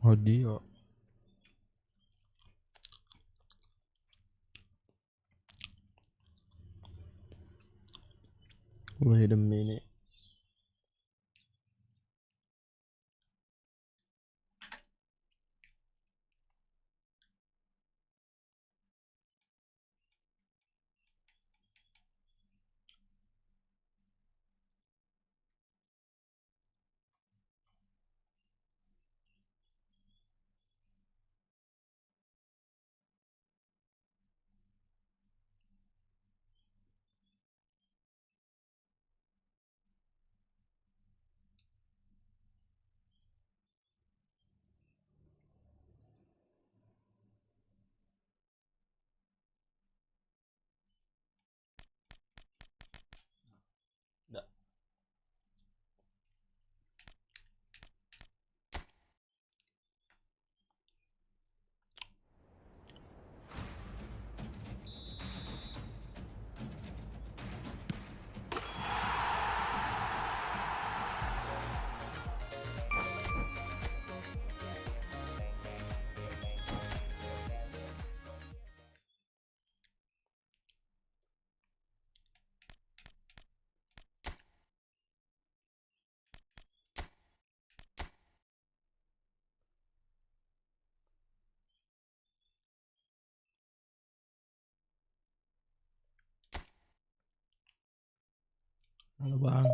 Audio. Wait a minute. Halo bang.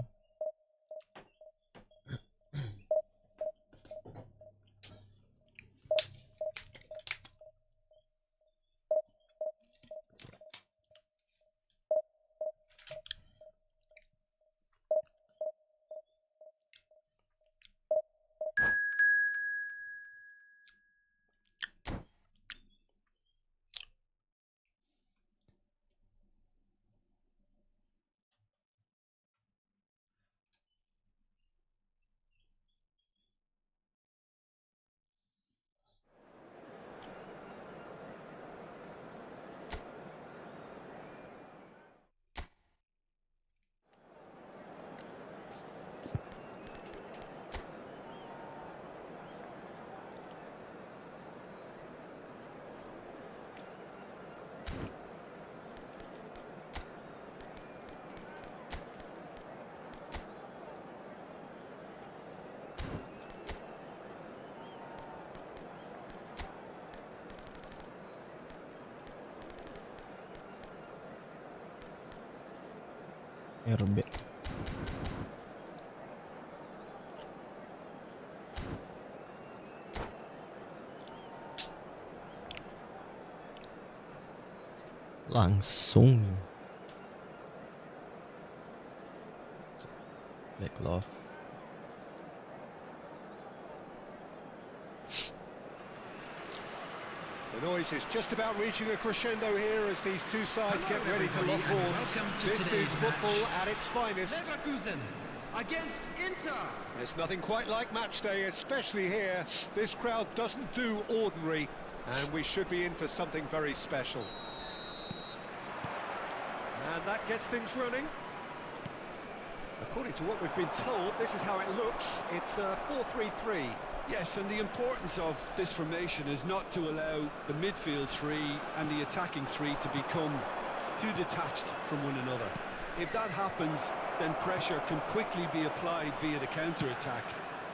RB. Langsung. Back love. The noise is just about reaching a crescendo here as these two sides get ready to lock horns. This is football at its finest. Against Inter. There's nothing quite like match day, especially here. This crowd doesn't do ordinary, and we should be in for something very special. And that gets things running. According to what we've been told, this is how it looks. It's a 4-3-3. Yes, and the importance of this formation is not to allow the midfield three and the attacking three to become too detached from one another. If that happens, then pressure can quickly be applied via the counter-attack,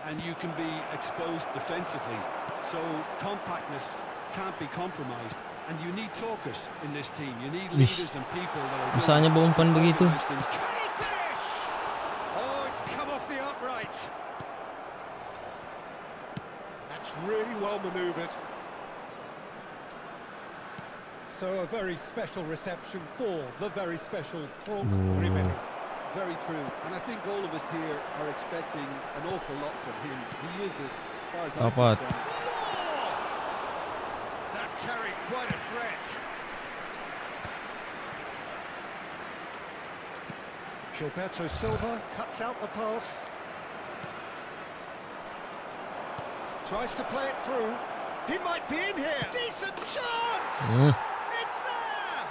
and you can be exposed defensively. So compactness can't be compromised, and you need talkers in this team. You need leaders and people that are Bisa niya buumpan begitu. Can he finish? Oh, it's come off the upright. That's really well manoeuvred. So a very special reception for the very special Franck Ribéry. Very true, and I think all of us here are expecting an awful lot from him. He is, as far as I'm concerned. That carried quite a threat. Gilberto Silva cuts out the pass. Tries to play it through. He might be in here. Decent chance! It's there!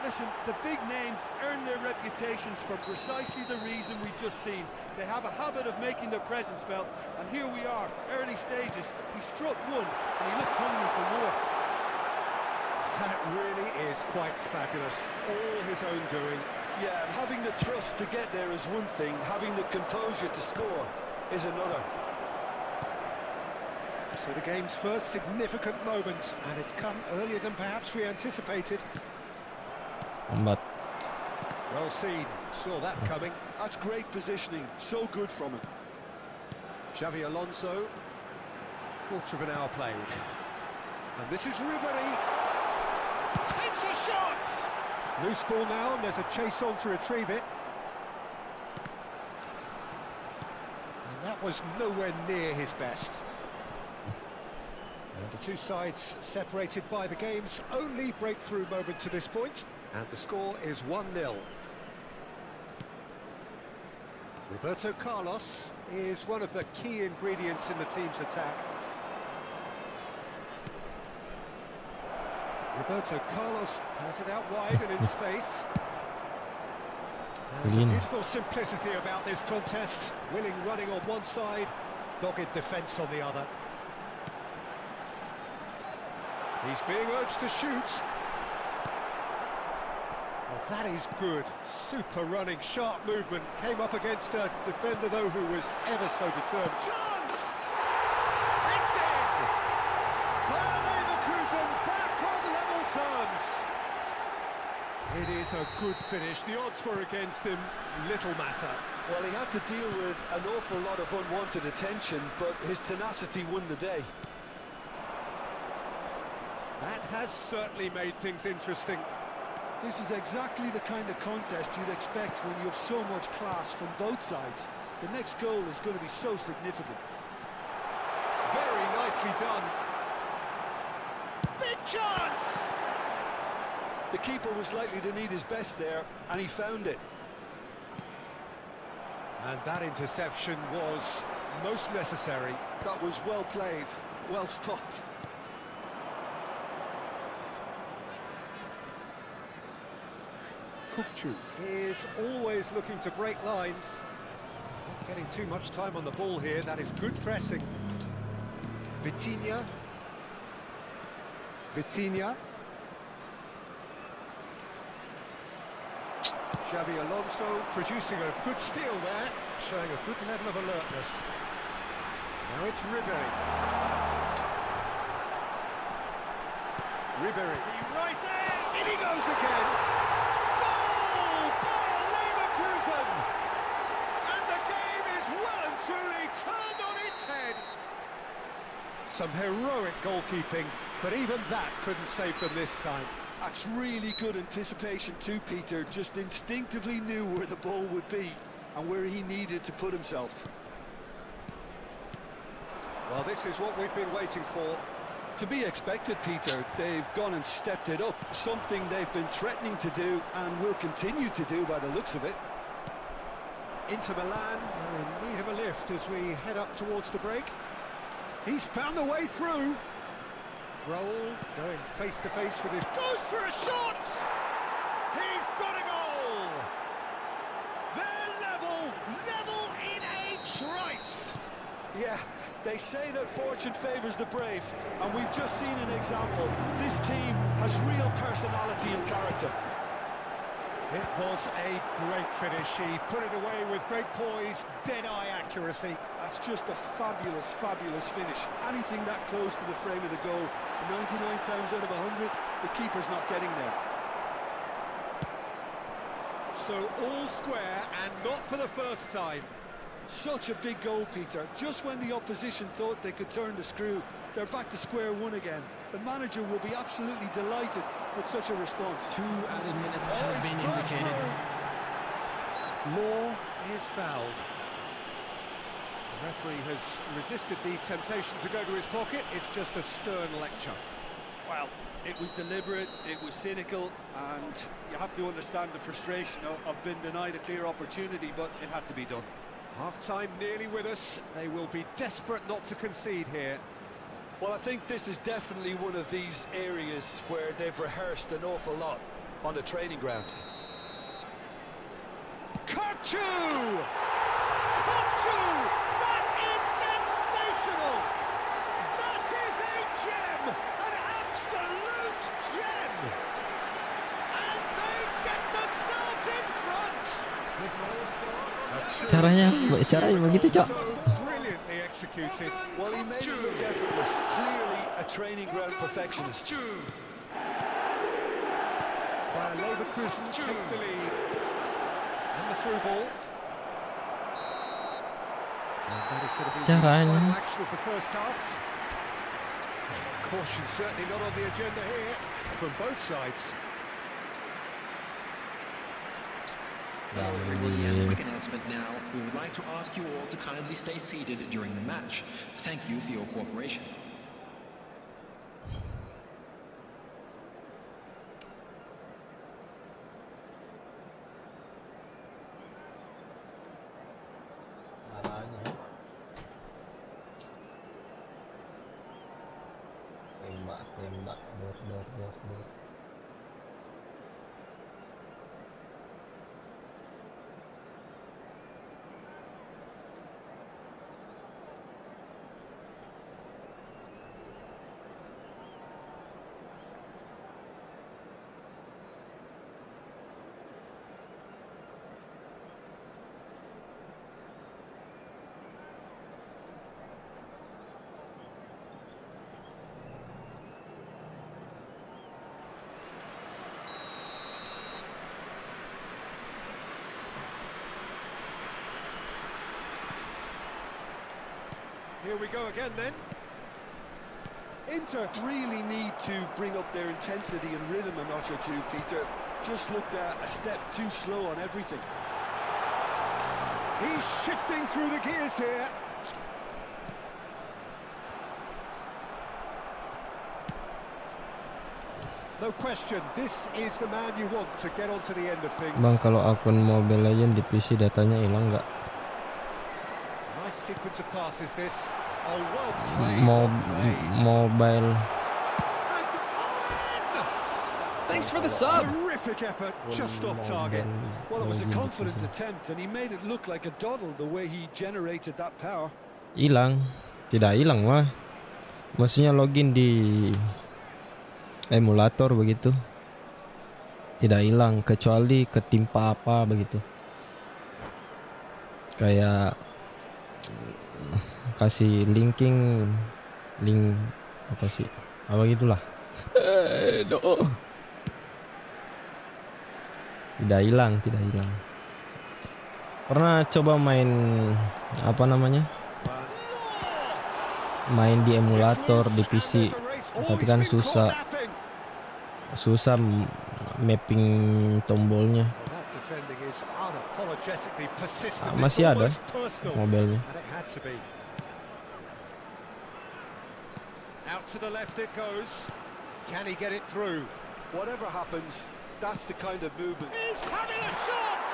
Listen, the big names earn their reputations for precisely the reason we've just seen. They have a habit of making their presence felt, and here we are, early stages. He struck one, and he looks hungry for more. That really is quite fabulous. All his own doing. Yeah, and having the thrust to get there is one thing, having the composure to score is another. So the game's first significant moment, and it's come earlier than perhaps we anticipated. Lambat. Well seen, saw that coming. That's great positioning, so good from him. Xavi Alonso, quarter of an hour played. And this is Ribery. Takes a shot! Loose ball now, and there's a chase on to retrieve it. And that was nowhere near his best. And the two sides separated by the game's only breakthrough moment to this point. And the score is 1-0. Roberto Carlos is one of the key ingredients in the team's attack. Roberto Carlos has it out wide and in space. There's a beautiful simplicity about this contest. Willing running on one side, dogged defence on the other. He's being urged to shoot. Well, that is good. Super running, sharp movement. Came up against a defender, though, who was ever so determined. Chance! It's in! Bayer Leverkusen back on level terms. It is a good finish. The odds were against him. Little matter. Well, he had to deal with an awful lot of unwanted attention, but his tenacity won the day. That has certainly made things interesting. This is exactly the kind of contest you'd expect when you have so much class from both sides. The next goal is going to be so significant. Very nicely done. Big chance! The keeper was likely to need his best there, and he found it. And that interception was most necessary. That was well played, well stopped. Kupchu is always looking to break lines. Not getting too much time on the ball here. That is good pressing. Vitinha. Xavi Alonso producing a good steal there, showing a good level of alertness. Now it's Ribery. He rises! In he goes again! Goal! Bayer Leverkusen! And the game is well and truly turned on its head. Some heroic goalkeeping, but even that couldn't save them this time. That's really good anticipation too, Peter. Just instinctively knew where the ball would be and where he needed to put himself. Well, this is what we've been waiting for. To be expected, Peter. They've gone and stepped it up, something they've been threatening to do and will continue to do by the looks of it. Inter Milan are in need of a lift as we head up towards the break. He's found the way through. Raul going face-to-face with his... Goes for a shot! He's got a goal! They're level in a trice! Yeah, they say that fortune favours the brave, and we've just seen an example. This team has real personality and character. It was a great finish. He put it away with great poise, dead-eye accuracy. That's just a fabulous, fabulous finish. Anything that close to the frame of the goal, 99 times out of 100, the keeper's not getting there. So all square, and not for the first time. Such a big goal, Peter. Just when the opposition thought they could turn the screw, they're back to square one again. The manager will be absolutely delighted with such a response. 2 added minutes have been indicated. Law is fouled. The referee has resisted the temptation to go to his pocket. It's just a stern lecture. Well, it was deliberate, it was cynical, and you have to understand the frustration of being denied a clear opportunity, but it had to be done. Half-time nearly with us. They will be desperate not to concede here. Well, I think this is definitely one of these areas where they've rehearsed an awful lot on the training ground. Kochu! Kochu! That is sensational! That is a gem! An absolute gem! And they get themselves in front! Caranya begitu, Cok. So brilliantly executed. Well, he made it look effortless. Clearly a training ground perfectionist. Bayer Leverkusen take the lead. And the through ball. And that is going to be the final action of the first half. Caution certainly not on the agenda here from both sides. And a quick announcement now. We would like to ask you all to kindly stay seated during the match. Thank you for your cooperation. Tembak, dor. Here we go again then. Inter really need to bring up their intensity and rhythm a notch or two, Peter. Just looked a step too slow on everything. He's shifting through the gears here. No question, this is the man you want to get onto the end of things. Bang, kalau akun Mobile Legends di PC datanya hilang nggak? Nice sequence of passes this. Oh, well played. Mobile. Thanks for the sub. Terrific effort, just off target. Well, it was a confident attempt, and he made it look like a doddle the way he generated that power. Hilang. Tidak hilang mah. Maksudnya login di emulator begitu. Tidak hilang kecuali ketimpa apa begitu. Kayak kasih link apa sih? Apa gitulah. Tidak hilang. Pernah coba main apa namanya? Main di emulator di PC, tapi kan susah mapping tombolnya. Masih ada mobilnya. Out to the left it goes. Can he get it through? Whatever happens, that's the kind of movement. He's having a shot!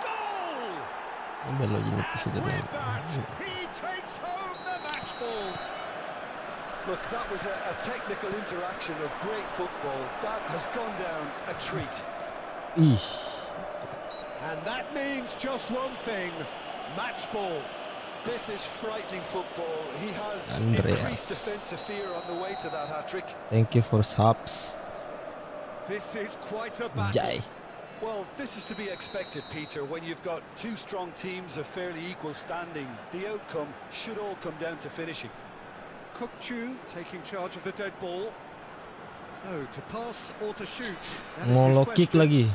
Goal! With that, he takes home the match ball. Look, that was a technical interaction of great football. That has gone down a treat. And that means just one thing, match ball. This is frightening football. He has increased defensive fear on the way to that hat-trick. Thank you for subs. This is quite a battle. Well, this is to be expected, Peter. When you've got two strong teams of fairly equal standing, the outcome should all come down to finishing. Kochu taking charge of the dead ball. So, to pass or to shoot? Mau low kick lagi.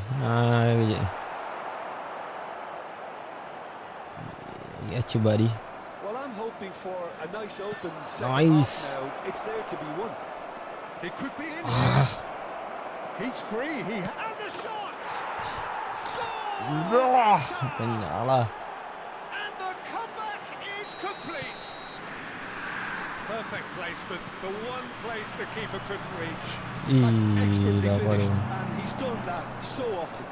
Buddy. Well, I'm hoping for a nice open second half now. It's there to be won. It could be in here. He's free. And the shot. Goal! And the comeback is complete. Perfect placement. The one place the keeper couldn't reach. That's expertly finished, and he's done that so often.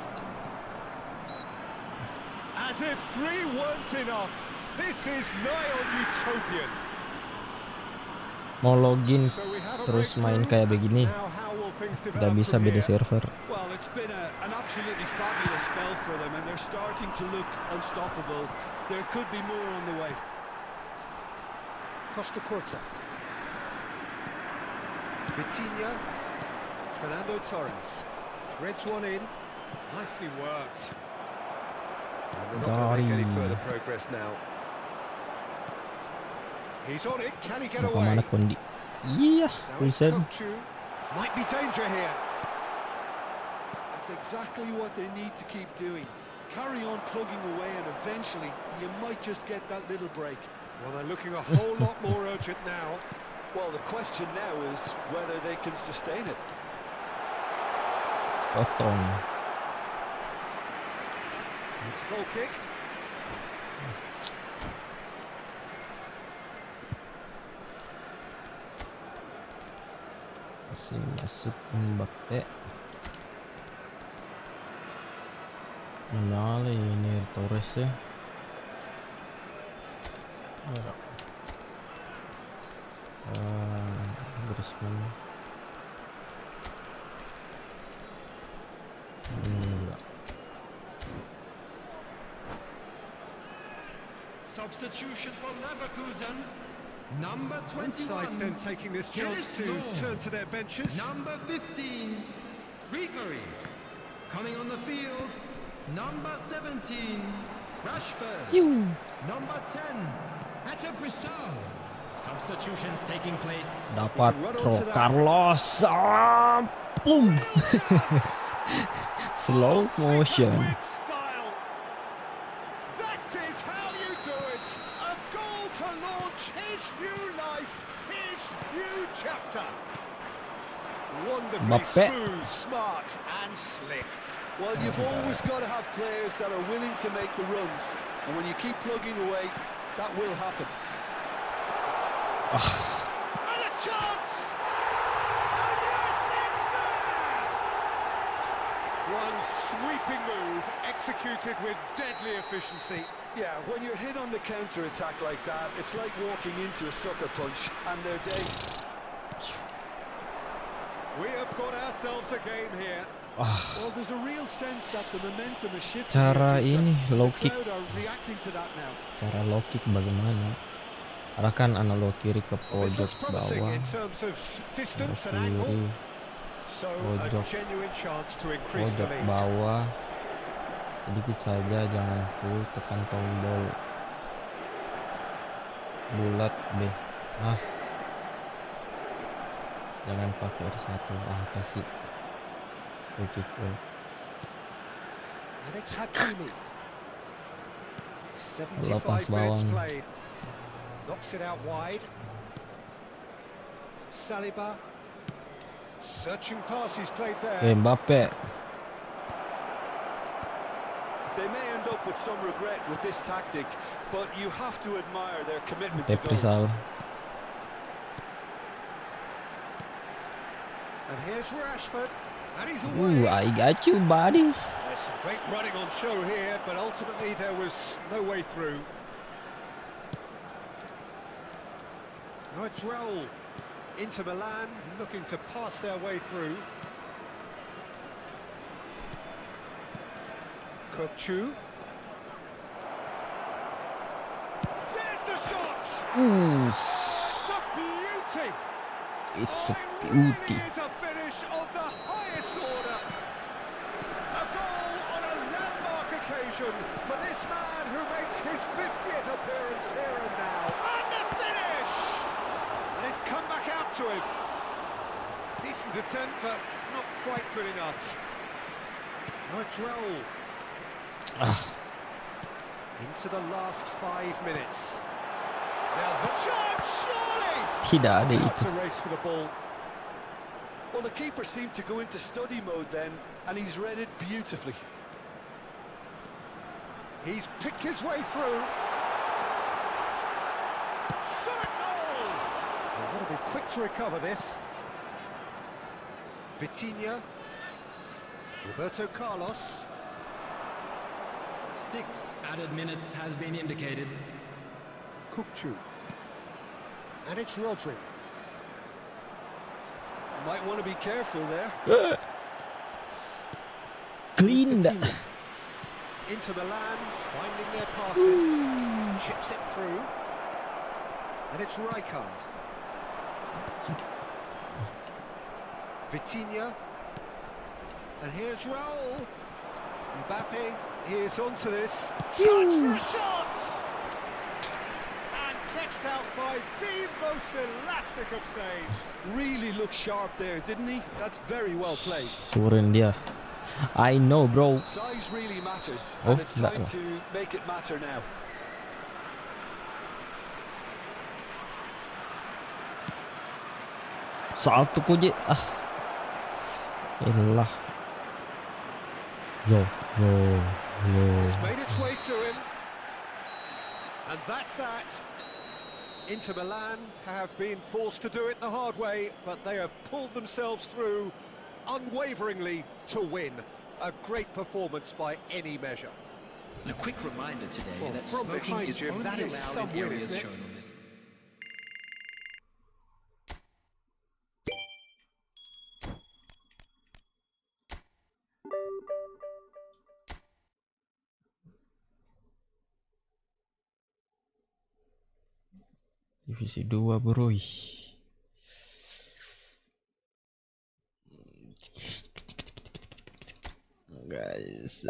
As As if 3 weren't enough. This is nigh on utopian. Mau login So we have a terus main breakthrough. kayak begini, Now how will things nggak develop bisa from beda here? server. Well, it's been an absolutely fabulous spell for them, and they're starting to look unstoppable. There could be more on the way. Costa Corta. Vitinha. Fernando Torres. Threads one in. Nicely worked. And they're not going to make any further progress now. He's on it. Can he get Mau away? kemana Kondi? Iya, Now full it's set. Kokchu. Might be danger here. That's exactly what they need to keep doing. Carry on plugging away, and eventually you might just get that little break. Well, they're looking a whole lot more urgent now. Well, the question now is whether they can sustain it. Potong. It's a goal kick. Masih masuk Mbappe. Mana ini Torres ya? Griezmann. Enggak. Substitution for Leverkusen. Number Both sides 21. then taking this chance to turn to their benches. Number 15. Ribery. Coming on the field. Number 17. Rashford. Number 10. Atebrisau. Substitutions taking place. Dapat Carlos. Boom. Slow motion. With style. That is how you do it. A goal to launch his new life, his new chapter. Wonderfully Mbappe. smooth, smart and slick. Well, you've always got to have players that are willing to make the runs, and when you keep plugging away, that will happen. And a chance! And yes, it's there! One sweeping move, executed with deadly efficiency. Yeah, when you're hit on the counter-attack like that, it's like walking into a sucker punch, and they're dazed. We have got ourselves a game here. Well, there's a real sense that the momentum is shifting. Cara here, ini Peter. low The kick. crowd are reacting to that now. Cara low kick bagaimana? Arahkan analog kiri ke Well, this pojok looks promising bawah. in terms of distance and Kiri, angle. So a pojok, genuine chance to increase the pojok lead. bawah. Sedikit saja, jangan full, tekan tombol bulat B. Jangan pakai R1. Apa sih? Oke, And it's Hakimi. Lepas 75 minutes bawang. played. Knocks it out wide. Saliba. Searching pass he's played there. Mbappe. They may end up with some regret with this tactic, but you have to admire their commitment to goals. Atebrisau. And here's Rashford. And he's away. I got you, buddy. There's some great running on show here, but ultimately there was no way through. Now it's Raul. Inter Milan looking to pass their way through. Kokchu. There's the shot! Ooh, It's a beauty! it's a It beauty. really is a finish of the highest order. A goal on a landmark occasion for this man who makes his 50th appearance here and now. And the finish! And it's come back out to him. Decent attempt, but not quite good enough. Now it's Raul. Into the last 5 minutes. Now the chance, surely! Tidak ada That's itu. a race for the ball. Well, the keeper seemed to go into study mode then, and he's read it beautifully. He's picked his way through. Shot a goal! They've got to be quick to recover this. Vitinha. Roberto Carlos. 6 added minutes has been indicated. Kukcu. And it's Rodri. Might want to be careful there. Clean that. Into Milan, finding their passes. Chips it through. And it's Rijkaard. Vitinha. And here's Raul. Mbappe is onto this. Shots for a shot! And kept out by the most elastic of saves. Really looked sharp there, didn't he? That's very well played. Surin dia. I know, bro. Size really matters, Oh, and it's time enggak. to make it matter now. Satu kuji. Ilah. Yo. It's made its way to him. And that's that. Inter Milan have been forced to do it the hard way, but they have pulled themselves through unwaveringly to win. A great performance by any measure. A quick reminder today Well, that from smoking behind is you, only that is allowed some in win, areas isn't it? shown on this. Divisi 2, bro. Guys.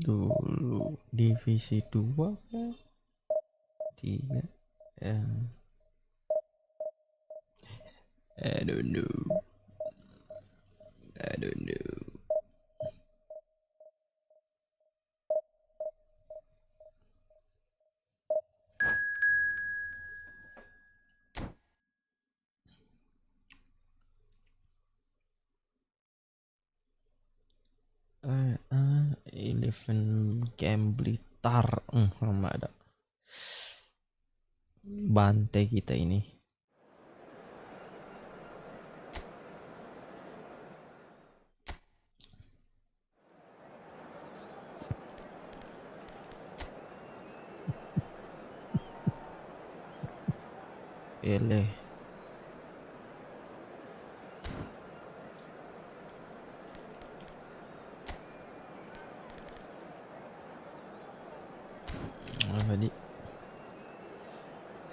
Dulu divisi 2 kan? 3 I don't know. Eleven game Blitar. Lama ada. Bantai kita ini. Ele. Apa di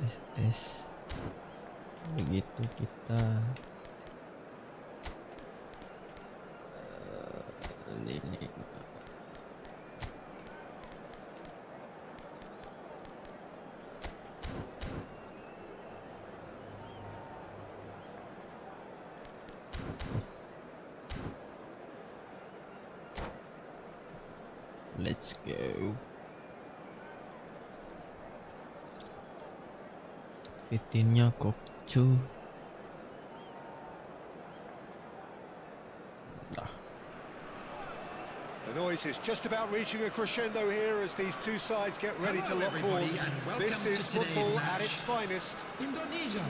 SS begitu kita ini let's go. Fitinnya Kokcu. The noise is just about reaching a crescendo here as these two sides get ready to lock horns. This is football at its finest. Indonesia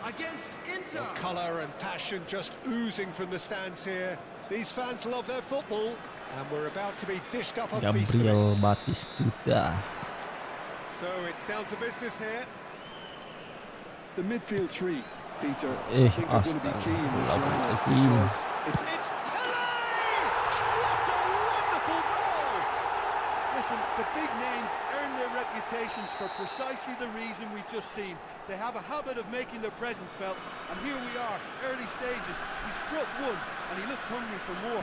against Inter. Colour and passion just oozing from the stands here. These fans love their football, and we're about to be dished up a feast of it. Gabriel Batistuta. So it's down to business here. The midfield three, Peter, Eh, I think are going to be key in this lineup because It's Pele! What a wonderful goal! listen, the big names earn their reputations for precisely the reason we've just seen. They have a habit of making their presence felt, and here we are, early stages. He struck one, and he looks hungry for more.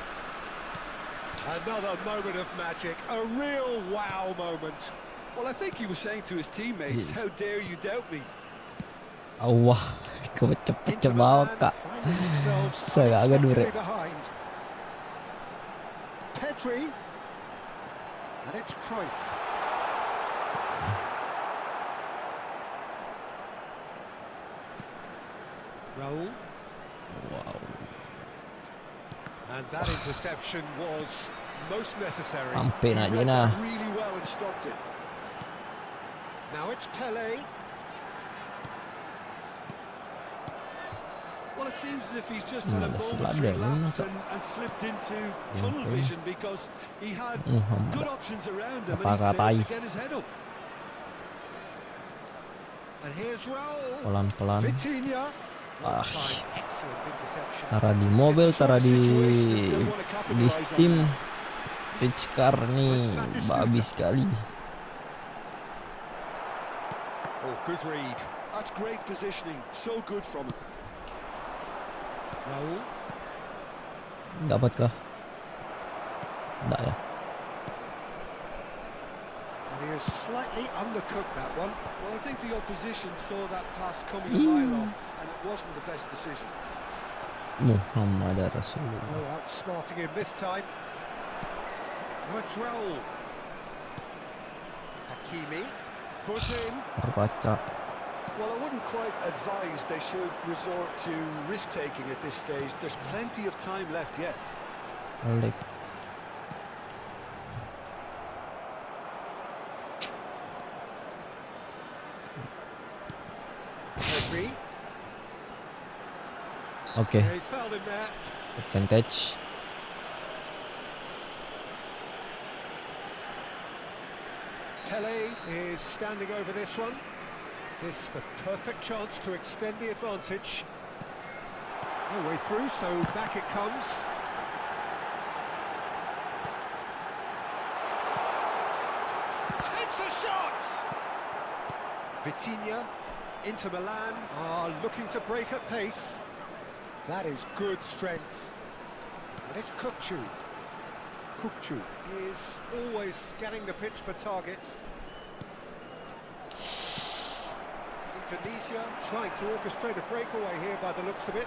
Another moment of magic, a real wow moment. Well, I think he was saying to his teammates, Yes. how dare you doubt me? Allah, cepet Inter banget Milan kak. finding themselves Saya agak unexpectedly dure. behind. Pedri, and it's Cruyff. Raul, Wow. and that interception was most necessary. Sampai He aja read nah. that really well and stopped it. Now it's Pele. Well, it seems as if he's just had a momentary lapse and slipped into tunnel vision because he had good options around him and he failed to get his head up. And here's Raul. Pelan-pelan. Vitinha. Ah, Excellent interception. tara di mobil, tara di Steam. Pitch car nih babi sekali. Oh, good read. That's great positioning. So good from him. Raul. Dapatkah? Enggak ya. And he has slightly undercooked that one. Well, I think the opposition saw that pass coming a mile off, and it wasn't the best decision. Muhammad Rasulullah. Oh, outsmarting him this time. Now it's Raul. Hakimi. Foot in. Terbaca. Well, I wouldn't quite advise they should resort to risk-taking at this stage. There's plenty of time left yet. Balik. Pedri. Oke, Yeah, he's fouled him there. advantage. Pele is standing over this one. This the perfect chance to extend the advantage. No way through, so back it comes. Takes a shot! Vitinha, Inter Milan are looking to break at pace. That is good strength. And it's Kukçu. Kukçu is always scanning the pitch for targets. Indonesia trying to orchestrate a breakaway here by the looks of it.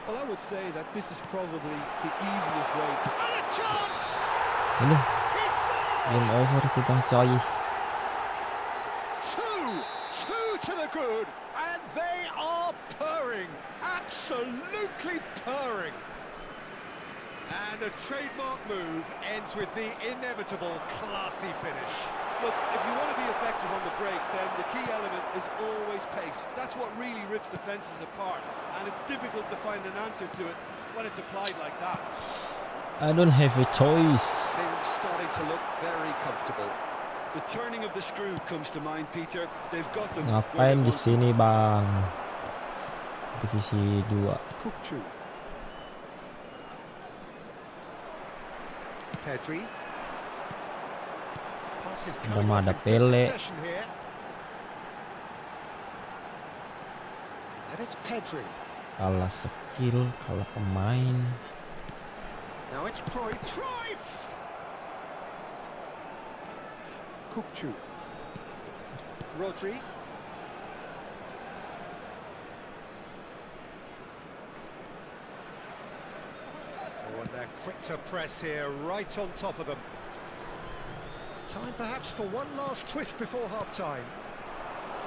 Well, I would say that this is probably the easiest way to... And a chance! Ini He scores! game over kita coy. Two to the good, and they are purring, absolutely purring. And a trademark move ends with the inevitable classy finish. Look, if you want to be effective on the break, then the key element is always pace. That's what really rips defences apart, and it's difficult to find an answer to it when it's applied like that. I don't have a choice. Things starting to look very comfortable. The turning of the screw comes to mind, Peter. They've got them. Ngapain di sini, Bang? Divisi 2. Kukçu. Pedri. Passes coming Udah off ada in quick Pele. succession here. And it's Pedri. Kalah skill, kalah pemain. Now it's Cruyff. Kukçu. Rodri. Oh, and they're quick to press here, right on top of them. Time perhaps for one last twist before half-time.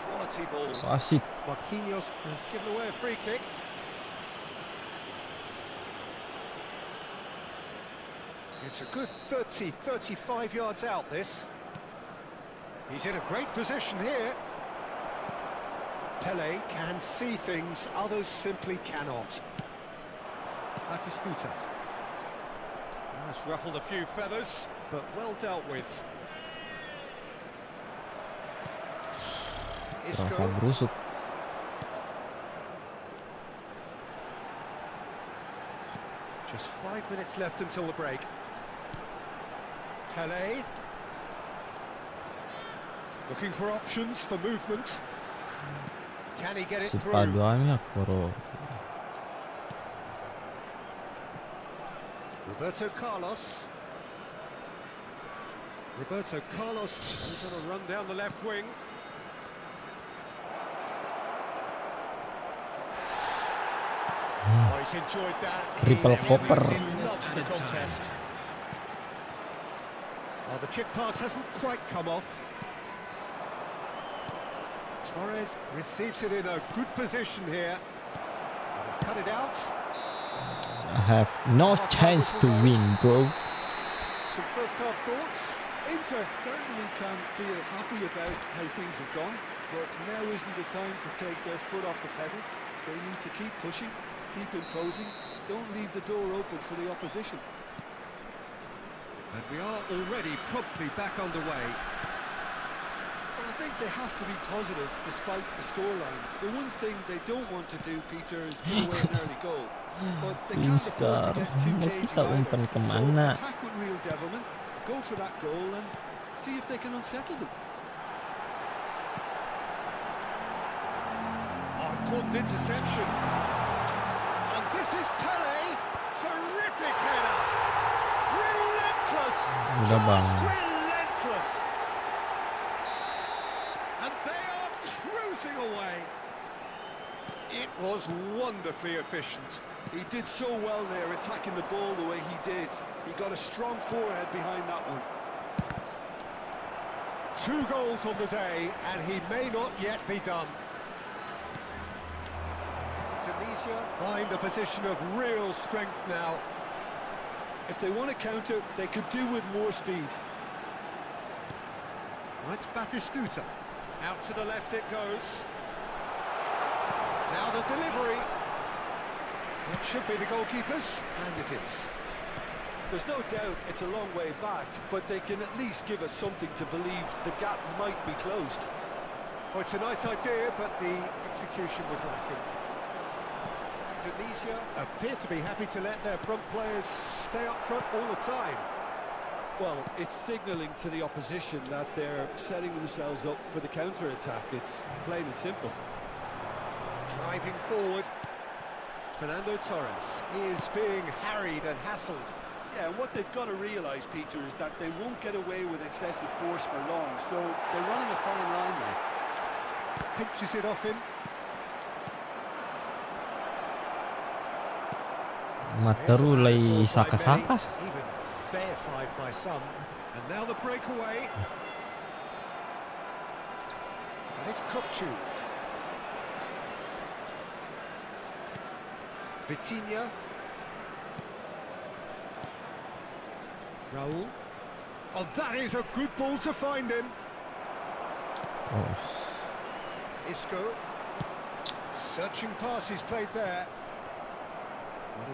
Quality ball. Asik. Marquinhos has given away a free kick. It's a good 35 yards out, this. He's in a great position here. Pele can see things others simply cannot. Batistuta. That's ruffled a few feathers, but well dealt with. Terasa Isco. berusuk. Just 5 minutes left until the break. Pele. Looking for options for movement. Can he get it Si through? paduannya koro. Roberto Carlos. Roberto Carlos is on a run down the left wing. Oh, he's enjoyed that. Triple copper. He loves the contest. Oh, the chip pass hasn't quite come off. Torres receives it in a good position here. He's cut it out. I have no chance to win, bro. Some first half thoughts. Inter certainly can feel happy about how things have gone, but now isn't the time to take their foot off the pedal. They need to keep pushing, keep imposing. Don't leave the door open for the opposition. And we are already promptly back underway. Well, I think they have to be positive despite the scoreline. The one thing they don't want to do, Peter, is give away an early goal. But they can't afford to get too cagey either. So attack with real devilment, go for that goal and see if they can unsettle them. Important interception. And this is Pele. Terrific header. Relentless. Just relentless. And they are cruising away. It was wonderfully efficient. He did so well there, attacking the ball the way he did. He got a strong forehead behind that one. 2 goals on the day, and he may not yet be done. Indonesia find a position of real strength now. If they want to counter, they could do with more speed. Right, Batistuta. Out to the left it goes. Now the delivery. That should be the goalkeepers, and it is. There's no doubt it's a long way back, but they can at least give us something to believe the gap might be closed. Oh, it's a nice idea, but the execution was lacking. Indonesia appear to be happy to let their front players stay up front all the time. Well, it's signalling to the opposition that they're setting themselves up for the counter-attack. It's plain and simple. Driving forward, Fernando Torres. He is being harried and hassled. Yeah, and what they've got to realise, Peter, is that they won't get away with excessive force for long, so they're running a fine line now. Pinches it off him. Matarulay saka-saka. Even deified by some. And now the breakaway. And it's Kukcu. Vitinha. Raul. Oh, that is a good ball to find him. Oh. Isco. Searching passes played there.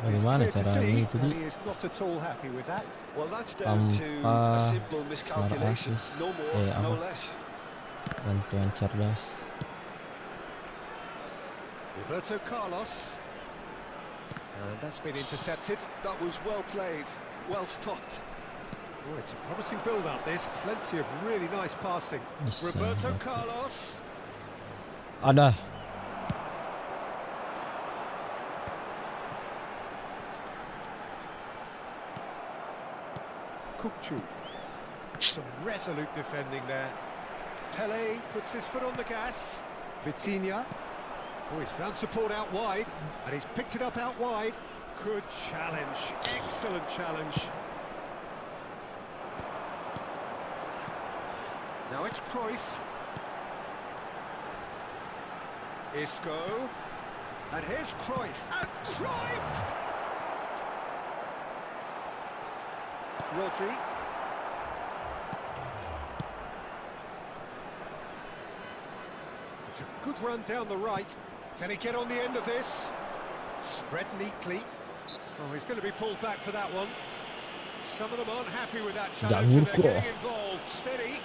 Bagaimana cara ini itu He is not at all happy with that. Well, that's down to a simple miscalculation. No more, no less. Bantuan cerdas. Roberto Carlos. And that's been intercepted. That was well played, well stopped. Oh, it's a promising build-up, this. Plenty of really nice passing. Roberto Carlos. Ada. Kukcu. Some resolute defending there. Pele puts his foot on the gas. Vitinha. Oh, he's found support out wide, and he's picked it up out wide. Good challenge. Excellent challenge. Now it's Cruyff. Isco. And here's Cruyff. And Cruyff! Rodri. It's a good run down the right. Can he get on the end of this? Spread neatly. Oh, he's going to be pulled back for that one. Some of them aren't happy with that challenge and they're getting involved. Steady.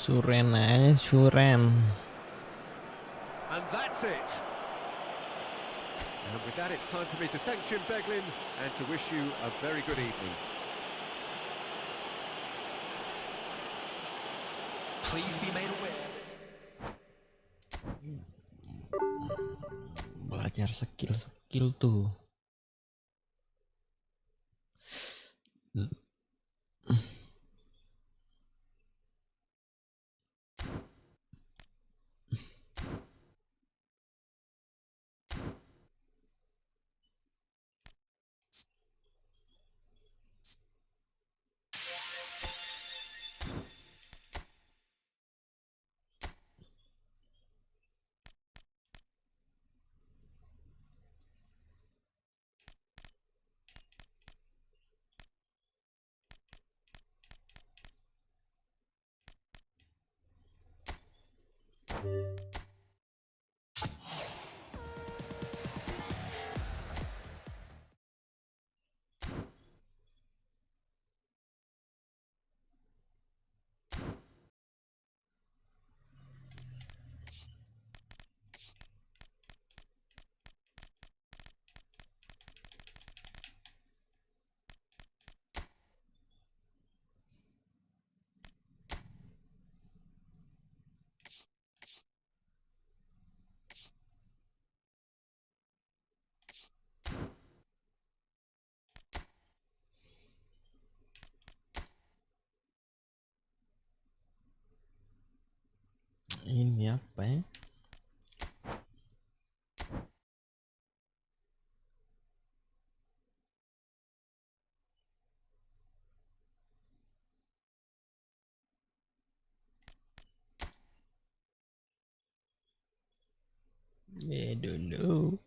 Suren. And that's it. And with that, it's time for me to thank Jim Beglin and to wish you a very good evening. Please be made aware. Belajar skill tuh. Ini apa ya? Dulu.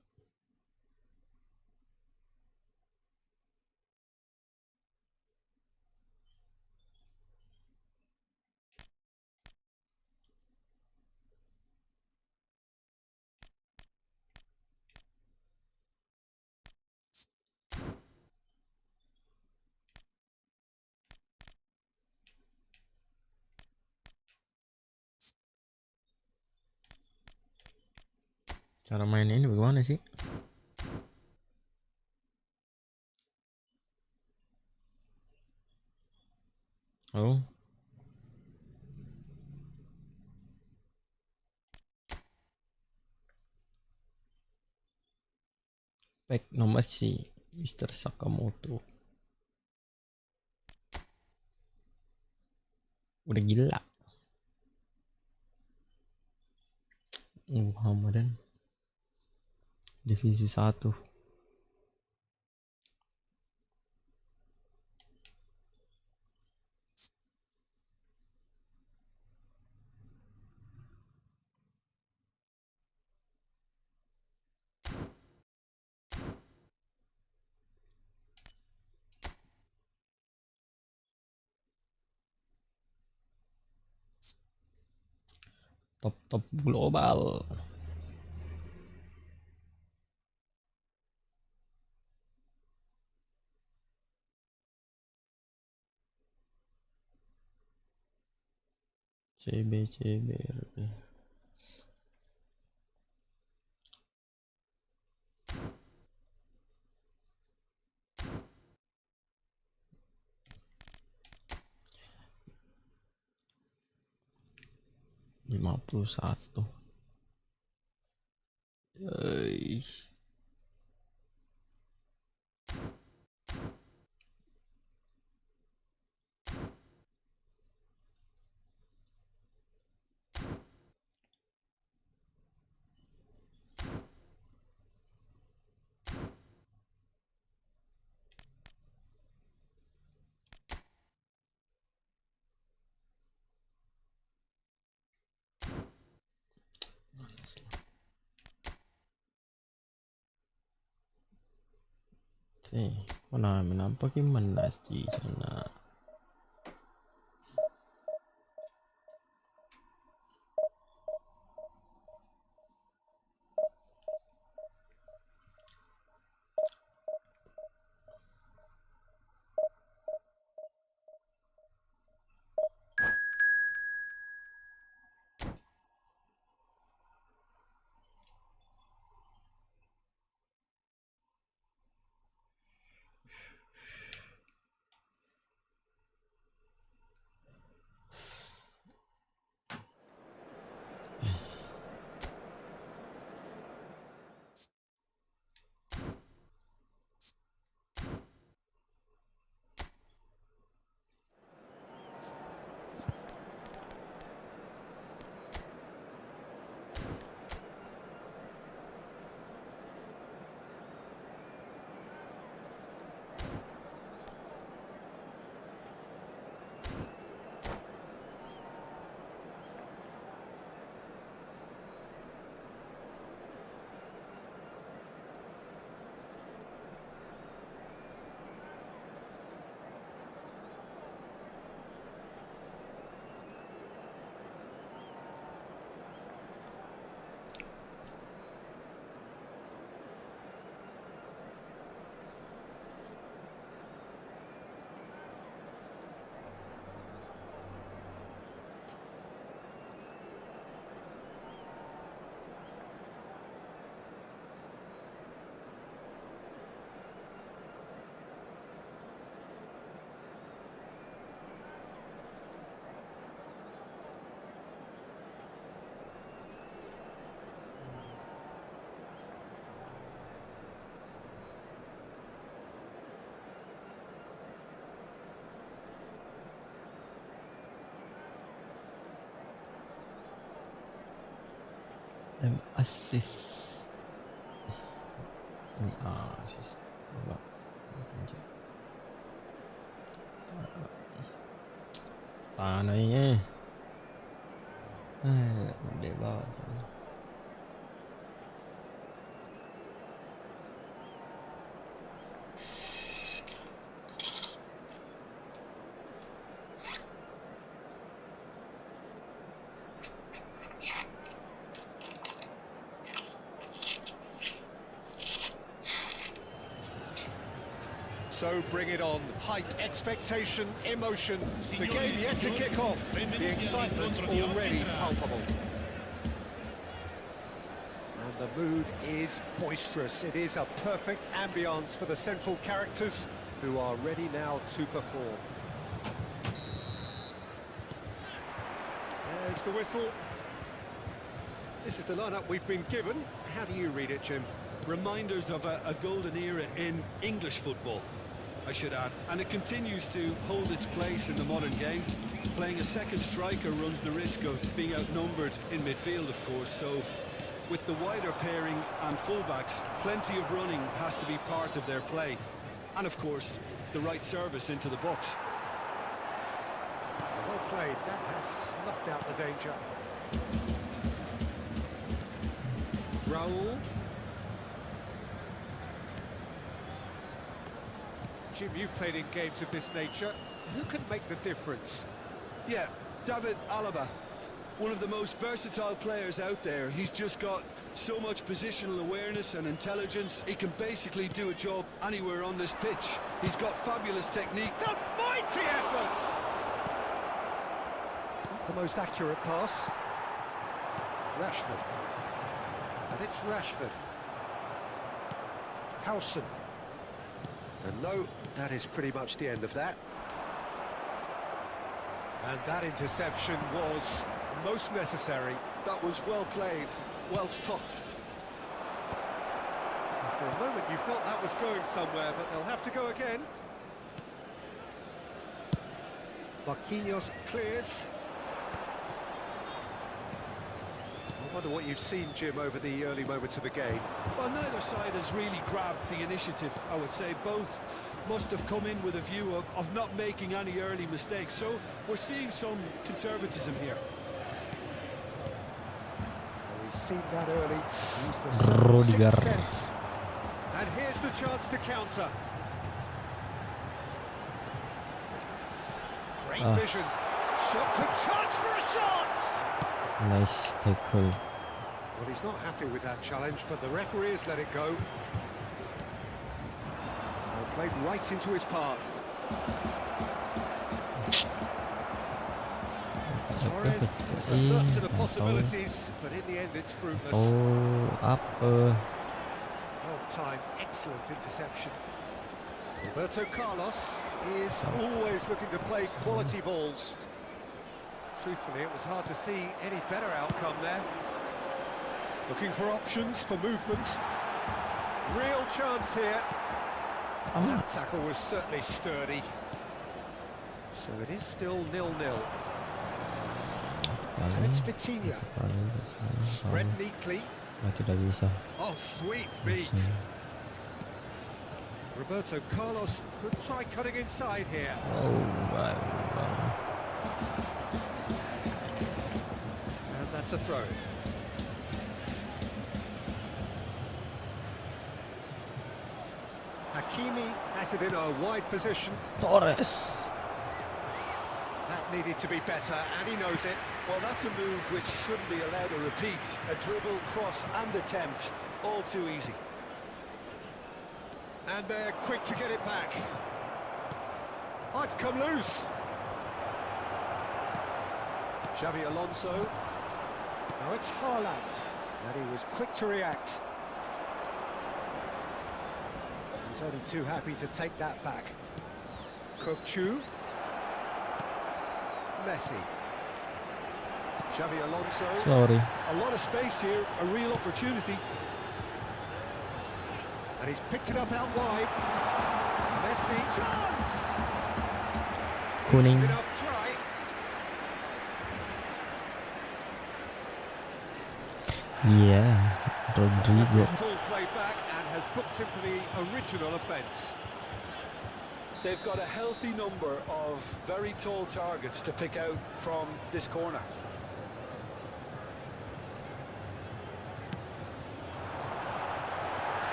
Cara mainnya ini bagaimana sih? Oh, back nomor si Mr. Sakamoto. Udah gila. Muhammadan divisi 1. Top global. CB 51. Sì, mana bagaimana di sana? assist. Ini assist. Tanahnya. Gede banget. So bring it on. Hype, expectation, emotion. The game yet to kick off. The excitement already palpable. And the mood is boisterous. It is a perfect ambience for the central characters who are ready now to perform. There's the whistle. This is the lineup we've been given. How do you read it, Jim? Reminders of a golden era in English football, I should add, and it continues to hold its place in the modern game. Playing a second striker runs the risk of being outnumbered in midfield, of course, so with the wider pairing and fullbacks, plenty of running has to be part of their play. And of course, the right service into the box. Well played, that has snuffed out the danger. Raul. Jim, you've played in games of this nature. Who can make the difference? Yeah, David Alaba, one of the most versatile players out there. He's just got so much positional awareness and intelligence. He can basically do a job anywhere on this pitch. He's got fabulous technique. It's a mighty effort! Not the most accurate pass. Rashford. And it's Rashford. Howson. And no, that is pretty much the end of that. And that interception was most necessary. That was well played, well stopped. And for a moment you felt that was going somewhere, but they'll have to go again. Marquinhos clears. I wonder what you've seen, Jim, over the early moments of the game. Well, neither side has really grabbed the initiative, I would say. Both must have come in with a view of not making any early mistakes. So we're seeing some conservatism here. Well, we've seen that early. Use the sixth sense. And here's the chance to counter. Great vision. Shot to chance for a shot! Nice tackle. Well, he's not happy with that challenge, but the referee has let it go. Well, played right into his path. Torres was alert to the possibilities, but in the end it's fruitless. Oh, up. Well timed, excellent interception. Roberto Carlos is always looking to play quality balls. Truthfully, it was hard to see any better outcome there. Looking for options for movement. Real chance here. That tackle was certainly sturdy. So it is still 0-0. And it's Vitinha. Spread neatly. Tidak bisa. Oh, sweet feet. Roberto Carlos could try cutting inside here. Oh, wow. And that's a throw. Hakimi has it in a wide position. Torres. That needed to be better, and he knows it. Well, that's a move which shouldn't be allowed to repeat. A dribble, cross and attempt, all too easy. And they're quick to get it back. Oh, it's come loose. Xavi Alonso. Now it's Haaland. And he was quick to react. He's only too happy to take that back. Kokchu. Messi. Xavi Alonso. Sorry. A lot of space here, a real opportunity. And he's picked it up out wide. Messi. Chance! Kuning. He's been up try. Yeah, Rodrigo. Referee's pulled play back and has booked him for the original offence. They've got a healthy number of very tall targets to pick out from this corner.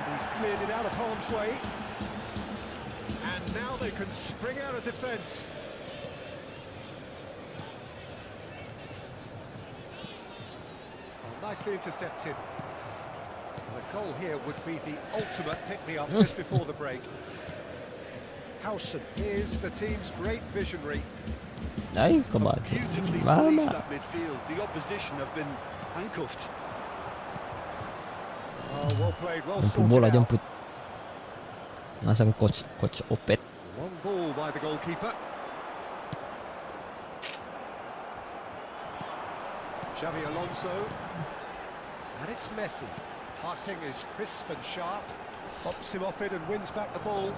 And he's cleared it out of harm's way. And now they can spring out of defence. Nicely intercepted. The goal here would be the ultimate pick-me-up just before the break. Howson is the team's great visionary. Ay, kabat. Beautifully Mama. policed that midfield. The opposition have been handcuffed. Oh, well played, well Yung bola sorted dyan out. put. Nasaan coach Opet. Long ball by the goalkeeper. Xavi Alonso. And it's Messi. Passing is crisp and sharp. Pops him off it and wins back the ball.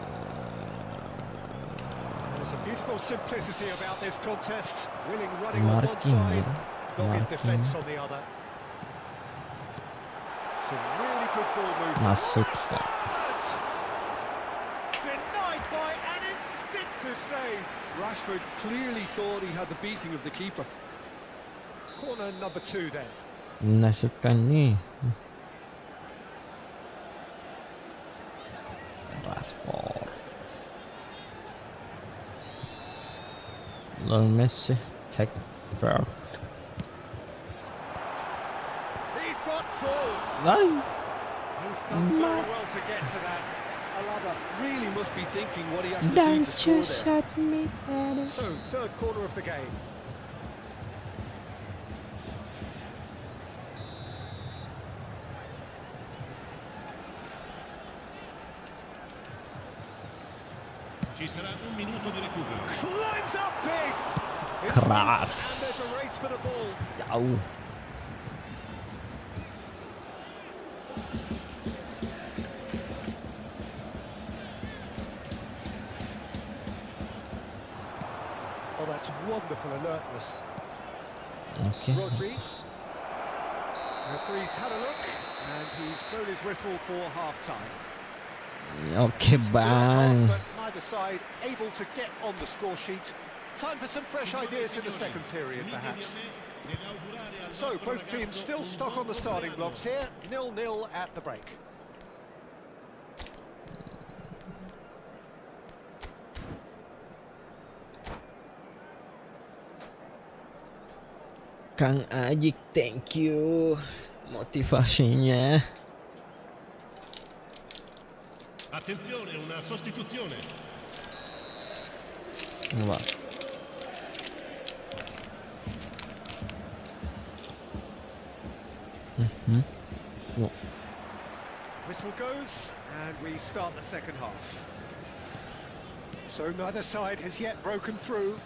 There's a beautiful simplicity about this contest. Willing running on one Marking, side, yeah. dogged Marking. defence on the other. Some really good ball movement. Masuk. Rashford! Denied by an instinctive save. Rashford clearly thought he had the beating of the keeper. Corner number 2 then. Nasukkan ni. Rashford. Lol Messi. Check for. He's got two. Ay. He's done very well to get to that. Alaba really must be thinking what he has to do Don't to score you there. shut me down. So, third corner of the game. Ci sarà un minuto di recupero. Climbs up big. It's Keras. loose, and there's a race for the ball. Jauh. Oh, that's wonderful alertness. Okay. Rodri. Referee's had a look, and he's blown his whistle for half-time. Okay, Still bang. half, but neither side able to get on the score sheet. Time for some fresh ideas in the second period, perhaps. So, both teams still stuck on the starting blocks here. 0-0 at the break. Kang Ajik, thank you motivasinya. Attenzione, una sostituzione. Coba. Yuk. Whistle goes, and we start the second half. So neither side has yet broken through.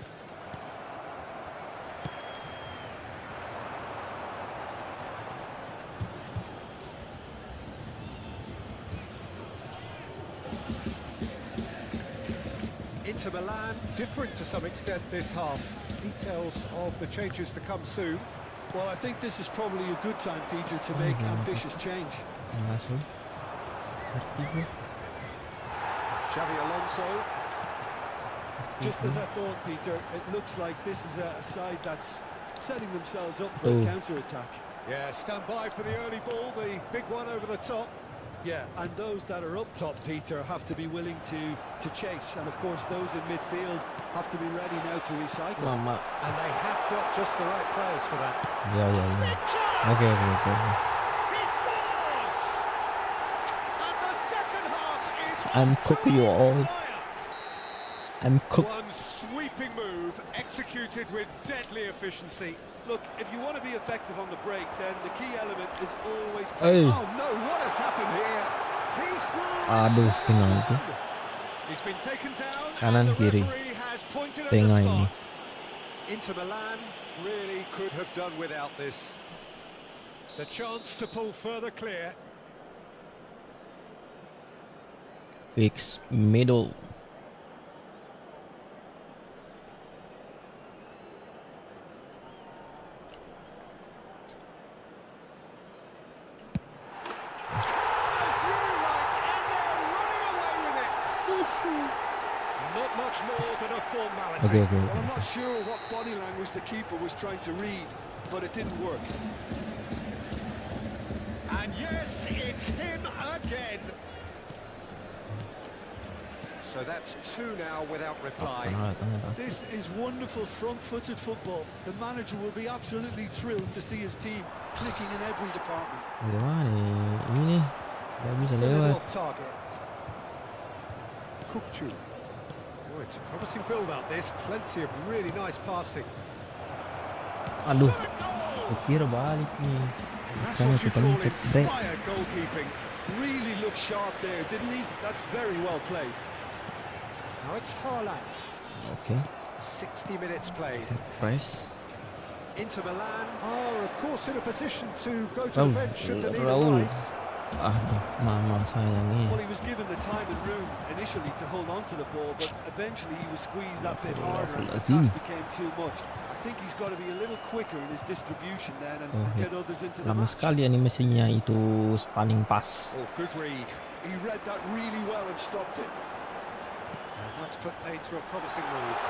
Inter Milan, different to some extent this half. Details of the changes to come soon. Well, I think this is probably a good time, Peter, to make ambitious change. Masuk. Xavi Alonso. Just as I thought, Peter, it looks like this is a side that's setting themselves up for a counter-attack. Yeah, stand by for the early ball, the big one over the top. Yeah, and those that are up top, Peter, have to be willing to chase. And, of course, those in midfield have to be ready now to recycle. Mama. And they have got just the right players for that. Ya. Big chance! Okay. He scores! And the second half is I'm off to cooking you a all. flyer. I'm cooked. One sweeping move executed with deadly efficiency. Look, if you want to be effective on the break, then the key element is always Hey. Oh no, what has happened here? He's through. Aduh, penalti. He's been taken down Kanan, and the kiri. referee has pointed at the Tengah spot. ini. Inter Milan really could have done without this. The chance to pull further clear. Fix middle. Okay. Well, I'm not sure what body language the keeper was trying to read, but it didn't work. And yes, it's him again. So that's 2 now without reply. This is wonderful front-footed football. The manager will be absolutely thrilled to see his team clicking in every department. Gimana nih? Ini nih. Gak bisa It's a little lewat. off target. Kukcu. Oh, it's a promising build-up. This plenty of really nice passing. Aduh. Shot a goal! Kira balik nih. That's Makanya what you kita call mencet inspired goalkeeping. Really looked sharp there, didn't he? That's very well played. Now it's Haaland. Oke. 60 minutes played. Press. Inter Milan are, of course, in a position to go to the bench should the need Raul. arise. Aduh, mama sayangnya. Well, he was given the time and room initially to hold on to the ball, but eventually he was squeezed that bit harder and the pass became too much. I think he's got to be a little quicker in his distribution then and get others into the Lama match. sekali animasinya itu stunning pass. Oh, good read. He read that really well and stopped it. And that's put paid to a promising move.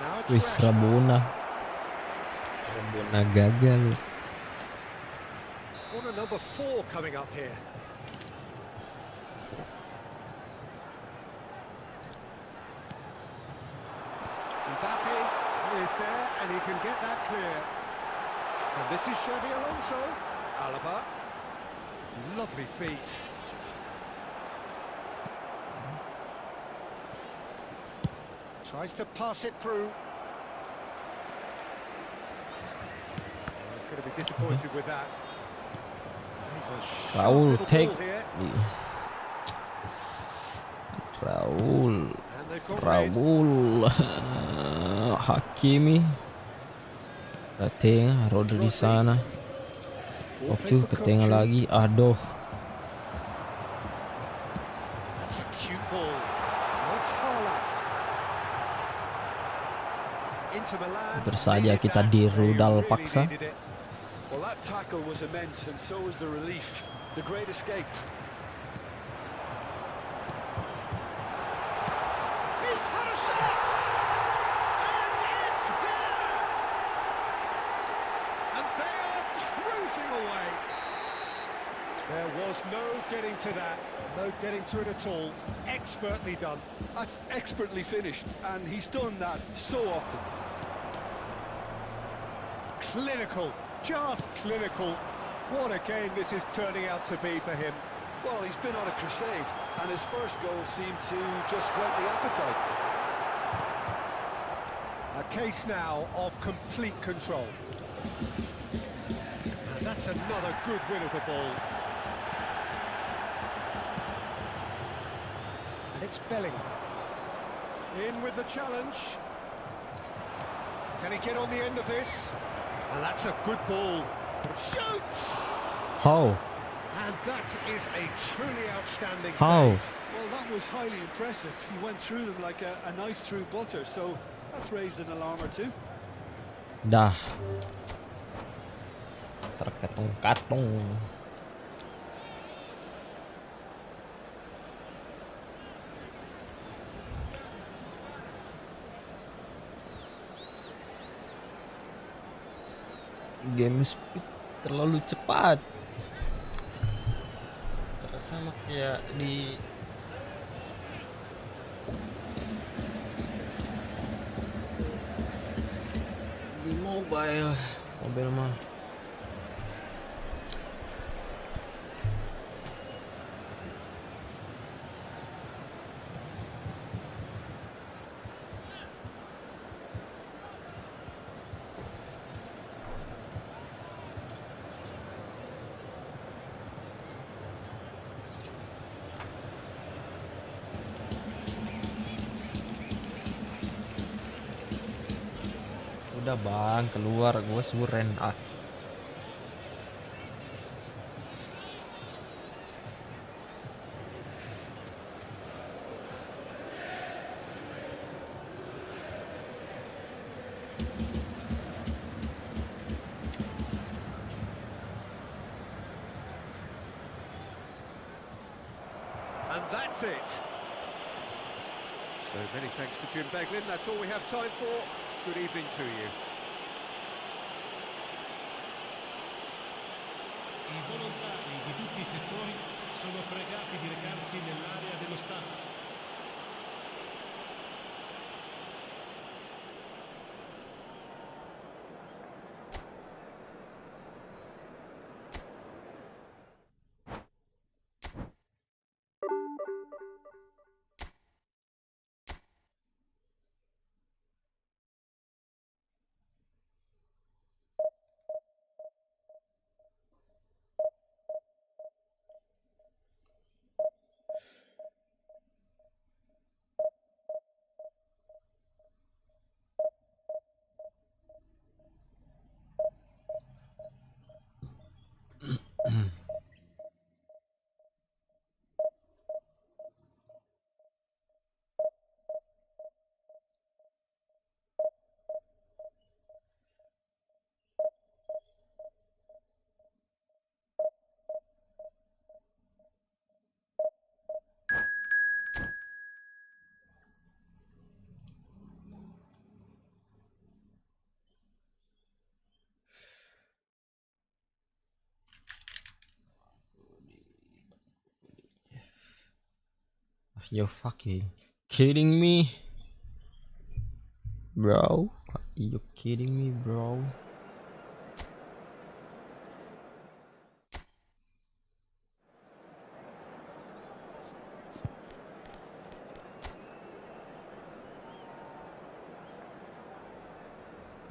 Now it's Wis Rashford. Rabona gagal. Corner number 4 coming up here. Mbappe is there and he can get that clear. And this is Xabi Alonso. Alaba. Lovely feet. Tries to pass it through. Oh, he's going to be disappointed with that. He's a sharp Raul little take. ball here. Raul. And they've got rid. Raul. Hakimi. Ketenga, Rodri di sana. Ball Oke, played for ketenga Kukcu. lagi. Aduh. That's a cute ball. Now it's Haaland. Inter Milan Hampir saja needed kita that. dirudal They really paksa. needed it. Well, that tackle was immense and so was the relief. The great escape. He's had a shot! And it's there! And they are cruising away. There was no getting to that. No getting to it at all. Expertly done. That's expertly finished, and he's done that so often. Clinical. Just clinical. What a game this is turning out to be for him. Well, he's been on a crusade, and his first goal seemed to just whet the appetite. A case now of complete control. And that's another good win of the ball. And it's Bellingham. In with the challenge. Can he get on the end of this? And that's a good ball. Shoots! How? And that is a truly outstanding How? save. Well, that was highly impressive. He went through them like a knife through butter, so that's raised an alarm or two. Dah. Terkatung-katung. Game speed terlalu cepat. Terasa sama kayak di mobile mah. Udah bang, keluar gue suren ah. And that's it. So many thanks to Jim Beglin. That's all we have time for. Good evening to you. I volontari di tutti i settori sono pregati di recarsi nell'area dello staff. You're fucking kidding me, bro? Are you kidding me, bro?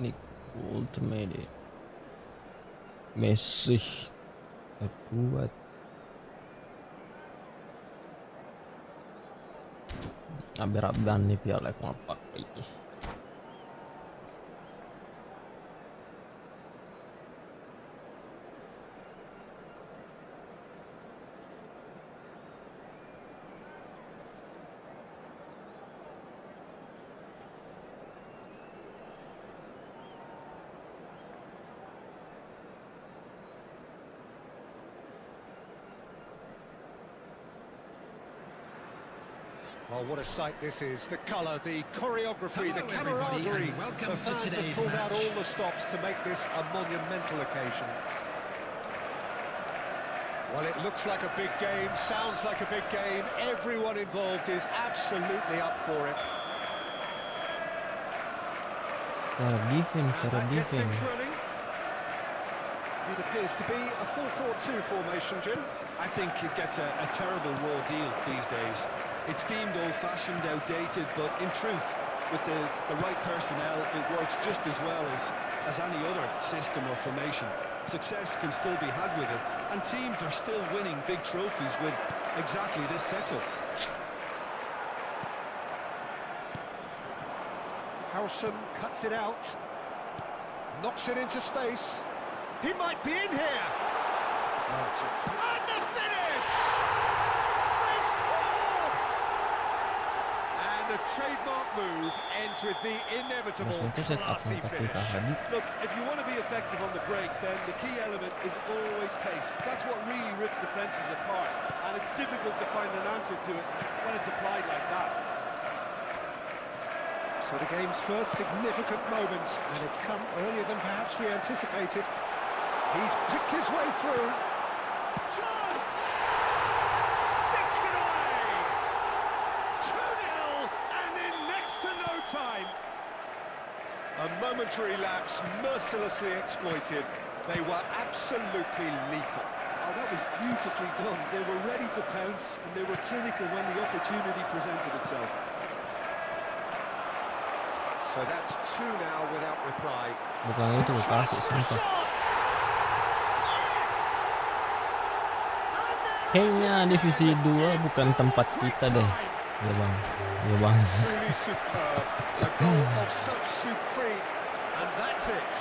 Ini ultimate Messi terkuat. Abir-abiran nih piala kompak ini. Oh, what a sight this is. The colour, the choreography, the camaraderie. The fans have pulled out all the stops to make this a monumental occasion. Well, it looks like a big game, sounds like a big game. Everyone involved is absolutely up for it. Cara defense. It appears to be a 4-4-2 formation, Jim. I think it gets a terrible raw deal these days. It's deemed old-fashioned, outdated, but in truth, with the right personnel, it works just as well as any other system or formation. Success can still be had with it, and teams are still winning big trophies with exactly this setup. Howson cuts it out, knocks it into space. He might be in here. And the finish! They've scored! And the trademark move ends with the inevitable classy finish. Look, if you want to be effective on the break, then the key element is always pace. That's what really rips defences apart, and it's difficult to find an answer to it when it's applied like that. So the game's first significant moment, and it's come earlier than perhaps we anticipated. He's picked his way through. Chance! Sticks it away! 2-0, and in next to no time. A momentary lapse, mercilessly exploited. They were absolutely lethal. Oh, that was beautifully done. They were ready to pounce, and they were clinical when the opportunity presented itself. So that's 2 now without reply. Bukan itu kasih sumpah. Kayaknya divisi 2 bukan tempat kita deh. Ya bang, ya bang. Truly superb. A goal of such supreme, and that's it.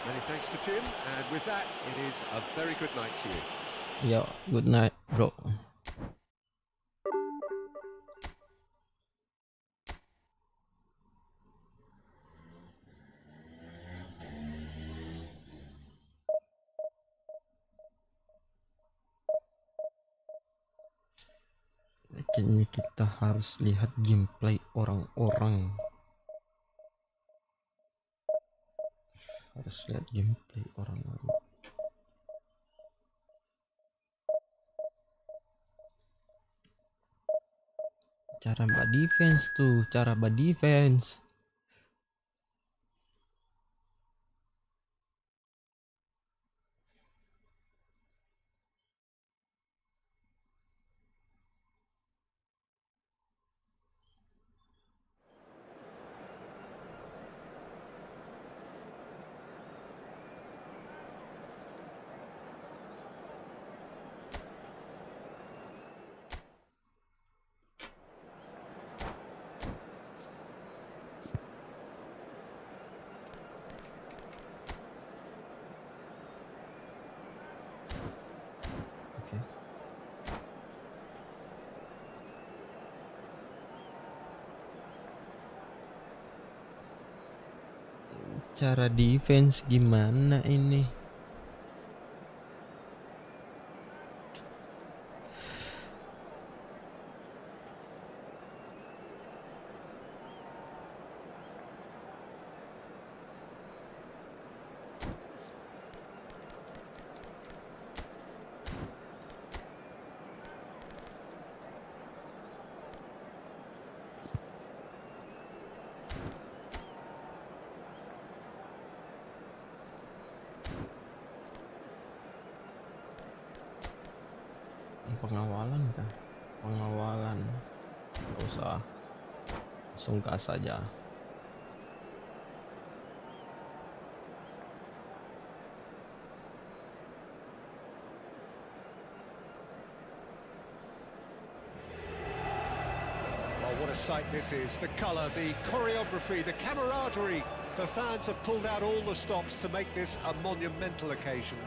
Many thanks to Jim, and with that, it is a very good night to you. Yo, good night, bro. Kayaknya kita harus lihat gameplay orang-orang. Harus lihat gameplay orang-orang. Cara mbak defense tuh, cara mbak defense. Oke. Cara defense gimana ini? Pengawalan kah? Pengawalan. Gak usah. Langsung gas saja. Oh, what a sight this is. The colour, the choreography, the camaraderie. The fans have pulled out all the stops to make this a monumental occasion.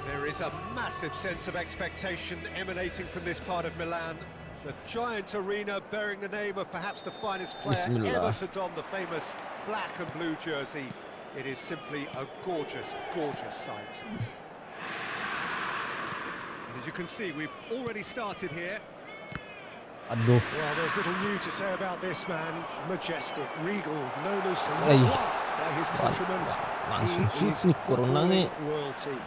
There is a massive sense of expectation emanating from this part of Milan. The giant arena bearing the name of perhaps the finest player ever to don the famous black and blue jersey. It is simply a gorgeous, gorgeous sight. And as you can see, we've already started here. Aduh. Well, there's little new to say about this man. Majestic, regal, known as by his countrymen. Langsung He is shoot nih footballing royalty.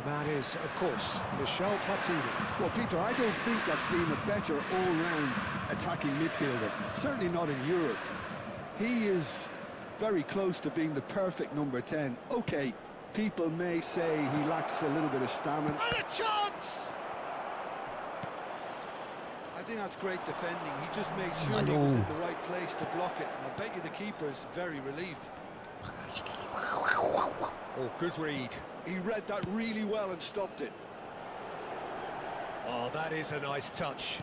The man is, of course, Michel Platini. Well, Peter, I don't think I've seen a better all-round attacking midfielder. Certainly not in Europe. He is very close to being the perfect number 10. Okay, people may say he lacks a little bit of stamina. And a chance! I think that's great defending. He just made sure he was in the right place to block it. And I bet you the keeper is very relieved. Oh, good read. He read that really well and stopped it. Oh, that is a nice touch.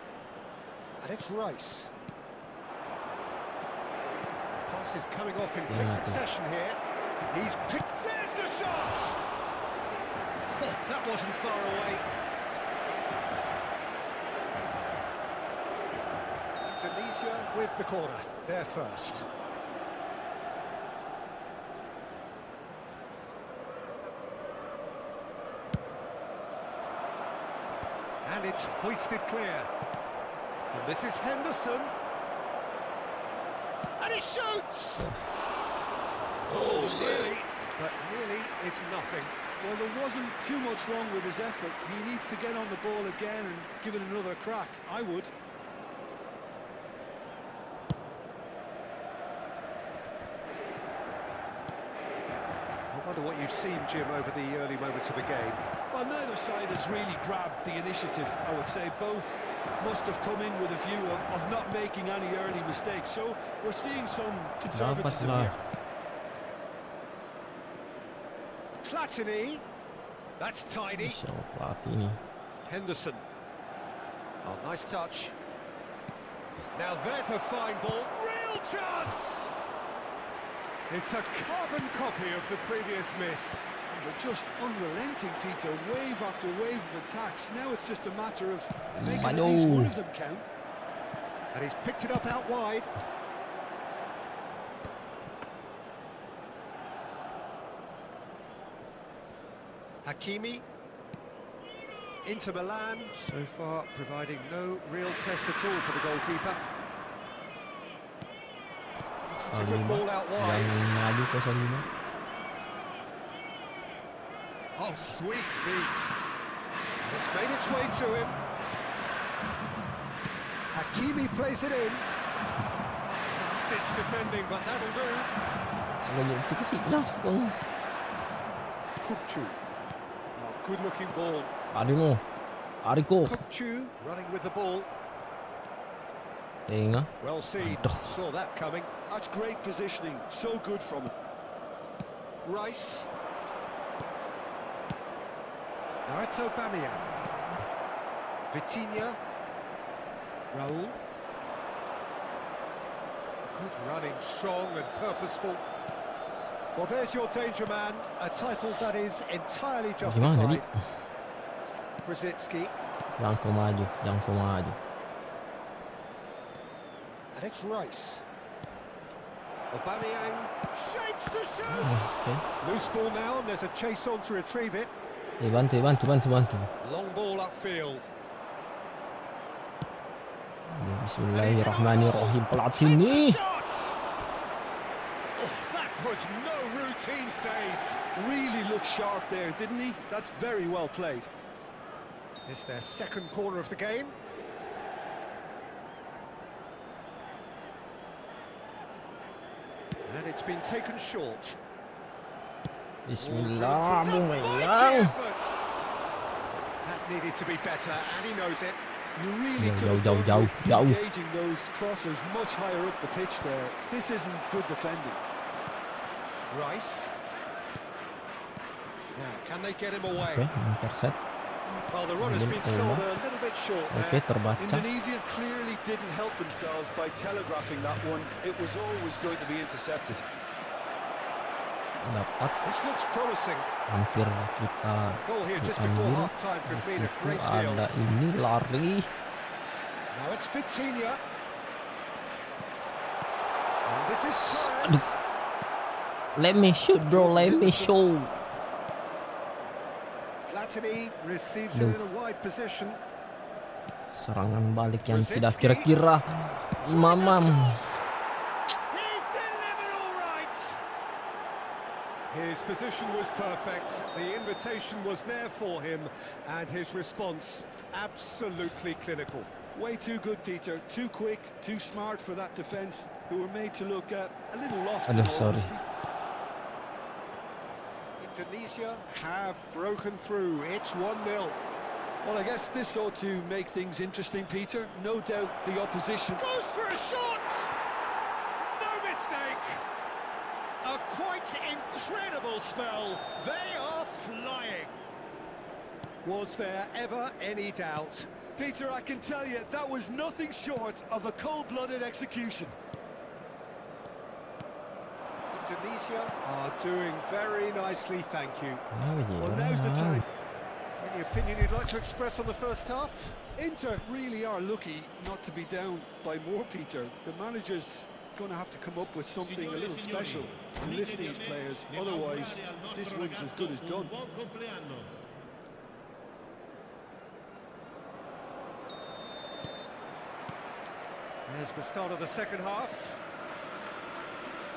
And it's Rice. Pass is coming off in quick succession here. He's picked... There's the shot! Oh, that wasn't far away. Indonesia with the corner. They're first. And it's hoisted clear. And this is Henderson. And he shoots! Oh, nearly, but nearly is nothing. Well, there wasn't too much wrong with his effort. He needs to get on the ball again and give it another crack. I would. I wonder what you've seen, Jim, over the early moments of the game. Well, neither side has really grabbed the initiative, I would say. Both must have come in with a view of not making any early mistakes. So we're seeing some conservatism here. Platini. That's tidy. Henderson. Oh, nice touch. Now there's a fine ball. Real chance! It's a carbon copy of the previous miss. They're just unrelenting, Peter. Wave after wave of attacks. Now it's just a matter of making at least one of them count. And he's picked it up out wide. Hakimi. Inter Milan, so far providing no real test at all for the goalkeeper. It's a good ball out wide. Jangan maju ke Salima. Oh, sweet feet. And it's made its way to him. Hakimi plays it in. Last-ditch defending, but that'll do. Ganyan itu kasi lah kung Kupchu. Oh, good-looking ball. ari mo. Ari ko. Kupchu running with the ball. Tinga. Well seen. Aduh. Saw that coming. That's great positioning, so good from him. Rice. Now it's Aubameyang. Vitinha. Raul. Good running, strong and purposeful. Well, there's your danger man, a title that is entirely Gimana justified. di? Brzezinski. Jangan kau maju, jangan kau maju. And it's Rice. Aubameyang shapes to shoot. Okay. Loose ball now, and there's a chase on to retrieve it. Bantu. Long ball upfield. Bismillahirrahmanirrahim. Pelatih Takes ni. a shot. Oh, that was no routine save. Really looked sharp there, didn't he? That's very well played. It's their second corner of the game. And it's been taken short. Bismillahirrahmanirrahim. That needed to be better, and he knows it. You really Jauh, could have jauh, done jauh, with jauh. engaging those crosses much higher up the pitch there. This isn't good defending. Rice. Now, can they get him away? Okay, intercept. Well, the run has been sold a little bit short Okay, there. terbaca. Indonesia clearly didn't help themselves by telegraphing that one. It was always going to be intercepted. Dapat. This looks promising. Hampir kita Goal here just before diambil. half-time could Di mean a situ great deal. ada ini lari. Now it's Vitinha. And this is Aduh. Torres. Let me shoot, bro. Let me shoot. Platini receives it in a wide position. Serangan balik yang tidak Brzezinski. kira-kira. Mamam. He's delivered all right. His position was perfect. The invitation was there for him, and his response absolutely clinical. Way too good, Peter. Too quick, too smart for that defence, who were made to look a little lost. in Aduh, all sorry. honesty. Indonesia have broken through. It's 1-0. Well, I guess this ought to make things interesting, Peter. No doubt the opposition. Goes for a shot! No mistake! A quite incredible spell. They are flying. Was there ever any doubt? Peter, I can tell you, that was nothing short of a cold-blooded execution. Indonesia are doing very nicely, thank you. Well, now's the time. Any opinion you'd like to express on the first half? Inter really are lucky not to be down by more, Peter. The manager's going to have to come up with something a little special to lift these players. Otherwise, this one's as good as done. There's the start of the second half.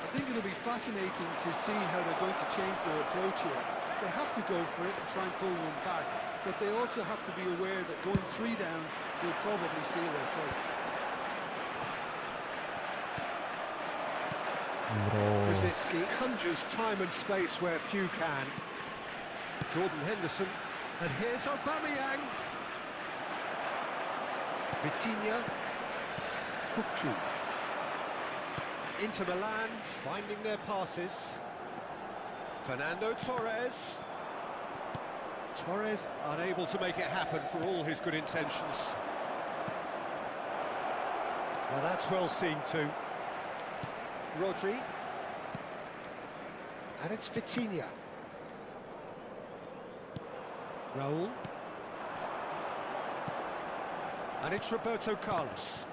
I think it'll be fascinating to see how they're going to change their approach here. They have to go for it and try and pull one back, but they also have to be aware that going 3 down will probably seal their fate. Brzezinski conjures time and space where few can. Jordan Henderson, and here's Aubameyang. Vitinha. Kupchu. Inter Milan finding their passes. Fernando Torres. Torres unable to make it happen for all his good intentions. Well, that's well seen too. Rodri. And it's Vitinha. Raul. And it's Roberto Carlos.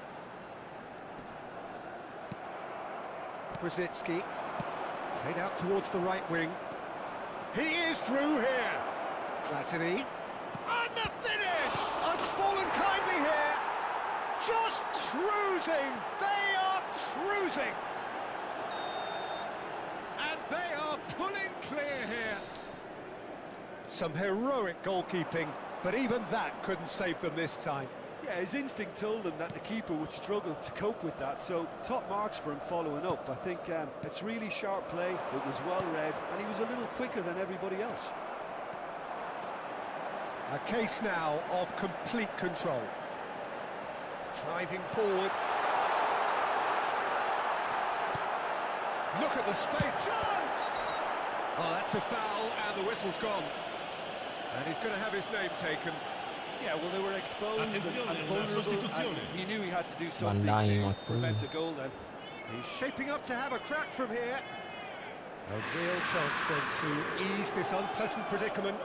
Brzezinski. Played out towards the right wing. He is through here. Platini. And the finish! It's fallen kindly here. Just cruising. They are cruising. And they are pulling clear here. Some heroic goalkeeping, but even that couldn't save them this time. Yeah, his instinct told him that the keeper would struggle to cope with that, so top marks for him following up. I think it's really sharp play, it was well read, and he was a little quicker than everybody else. A case now of complete control. Driving forward. Look at the space. Chance! Oh, that's a foul, and the whistle's gone. And he's going to have his name taken. Yeah, well, they were exposed and vulnerable, and he knew he had to do something Bandai to prevent a goal then. He's shaping up to have a crack from here. A real chance then to ease this unpleasant predicament.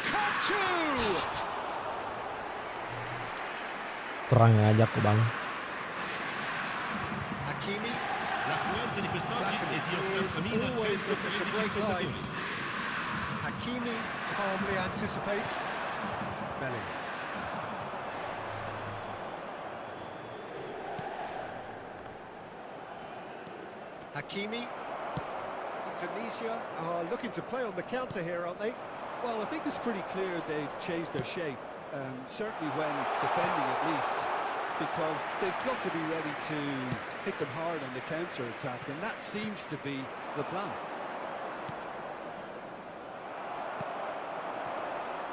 Cut! Kurang aja ku bang. Hakimi. L'affluenza di quest'oggi è di is 80.100 always looking to break spettatori. lines. Hakimi calmly anticipates. Bellingham. Hakimi. Indonesia are looking to play on the counter here, aren't they? Well, I think it's pretty clear they've changed their shape, certainly when defending at least, because they've got to be ready to hit them hard on the counter-attack, and that seems to be the plan.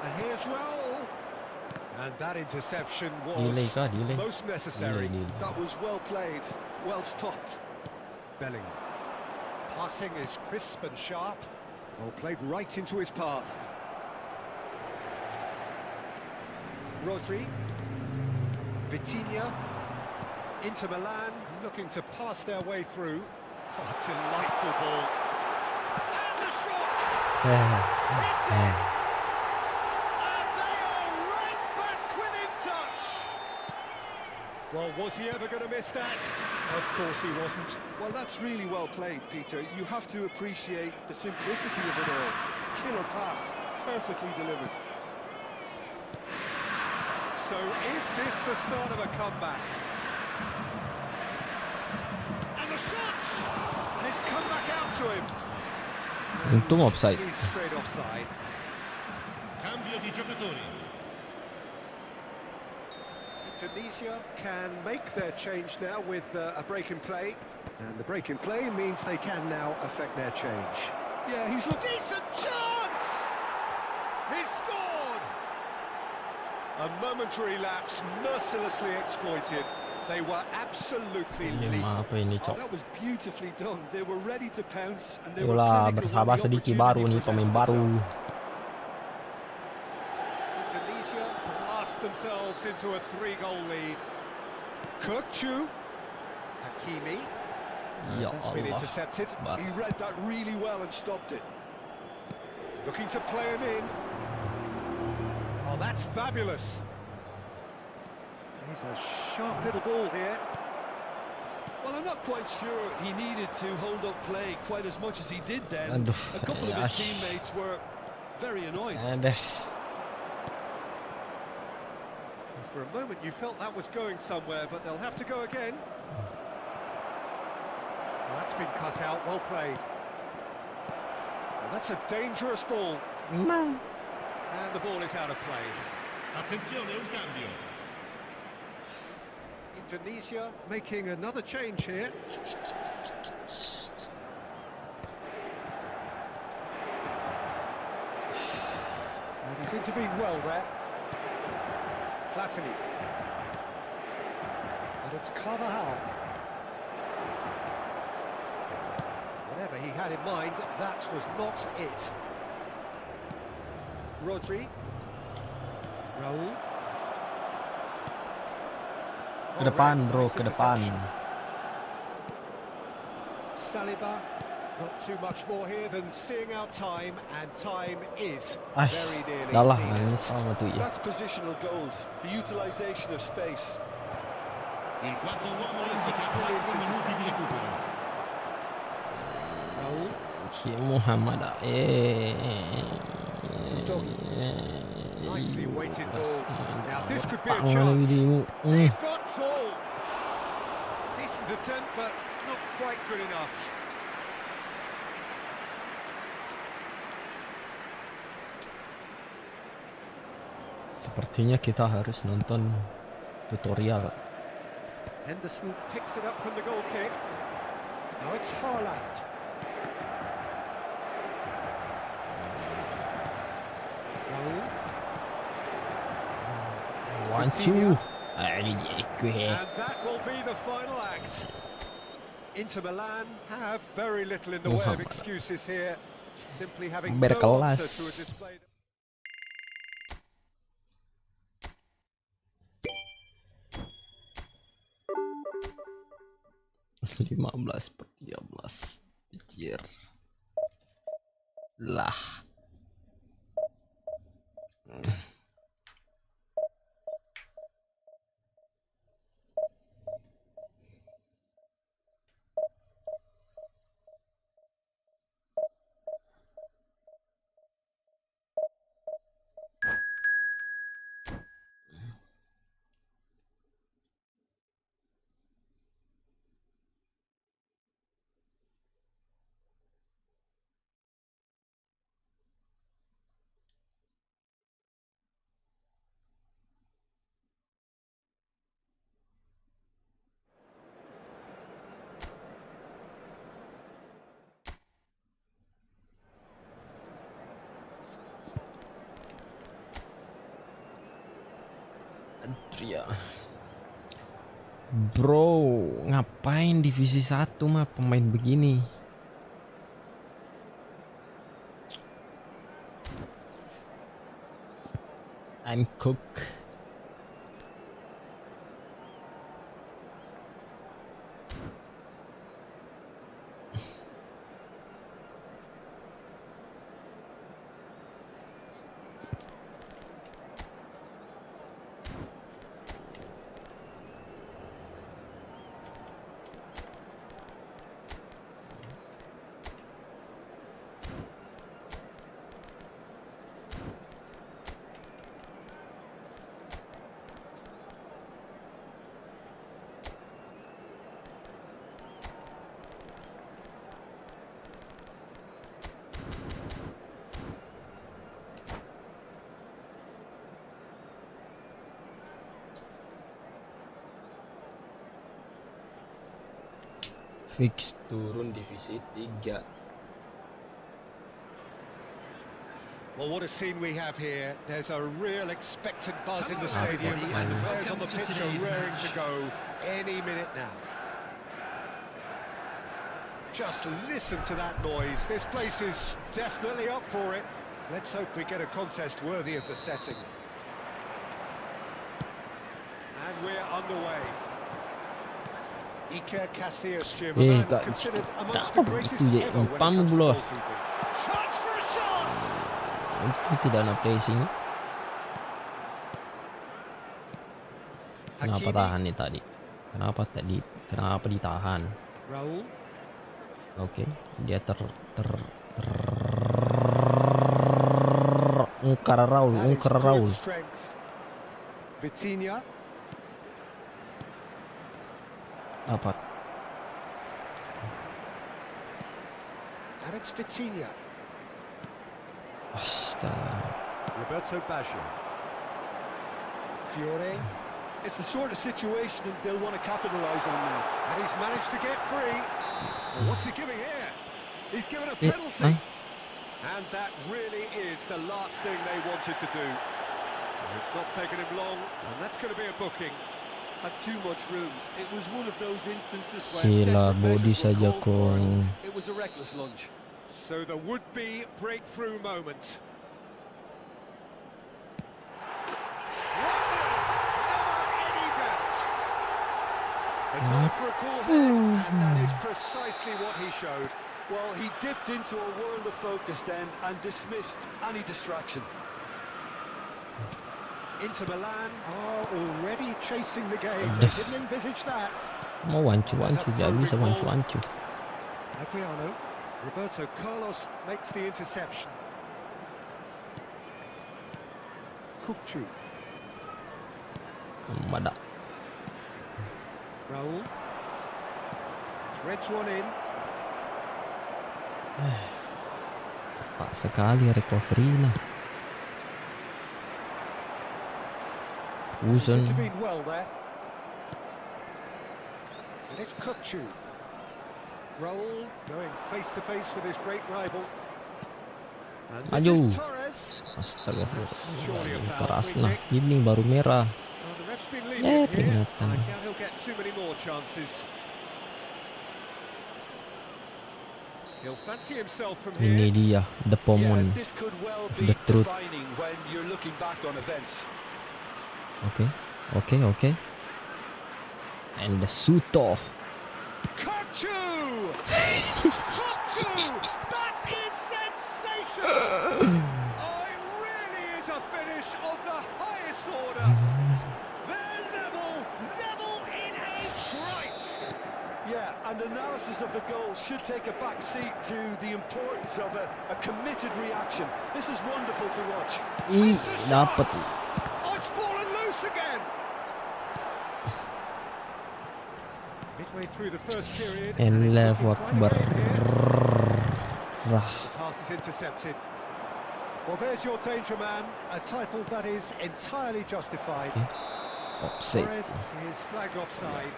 And here's Raul. And that interception Delay was kah? Delay. most necessary. Delay. That was well played, well stopped. Bellingham. Passing is crisp and sharp. Well, played right into his path. Rodri. Vitinha. Inter Milan looking to pass their way through. Oh, delightful ball. And the shot! It's in! And they are right back within touch! Well, was he ever going to miss that? Of course he wasn't. Well, that's really well played, Peter. You have to appreciate the simplicity of it all. Killer pass, perfectly delivered. So is this the start of a comeback? And the shot! And it's come back out to him. Untung offside. He's straight offside. Cambio di giocatori. Indonesia can make their change now with a break in play. And the break in play means they can now affect their change. Yeah, he's looked... Decent chance! He scored! A momentary lapse mercilessly exploited. They were absolutely lethal. Apa ini, Oh, Cok? that was beautifully done. They were ready to pounce, and they were Yolah, clinical bersahabat when the sedikit baru opportunity nih, pemain presented baru. itself. Indonesia blast themselves into a 3-goal lead. Kirkchu. Hakimi. Ya That's been Allah. intercepted. He read that really well and stopped it. Looking to play him in. Oh, that's fabulous. He's a sharp little ball here. Well, I'm not quite sure he needed to hold up play quite as much as he did then. Aduh, A couple of his yash. teammates were very annoyed. Aduh. For a moment you felt that was going somewhere, but they'll have to go again. Well, that's been cut out, well played. And that's a dangerous ball. Nah. And the ball is out of play. Attenzione, un cambio. Indonesia making another change here. And he's intervened well there. Platini. And it's Carvajal. Whatever he had in mind, that was not it. Rodri. Raul. Ke depan, bro, ke depan. Saliba, not too much more here than seeing out time, and time is Ay, very nearly dah lah, seen ini out. sama tu ya. That's positional gold, the utilisation of space. Il quarto uomo indica 4 minuti di recupero. Raul, Si Muhammad Nicely weighted ball. Now this could be a chance. He's got tall. Decent attempt, but not quite good enough. Sepertinya kita harus nonton tutorial. Henderson picks it up from the goal kick. Now it's Haaland. Raul. One, two. And that will be the final act. Inter Milan have very little in the way of excuses here. Simply having no answer to a display. 15/13. Anjir. Lah. Ya. Bro, ngapain divisi 1 mah pemain begini? I'm cook. Fix turun divisi 3. Well, what a scene we have here. There's a real expectant buzz in the stadium, and the players on the pitch are raring to go any minute now. Just listen to that noise. This place is definitely up for it. Let's hope we get a contest worthy of the setting. And we're underway. Iker Casillas, considered amongst the greatest ever when it comes to goalkeeping. Chance for a shot! Itu tidak ada placing. Kenapa tahan nih tadi? Kenapa ditahan? Raul. Oke, dia ungkar Raul. Vitinha. Dapat. And it's Vitinha. Astaga. Roberto Baggio. Fiore. It's the sort of situation that they'll want to capitalise on now. And he's managed to get free. Well, what's he giving here? He's given a penalty. And that really is the last thing they wanted to do. It's not taken him long, and that's going to be a booking. Had too much room. It was one of those instances where desperate measures were called for. It was a reckless lunge. So the would-be breakthrough moment. Never any doubt. It's on for a call head, and that is precisely what he showed. Well, he dipped into a world of focus then and dismissed any distraction. Inter Milan are already chasing the game. They didn't envisage that. Mau wancu, jangan bisa wancu. Adriano, Roberto Carlos makes the interception. Kukcu. Mada. Raul. Threads one in. Cepat sekali recovery nah. He's Usun. intervened well there. And it's Kukcu. Raul going face to face with his great rival. And this Maju. is Torres. Surely a Astagfirullah. foul Keras free nah. kick. Ini baru merah. Well, the ref's been lenient here. Peringatan. I doubt he'll get too many more chances. He'll fancy himself from Ini here. dia, the Yeah, Pomon. this could well of be the truth. defining when you're looking back on events. Okay. And the Suto. Kukcu! Kukcu! That is sensational! Oh, it really is a finish of the highest order. They're level in a trice. Yeah, and analysis of the goal should take a back seat to the importance of a committed reaction. This is wonderful to watch. Ih, Takes a shot. dapat. Oh, it's fallen loose again. Midway through the first period, and it's Allahu looking quite a Akbar. game here. Rah. The pass is intercepted. Well, there's your danger man, a title that is entirely justified. Offside. Torres is flagged offside.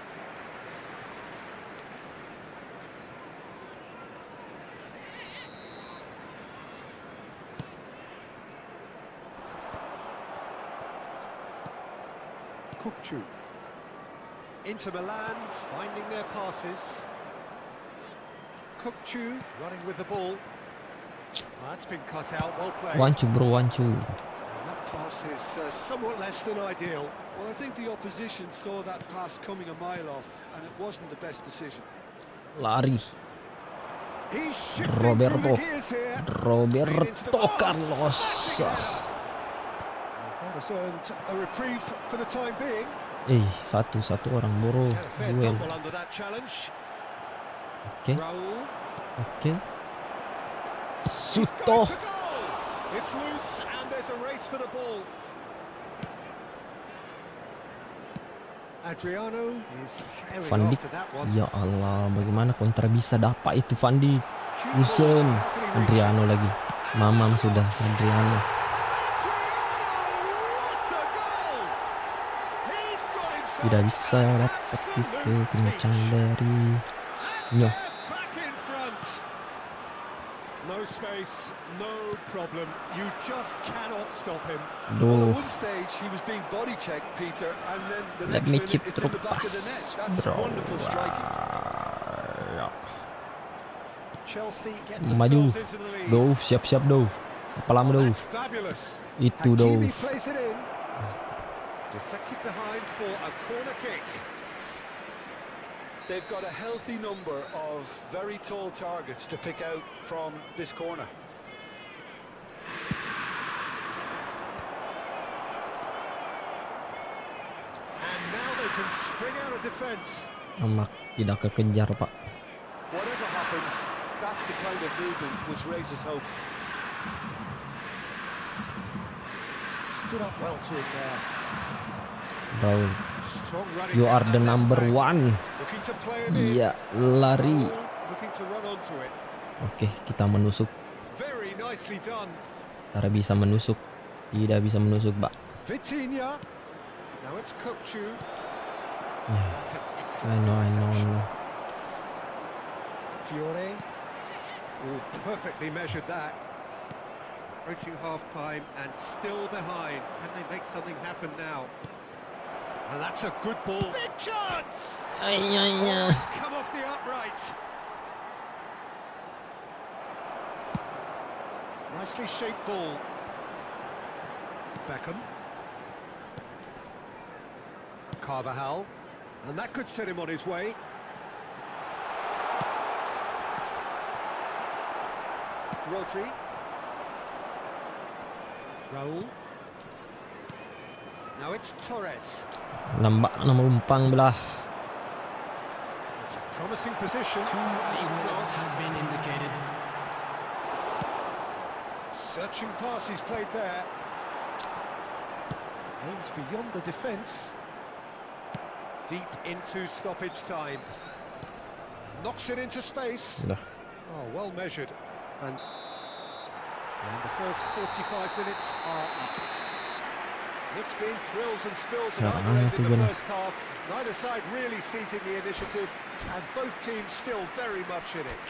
Kukcu. Inter Milan finding their passes. Kukcu running with the ball. That's been cut out, well played. One two bro, one two. That pass is somewhat less than ideal. Well, I think the opposition saw that pass coming a mile off, and it wasn't the best decision. Lari. He's shifting through the Roberto. gears here. Roberto Carlos. That has earned a reprieve for the time being. Satu orang bro. He's had a fair Duel. tumble under that challenge. Oke. Raul. Oke. He's Suto. going for goal. It's loose and there's a race for the ball. Adriano is herring Van Dijk. after that one. Ya Allah, bagaimana kontra bisa dapat itu Van Dijk. Cue Usen. ball. How can he reach Adriano lagi. Mamam sudah Adriano. Tidak bisa dapat itu kencang dari Nyoh. No space, no problem. You just cannot stop him. Well, Duh. at one stage he was being body checked, Peter, and then the Let next me minute chip it's in the back of the net. That's bro. wonderful striking. Ya. Chelsea get Maju. themselves into the lead. Duh, siap-siap duh. Apa lama duh. That's fabulous. Itu duh. Hakimi plays it in. Deflected behind for a corner kick. They've got a healthy number of very tall targets to pick out from this corner. And now they can spring out of defence. Amak tidak kekejar pak. Whatever happens, that's the kind of movement which raises hope. Stood up well to him there. Raul, Strong running you down are that the left number flank. one. Looking to play it in. Iya, lari. Raul looking to run onto it. Oke, kita menusuk. Very nicely done. Cara bisa menusuk. Tidak bisa menusuk, Pak. Vitinha. Now it's Kukcu. Ya, That's an I excellent know. interception. Fiore. Oh, perfectly measured that. Approaching half-time and still behind. Can they make something happen now? And that's a good ball. Big chance! Oh, it's come off the upright. Nicely shaped ball. Beckham. Carvajal. And that could set him on his way. Rodri. Raul. Now it's Torres. Nampak nama umpang belah. It's a promising position. Deep cross. Has been indicated. Searching pass he's played there. Aimed beyond the defence. Deep into stoppage time. Knocks it into space. Udah. Oh, well measured. And the first 45 minutes are up. It's been thrills and spills of argument in the first half. Neither side really seizing the initiative, and both teams still very much in it.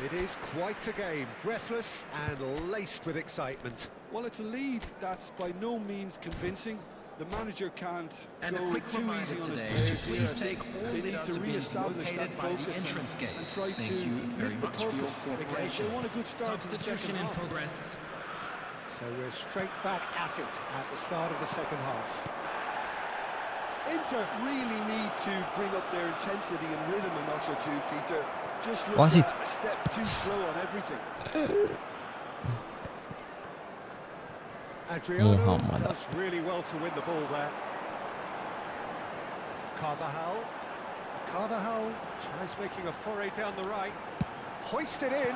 It is quite a game, breathless and laced with excitement. Well, it's a lead that's by no means convincing. The manager can't And a go quick too reminder easy on his today players to here. please take all They need lead-outs to have been re-establish that located by the focus entrance and gates. try Thank to you very lift the much for your purpose again. cooperation. They want a good start to the second Substitution in half. progress. So we're straight back at it at the start of the second half. Inter really need to bring up their intensity and rhythm a notch or two, Peter. Just look Was it? a step too slow on everything. Adriano Muhammad. does really well to win the ball there. Carvajal tries making a foray down the right. Hoisted in.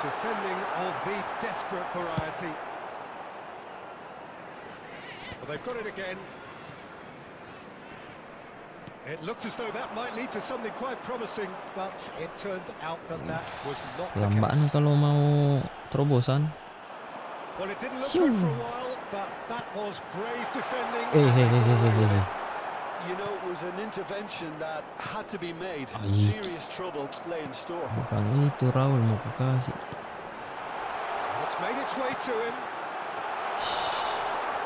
Defending of the desperate variety. Well, they've got it again. It looked as though that might lead to something quite promising, but it turned out that that was not the Lamban case. kalau mau terobosan. Well, it didn't look good for a while, but that was brave defending. You know, it was an intervention that had to be made. Ay. Serious trouble lay in store. Bukan itu Raul mau ku kasih. It's made its way to him.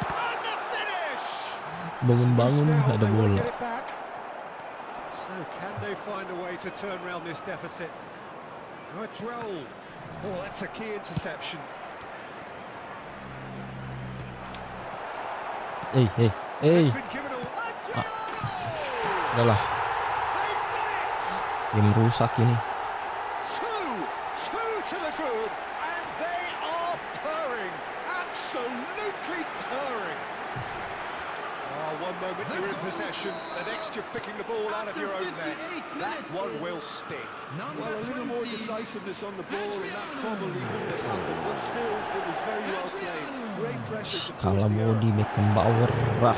And the finish! Bangun-bangun Now ada they will bola. get it back. So can they find a way to turn around this deficit? Now it's Raul. Oh, that's a key interception. Hey. It's been given away. Udah lah, They've done it! game rusak ini. Two to the good, and they are purring, absolutely purring. Oh, one moment you're in possession, the next you're picking the ball out of your own net. That one will sting. Well, a little more decisiveness on the ball, and that probably wouldn't have happened. But still, it was very well played. Great pressure to force Kalah the error. body Beckenbauer. Well,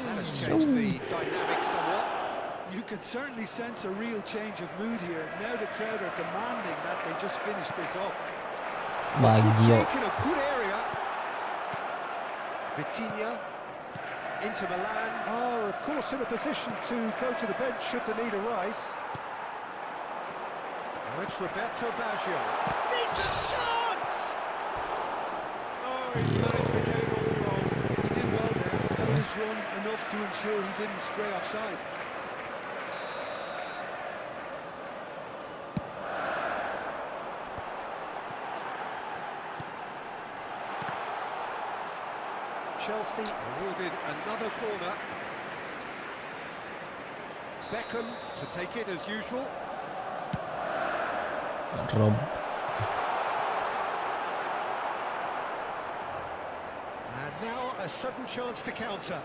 that has changed the dynamic somewhat. You can certainly sense a real change of mood here. Now the crowd are demanding that they just finish this off. Good Baggio. take in a good area. Vitinha into Milan are, of course, in a position to go to the bench should the need arise. Now it's Roberto Baggio. Decent chance! Oh, he's managed to get it all wrong. He did well there. Held his run enough to ensure he didn't stray offside. Chelsea awarded another corner. Beckham to take it as usual. Rob. And now a sudden chance to counter.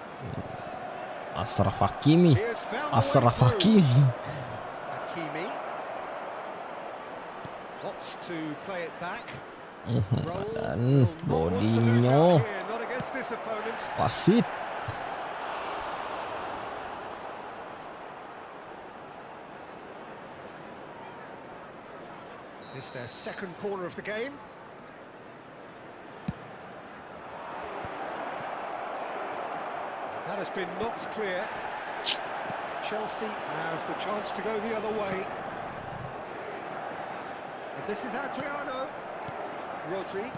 Ashraf Hakimi. He has found the way Ashraf through. Hakimi. Hakimi opts to play it back. Roll Dan will not want to lose bodinya out here, not against this opponent. wasit. It's their second corner of the game. That has been knocked clear. Chelsea have the chance to go the other way. And this is Adriano. Rodri.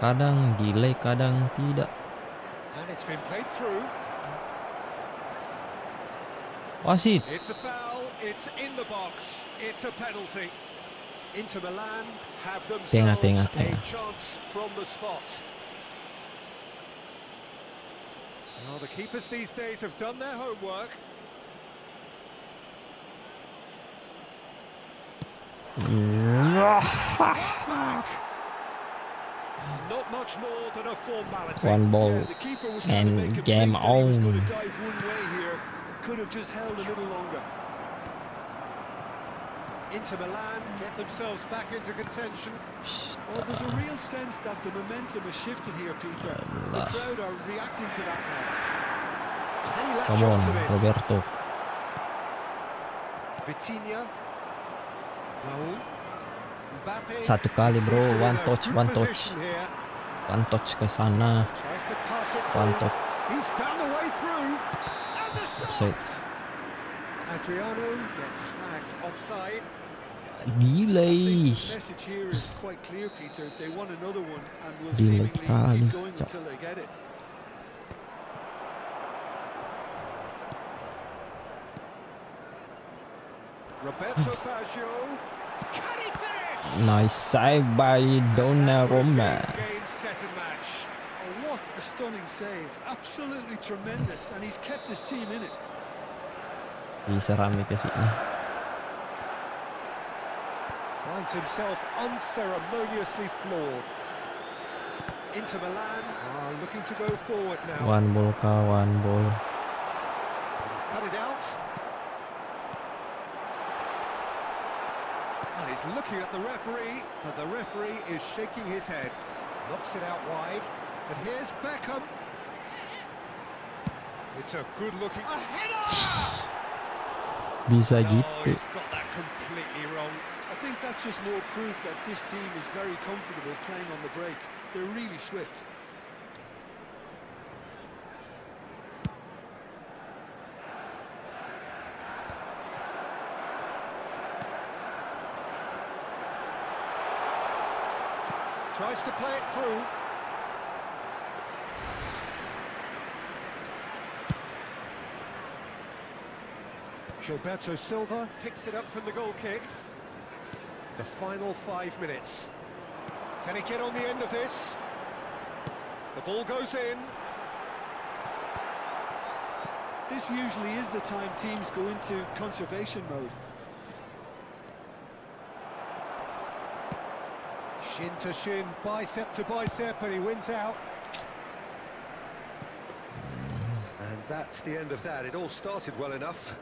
Kadang delay, kadang tidak. And it's been played through. Wasit. It's a foul. It's in the box. It's a penalty. Inter Milan have themselves Tengah. a chance from the spot. Well, the keepers these days have done their homework. Back. Not much more than a formality. One ball Yeah, the keeper was trying to and make him game think that he was going on. to dive one way here. Could have just held a little longer. Inter Milan get themselves back into contention. Well, there's a real sense that the momentum has shifted here, Peter. the crowd are reacting to that now. Can he latch Come on, onto this? Roberto. Vitinha. Raul. Mbappe. Satu kali bro, Sees it in one a touch, good one touch. position here. One touch ke sana. Tries to pass it One through. touch. He's found a way through. And the Offside. shot! Adriano gets flagged offside. I think Delay. the message here is quite clear, Peter. They want another one and will Delay seemingly kali, keep going Cok. until they get it. Roberto Baggio. Can he finish? Nice save by Donnarumma. Game, set and match. Oh, what a stunning save. Absolutely tremendous. And he's kept his team in it. Diserami ke sini. Finds himself unceremoniously floored. Inter Milan are looking to go forward now. One ball kawan, ball. He's cut it out. And he's looking at the referee, but the referee is shaking his head. Knocks it out wide. But here's Beckham. It's a good-looking... A header! Bisa Oh, gitu. he's got that completely wrong. I think that's just more proof that this team is very comfortable playing on the break. They're really swift. Tries to play it through. Gilberto Silva picks it up from the goal kick. The final 5 minutes. Can he get on the end of this? The ball goes in. This usually is the time teams go into conservation mode. Shin to shin, bicep to bicep, and he wins out. And that's the end of that. It all started well enough.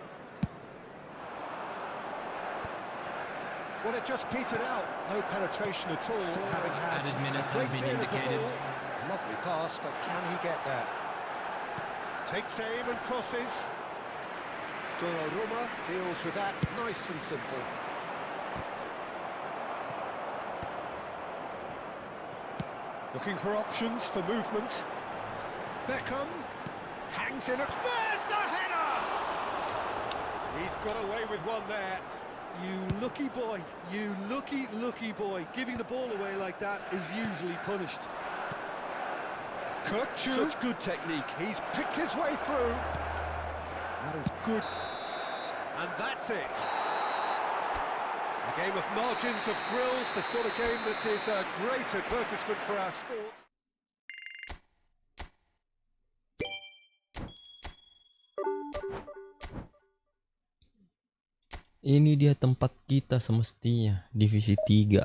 Well, it just petered out. No penetration at all, having had Added minutes a great has been deal of the indicated. ball. Lovely pass, but can he get there? Takes aim and crosses. Donnarumma deals with that nice and simple. Looking for options for movement. Beckham hangs in. There's the header! He's got away with one there. You lucky boy, you lucky boy. Giving the ball away like that is usually punished. Kirkchu. Such good technique. He's picked his way through. That is good. And that's it. A game of margins, of thrills, the sort of game that is a great advertisement for our sport. Ini dia tempat kita semestinya, divisi 3.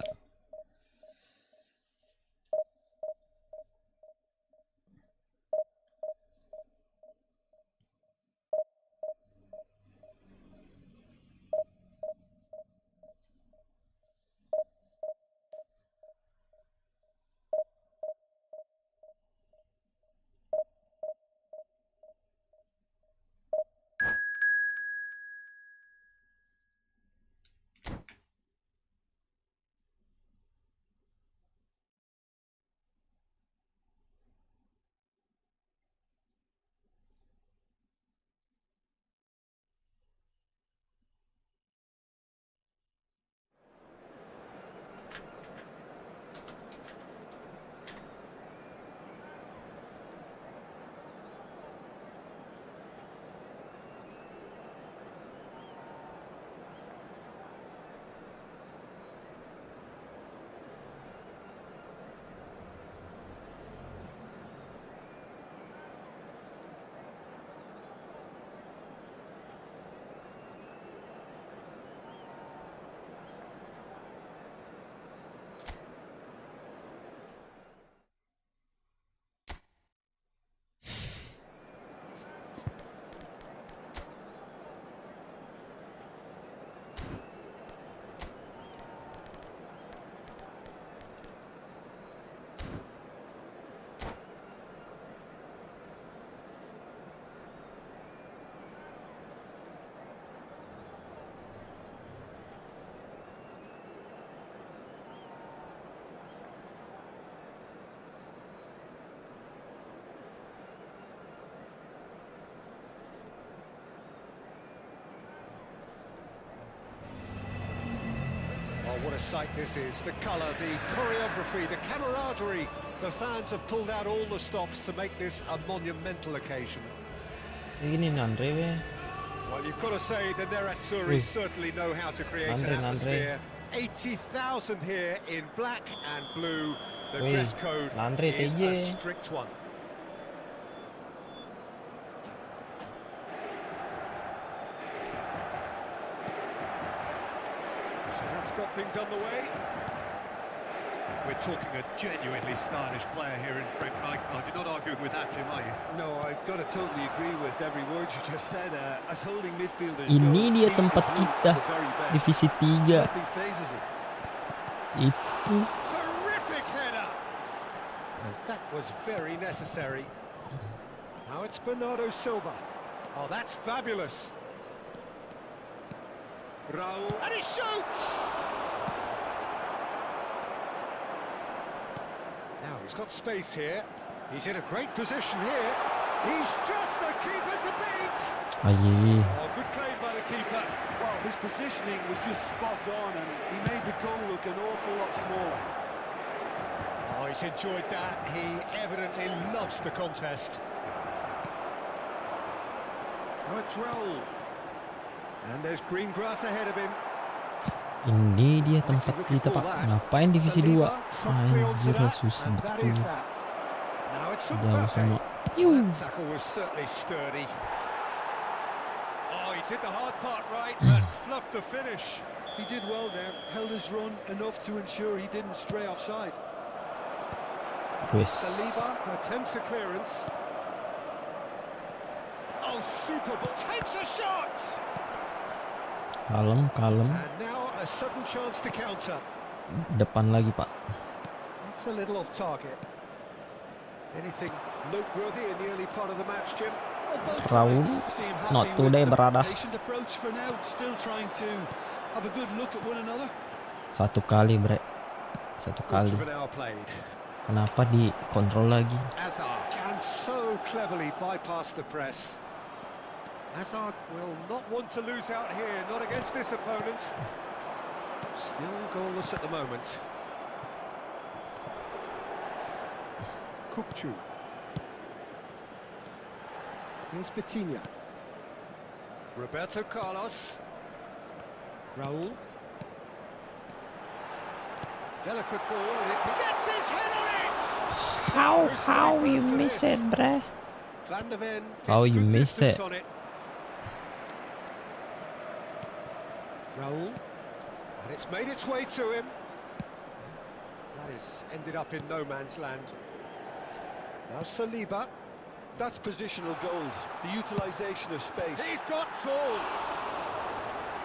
what a sight this is. The colour, the choreography, the camaraderie. The fans have pulled out all the stops to make this a monumental occasion. Ini Andre. Well, you've got to say the Nerazzurri certainly know how to create an atmosphere. 80,000 here in black and blue. The dress code is a strict one. So that's got things underway. We're talking a genuinely stylish player here in front. You're not arguing with that, Jim, are you? No, I've got to totally agree with every word you just said. As holding midfielders Ini dia tempat kita, divisi 3. Nothing phases him. Itu. Terrific header. And that was very necessary. Now it's Bernardo Silva. Oh, that's fabulous. Raul, and he shoots! Now he's got space here. He's in a great position here. He's just the keeper to beat! Oh, good play by the keeper. Well, his positioning was just spot on, and he made the goal look an awful lot smaller. Oh, he's enjoyed that. He evidently loves the contest. Now it's Raul. And there's green grass ahead of him. Ini dia tempat kita, Pak. Ngapain divisi 2? Anjir, susah betul. Jauh sama. That tackle was certainly sturdy. Oh, he did the hard part right, but fluffed the finish. He did well there, held his run enough to ensure he didn't stray offside. Saliba attempts a clearance. Oh, super ball, takes a shot! Kalem. And now a sudden chance to counter. Depan lagi, Pak. It's a little off target. Anything noteworthy in the early part of the match, Jim? Raul, not today, brother. Approach for now, still trying to have a good look at one another. Satu kali, bre. Satu kali. Kenapa dikontrol lagi? Hazard can so cleverly bypass the press. Hazard will not want to lose out here, not against this opponent. Still goalless at the moment. Kukcu. Here's Vitinha. Roberto Carlos. Raul. Delicate ball, and it gets his head on it! How you miss it, bruh? Van der Ven How you miss it? On it. Raul, and it's made its way to him. That has ended up in no man's land. Now Saliba. That's positional gold, the utilisation of space. He's got tall.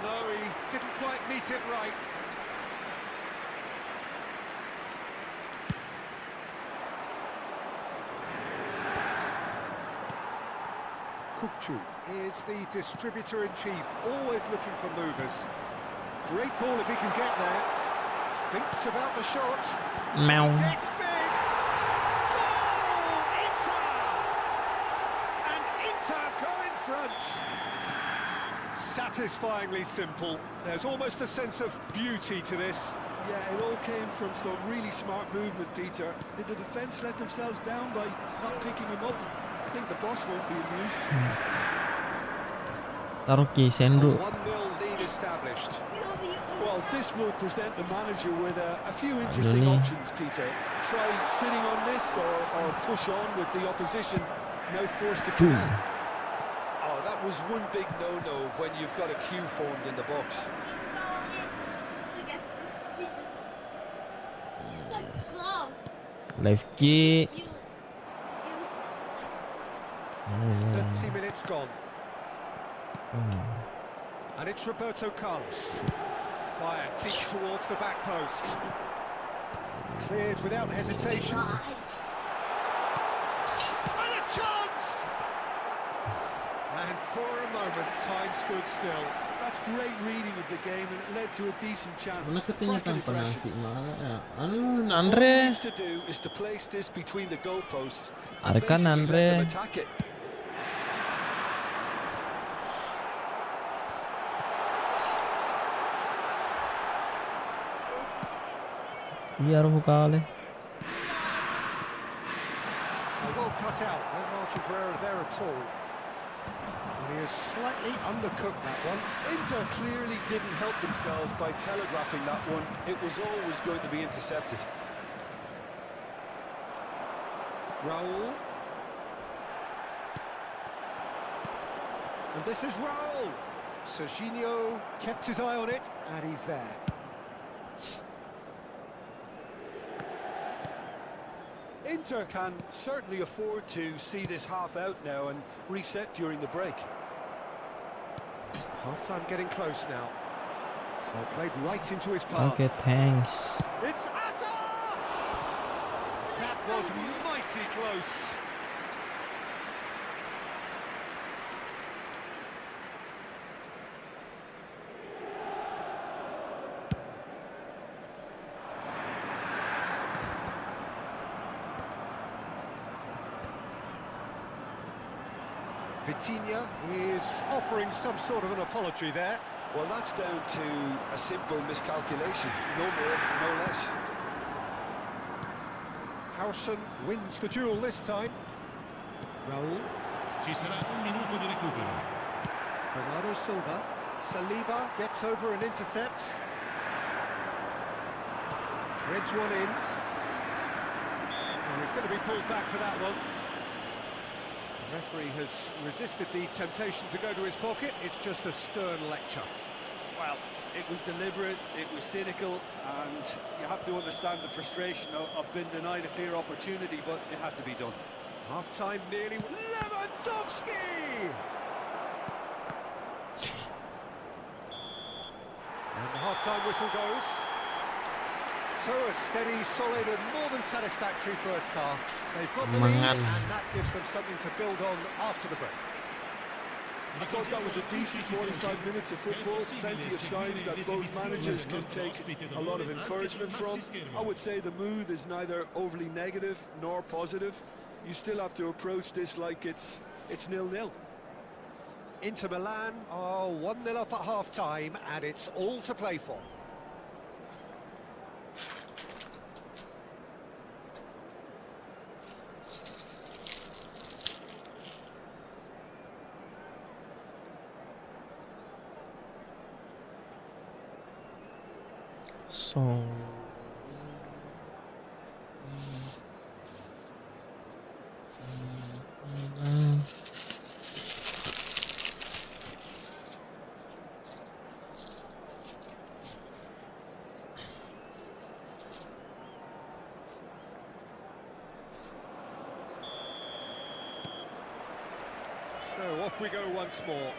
No, he didn't quite meet it right. Kukcu is the distributor-in-chief, always looking for movers. Great ball if he can get there. Thinks about the shot. Gets big. Goal! Inter! And Inter go in front. Satisfyingly simple. There's almost a sense of beauty to this. Yeah, it all came from some really smart movement, Peter. Did the defence let themselves down by not picking him up? I think the boss won't be amused. Taruh Sendro. 1-0 lead established. Well, this will present the manager with a few interesting options, Peter. Try sitting on this or push on with the opposition now forced to come out. Oh, that was one big no-no when you've got a queue formed in the box. Live kick. 30 minutes gone. And it's Roberto Carlos. Fired deep towards the back post. Cleared without hesitation. And a chance! And for a moment, time stood still. That's great reading of the game, and it led to a decent chance. Andre. All he needs to do is to place this between the goalposts and basically let them attack it. Biar hukale. Well cut out, no margin for error there at all. And he has slightly undercooked that one. Inter clearly didn't help themselves by telegraphing that one. It was always going to be intercepted. Raul. And this is Raul. Serginho kept his eye on it, and he's there. Inter can certainly afford to see this half out now and reset during the break. Half-time getting close now. Well, played right into his path. Okay, thanks. It's Asa! That was mighty close. Vitinha is offering some sort of an apology there. Well, that's down to a simple miscalculation, no more, no less. Howson wins the duel this time. Raul. Ci sarà un minuto di recupero. Bernardo Silva. Saliba gets over and intercepts. Threads one in. And he's going to be pulled back for that one. The referee has resisted the temptation to go to his pocket. It's just a stern lecture. Well, it was deliberate, it was cynical, and you have to understand the frustration of being denied a clear opportunity, but it had to be done. Half-time nearly. Lewandowski! And the half-time whistle goes. So a steady, solid and more than satisfactory first half. They've got the lead and that gives them something to build on after the break. I thought that was a decent 45 minutes of football, plenty of signs that both managers can take a lot of encouragement from. I would say the mood is neither overly negative nor positive. You still have to approach this like it's 0-0. Inter Milan are 1-0 up at half-time and it's all to play for. So off we go once more.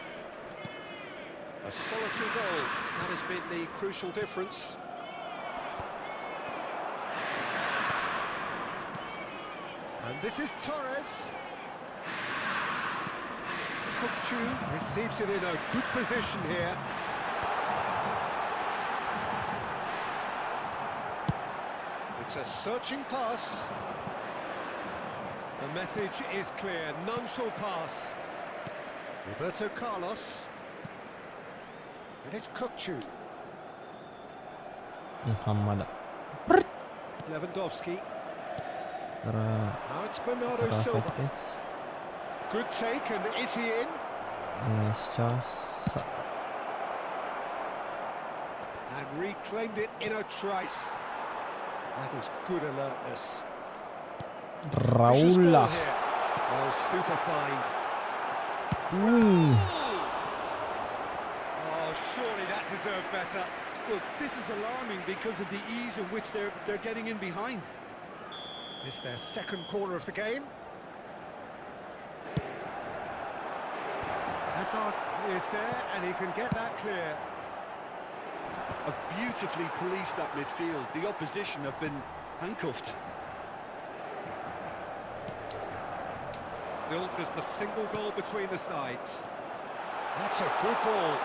A solitary goal, that has been the crucial difference. And this is Torres. Kukcu receives it in a good position here. It's a searching pass. The message is clear, none shall pass. Roberto Carlos. And it's Kukcu. Muhammad. Lewandowski. Now it's Bernardo Silva. Good take, and is he in? And reclaimed it in a trice. That is good alertness. Raul. Well, super find. Ooh. Oh, surely that deserved better. Look, this is alarming because of the ease in which they're getting in behind. It's their second corner of the game. Hazard is there, and he can get that clear. Have beautifully policed that midfield. The opposition have been handcuffed. Still just the single goal between the sides. That's a good ball.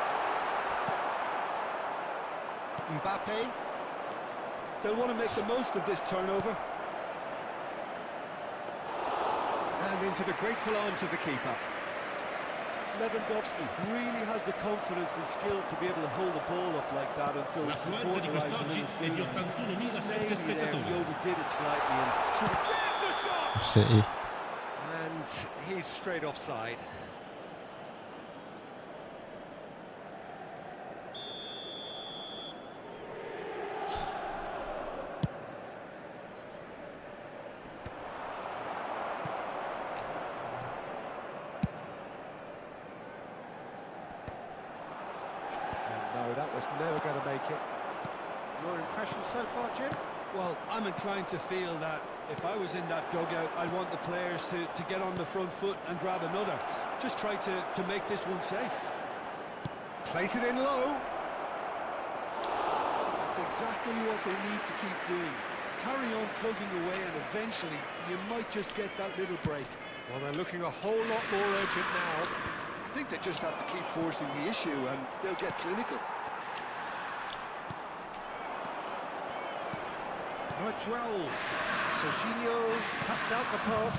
Mbappe. They'll want to make the most of this turnover. And into the grateful arms of the keeper. Lewandowski really has the confidence and skill to be able to hold the ball up like that until support arrives a little sooner. Just maybe there he overdid it slightly and should have... There's the shot! Buset, And he's straight offside. No, that was never going to make it. Your impression so far, Jim? Well, I'm inclined to feel that if I was in that dugout, I'd want the players to get on the front foot and grab another. Just try to make this one safe. Place it in low. That's exactly what they need to keep doing. Carry on plugging away and eventually you might just get that little break. Well, they're looking a whole lot more urgent now. I think they just have to keep forcing the issue and they'll get clinical. Joel. Jorginho cuts out the pass.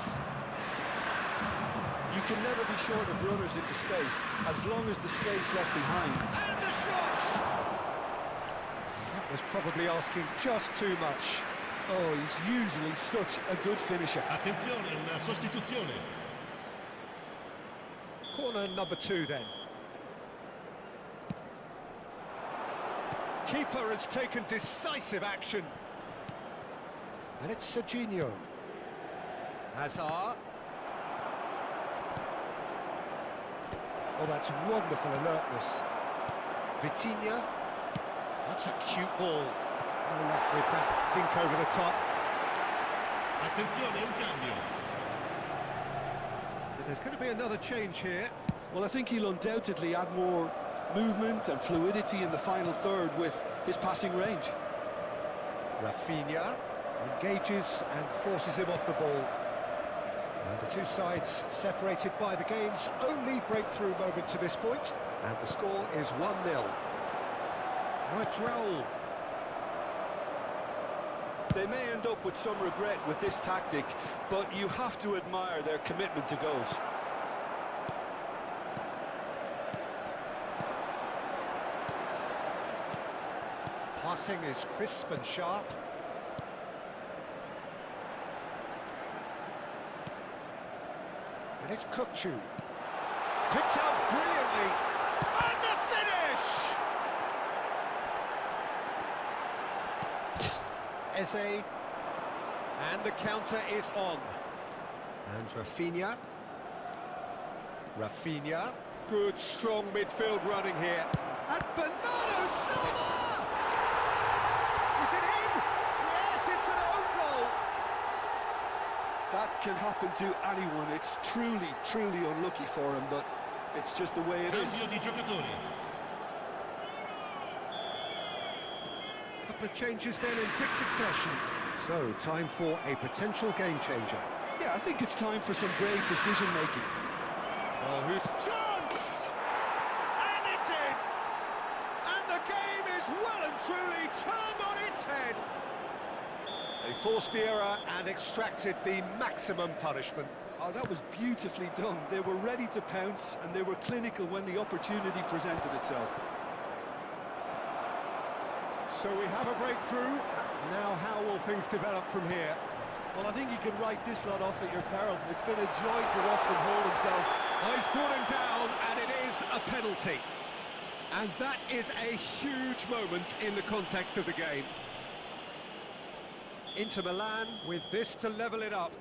You can never be short of runners into space, as long as the space left behind. And the shot! That was probably asking just too much. Oh, he's usually such a good finisher. Attenzione, una sostituzione. Corner number 2 then. Keeper has taken decisive action. And it's Jorginho. Hazard. Oh, that's wonderful alertness. Vitinha. That's a cute ball. No luck with that dink over the top. Attenzione, un cambio. But there's going to be another change here. Well, I think he'll undoubtedly add more movement and fluidity in the final third with his passing range. Rafinha engages and forces him off the ball. And the two sides separated by the game's only breakthrough moment to this point. And the score is 1-0. Raul. They may end up with some regret with this tactic, but you have to admire their commitment to goals. Passing is crisp and sharp. And it's Kukçu. Picked out brilliantly. And the finish! Eze. And the counter is on. And Rafinha. Rafinha. Good, strong midfield running here. And Bernardo Silva! Is it in? Yes, it's an own goal. That can happen to anyone. It's truly, truly unlucky for him, but it's just the way it is. Cambio di giocatori. Couple of changes then in quick succession. So, time for a potential game changer. Yeah, I think it's time for some brave decision-making. Well, who's chance? And it's in! And the game is well and truly turned on its head. They forced the error and extracted the maximum punishment. Oh, that was beautifully done. They were ready to pounce, and they were clinical when the opportunity presented itself. So we have a breakthrough. Now how will things develop from here? Well, I think you can write this lot off at your peril. It's been a joy to watch them hold themselves. Oh, he's brought him down, and it is a penalty. And that is a huge moment in the context of the game. Inter Milan with this to level it up.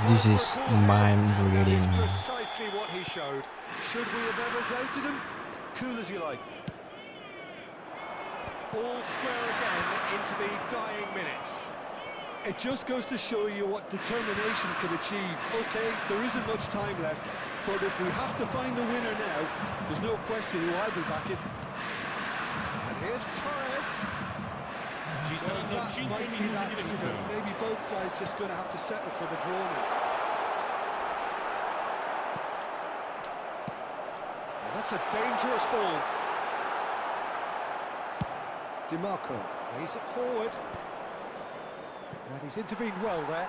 This is mind-blowing. Precisely what he showed. Should we have ever doubted him? Cool as you like. All square again into the dying minutes. It just goes to show you what determination can achieve. Okay, there isn't much time left, but if we have to find the winner now, there's no question who I'll be backing. And here's Torres. Ci saranno That 5 might be minuti that, di Peter. recupero. Maybe both sides just going to have to settle for the draw now. That's a dangerous ball. DiMarco lays it forward. And he's intervened well there.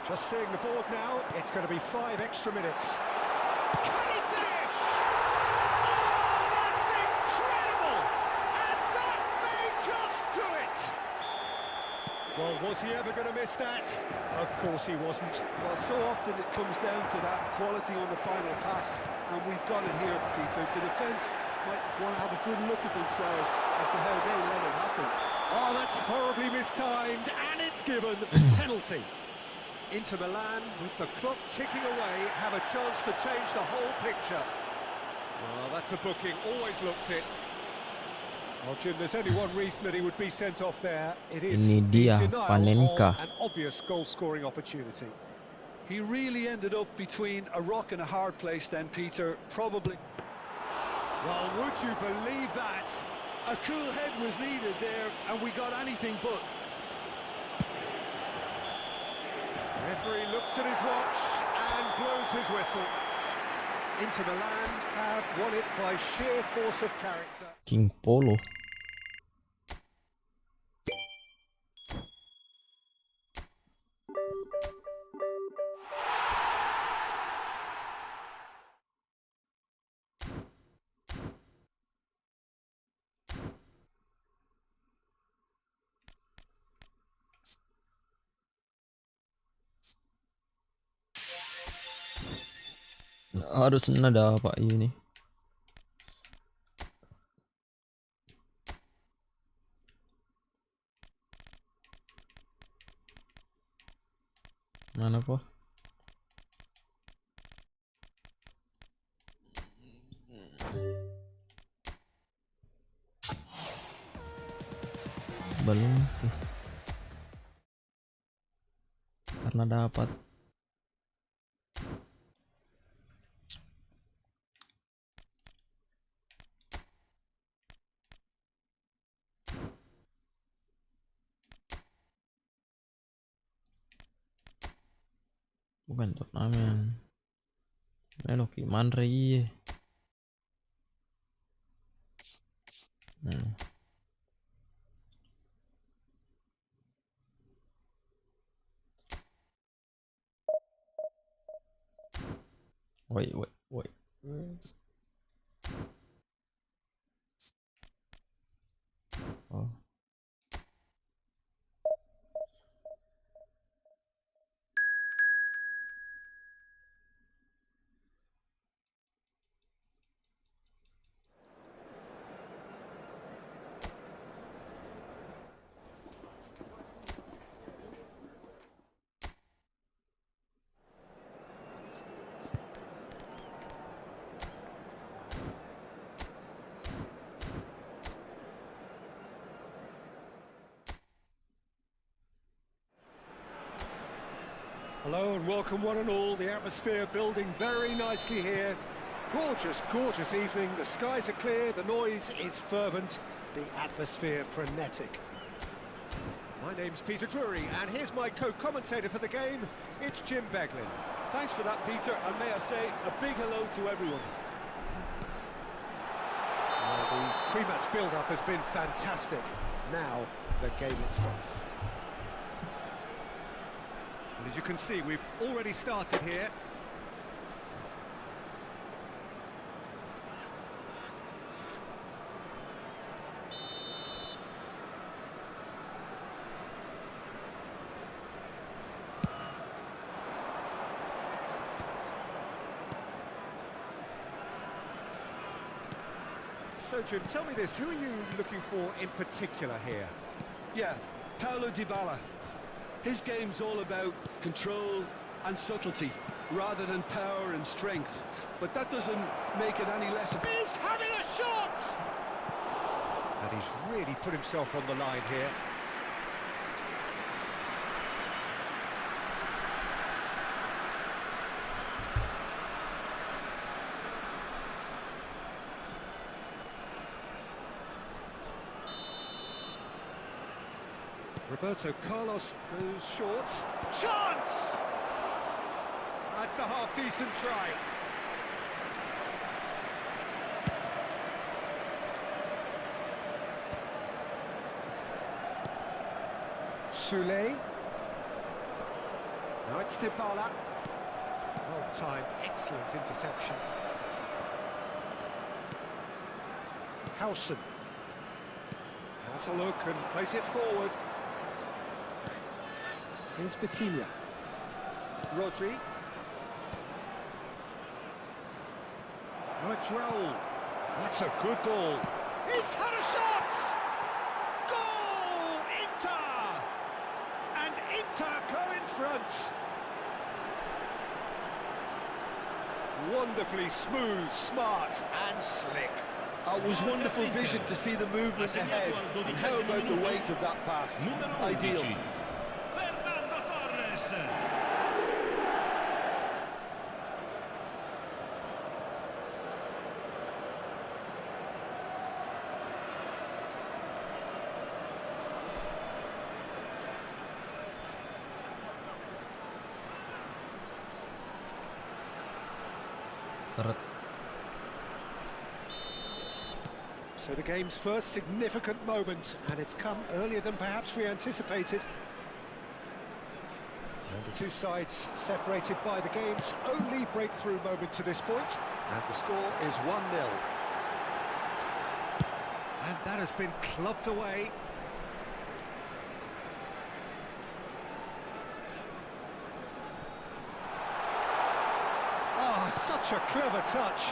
Just seeing the board now, it's going to be 5 extra minutes. Can he finish? Oh, that's incredible! And that may just do it! Well, was he ever going to miss that? Of course he wasn't. Well, so often it comes down to that quality on the final pass, and we've got it here, Peter. The defence might want to have a good look at themselves as to how they let it happen. Oh, that's horribly mistimed, and it's given penalty. Inter Milan, with the clock ticking away, have a chance to change the whole picture. Well, that's a booking, always looked it. Well, Jim, there's only one reason that he would be sent off there. It is Ini the dia, denial Panenka. of an obvious goal-scoring opportunity. He really ended up between a rock and a hard place then, Peter, probably. Well, would you believe that? A cool head was needed there, and we got anything but. Referee looks at his watch and blows his whistle. Inter Milan have won it by sheer force of character. King Polo. Harus nada apa ini? Mana po? Belum tuh. Karena dapat. Bukan turnamen. Lo gimana iya? Wait. Oh. Hello and welcome one and all. The atmosphere building very nicely here. Gorgeous, gorgeous evening. The skies are clear, the noise is fervent, the atmosphere frenetic. My name's Peter Drury, and here's my co-commentator for the game. It's Jim Beglin. Thanks for that, Peter, and may I say a big hello to everyone. Well, the pre-match build-up has been fantastic. Now, the game itself. And as you can see, we've already started here. So, Jim, tell me this, who are you looking for in particular here? Yeah, Paulo Dybala. His game's all about control and subtlety, rather than power and strength. But that doesn't make it any less... He's having a shot! And he's really put himself on the line here. Roberto Carlos goes short. Chance! That's a half-decent try. Sule. Now it's Dybala. Well timed, excellent interception. Howson. Has a look and plays it forward. Here's Vitinha. Rodri. Now it's Raul. That's a good ball. He's had a shot! Goal! Inter! And Inter go in front. Wonderfully smooth, smart and slick. It was wonderful vision to see the movement ahead. And how about the weight of that pass? Ideal. Seret. So the game's first significant moment, and it's come earlier than perhaps we anticipated. And the two sides separated by the game's only breakthrough moment to this point, and the score is 1-0. And that has been clubbed away. Such a clever touch.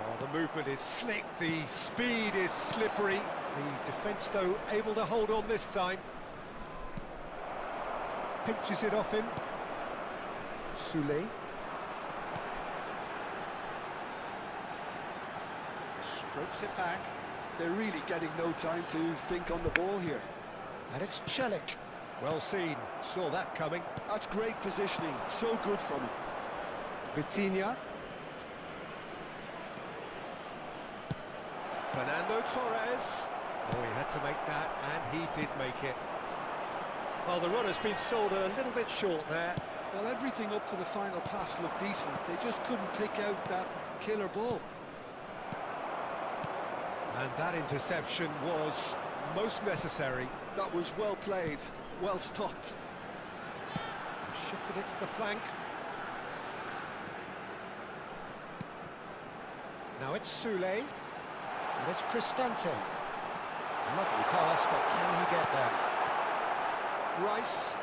Oh, the movement is slick, the speed is slippery. The defence, though, able to hold on this time. Pinches it off him. Sule. Strokes it back. They're really getting no time to think on the ball here. And it's Celik. Well seen, saw that coming. That's great positioning, so good from him. Vitinha. Fernando Torres. Oh, he had to make that, and he did make it. Well, the run has been sold a little bit short there. Well, everything up to the final pass looked decent. They just couldn't pick out that killer ball. And that interception was most necessary. That was well played, well stopped. Shifted it to the flank. Now it's Sule, and it's Cristante. Lovely pass, but can he get there? Rice.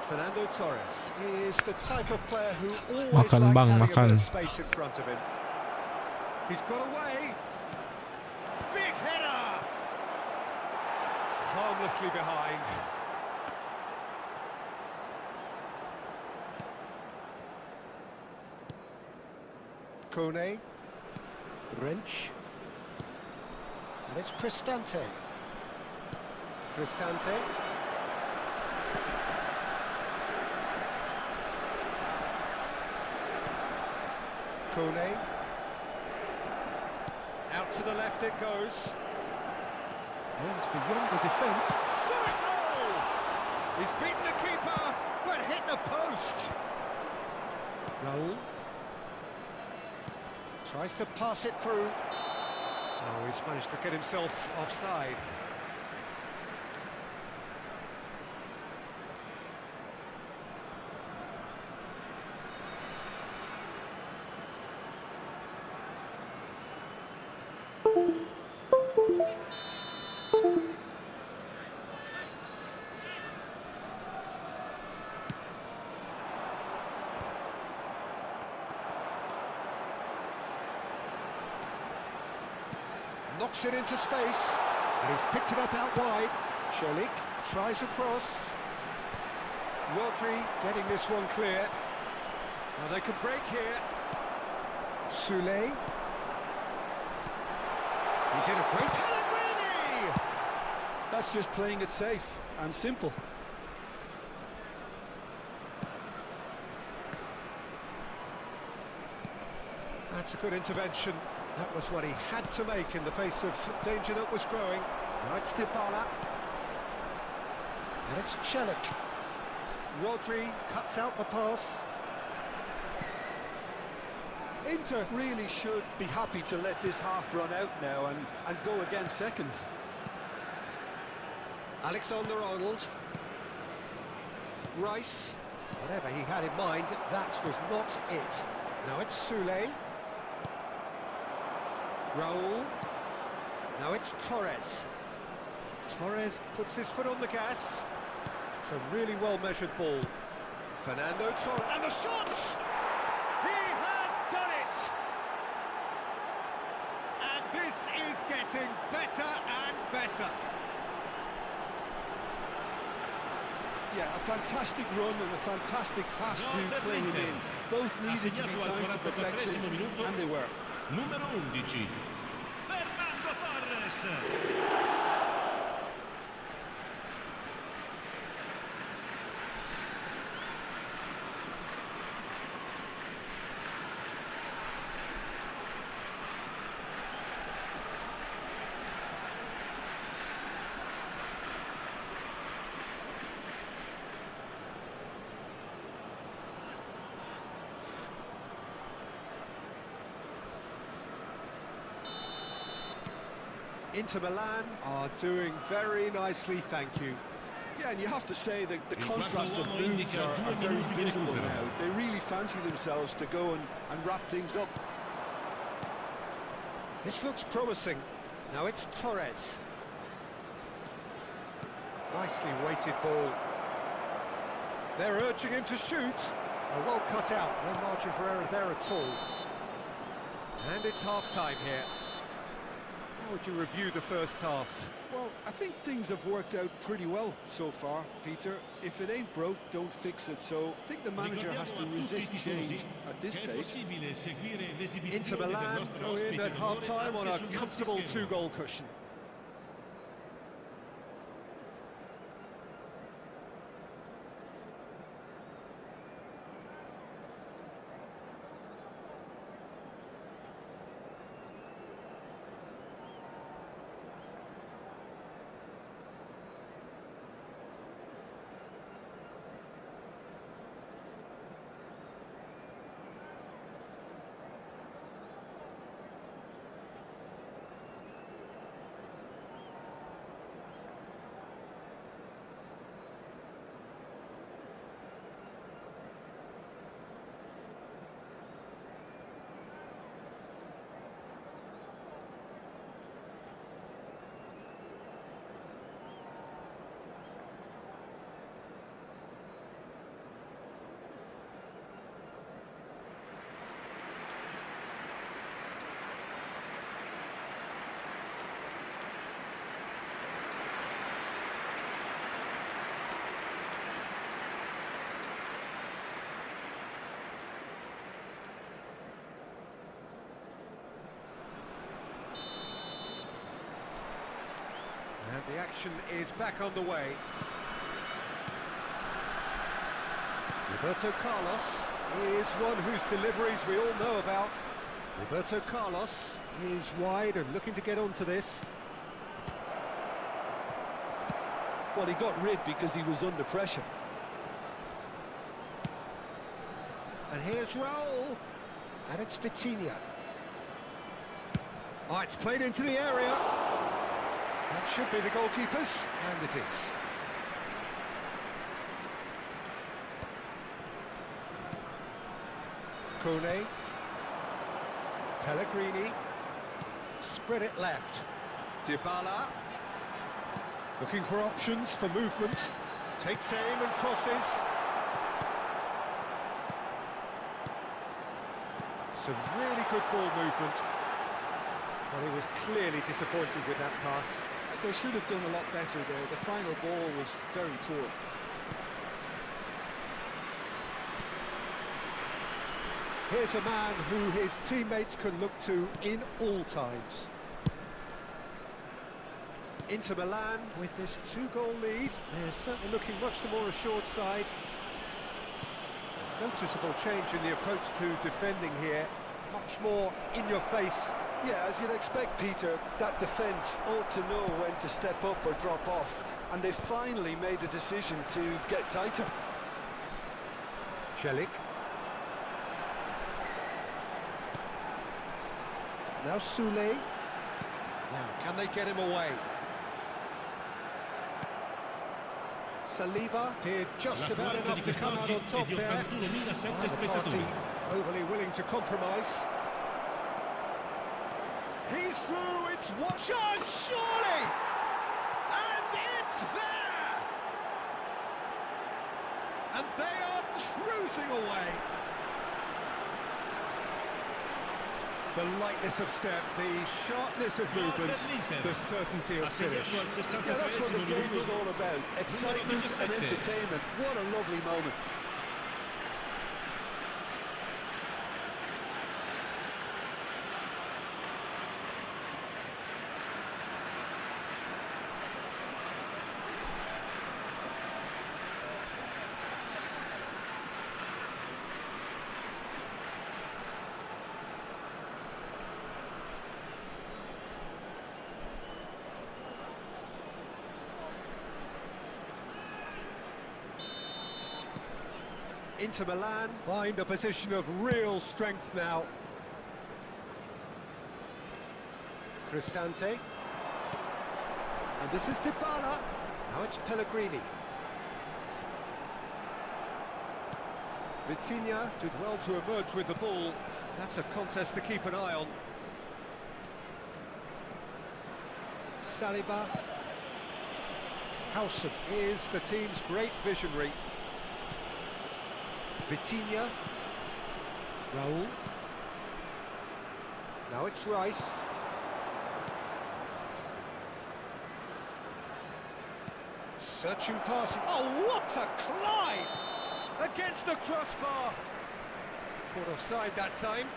Fernando Torres is the type of player who always likes having a bit of space in front of him. He's got away. Big header! Harmlessly behind. Kone, Wrench, and it's Cristante. Cristante. Kone. Out to the left it goes. And it's beyond the defence. Shot a goal! He's beaten the keeper, but hit the post. Raul. Tries to pass it through. Oh, he's managed to get himself offside. Knocks it into space, and he's picked it up out wide. Celik tries across. Rodri getting this one clear. Now they could break here. Sule. He's in a great Pellegrini! That's just playing it safe and simple. That's a good intervention. That was what he had to make in the face of danger that was growing. Now it's Dybala. And it's Celik. Rodri cuts out the pass. Inter really should be happy to let this half run out now and go again second. Alexander-Arnold. Rice. Whatever he had in mind, that was not it. Now it's Sule. Raul. Now it's Torres. Torres puts his foot on the gas. It's a really well-measured ball. Fernando Torres. And the shot! He has done it! And this is getting better and better. Yeah, a fantastic run and a fantastic pass to play him in. Both needed to be timed to perfection, and they were. Numero 11, Fernando Torres. Inter Milan are doing very nicely, thank you. Yeah, and you have to say that the contrast of moods are very visible now. They really fancy themselves to go and wrap things up. This looks promising. Now it's Torres. Nicely weighted ball. They're urging him to shoot. Oh, well cut out, no margin for error there at all. And it's half-time here. How would you review the first half? Well, I think things have worked out pretty well so far, Peter. If it ain't broke, don't fix it. So I think the manager has to resist change at this stage. Inter Milan go in at half-time on a comfortable two-goal cushion. And the action is back on the way. Roberto Carlos is one whose deliveries we all know about. Roberto Carlos is wide and looking to get onto this. Well, he got rid because he was under pressure. And here's Raul. And it's Vitinha. Oh, it's played into the area. That should be the goalkeeper's, and it is. Kone. Pellegrini. Spread it left. Dybala. Looking for options for movement. Takes aim and crosses. Some really good ball movement. Well, he was clearly disappointed with that pass. They should have done a lot better there. The final ball was very poor. Here's a man who his teammates can look to in all times. Inter Milan with this two-goal lead. They're certainly looking much the more assured side. Noticeable change in the approach to defending here. Much more in your face. Yeah, as you'd expect, Peter, that defence ought to know when to step up or drop off, and they finally made a decision to get tighter. Celik. Now Sule. Now, can they get him away? Saliba did just about enough to come out on top there. Neither party overly willing to compromise. He's through, it's one chance, surely! And it's there! And they are cruising away. The lightness of step, the sharpness of movement, the certainty of finish. Yeah, that's what the game is all about. Excitement and entertainment. What a lovely moment. Inter Milan find a position of real strength now. Cristante. And this is Dybala. Now it's Pellegrini. Vitinha did well to emerge with the ball. That's a contest to keep an eye on. Saliba. Howson is the team's great visionary. Vitinha. Raul. Now it's Rice. Searching passing. Oh, what a climb! Against the crossbar. Caught offside that time.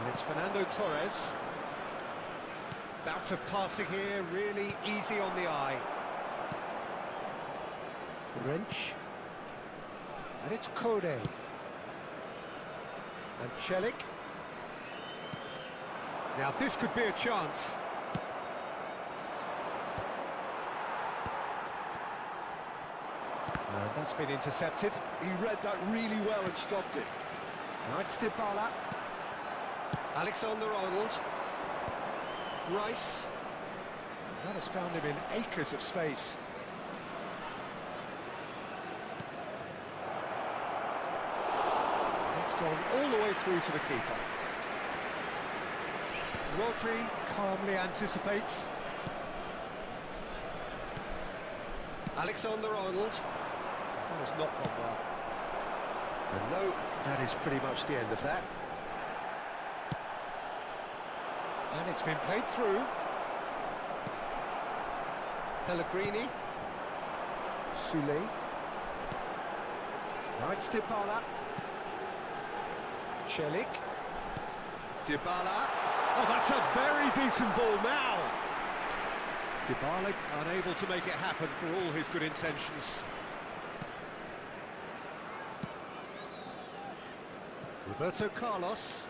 And it's Fernando Torres. Bout of passing here, really easy on the eye. Wrench. And it's Kode. And Celik. Now this could be a chance. And that's been intercepted. He read that really well and stopped it. Now it's Dybala. Alexander-Arnold. Rice. That has found him in acres of space. It's gone all the way through to the keeper. Rodri calmly anticipates. Alexander-Arnold. That has not gone well. And no, that is pretty much the end of that. And it's been played through. Pellegrini. Soulé. Now it's Dybala. Celik. Dybala. Oh, that's a very decent ball now. Dybala unable to make it happen for all his good intentions. Roberto Carlos.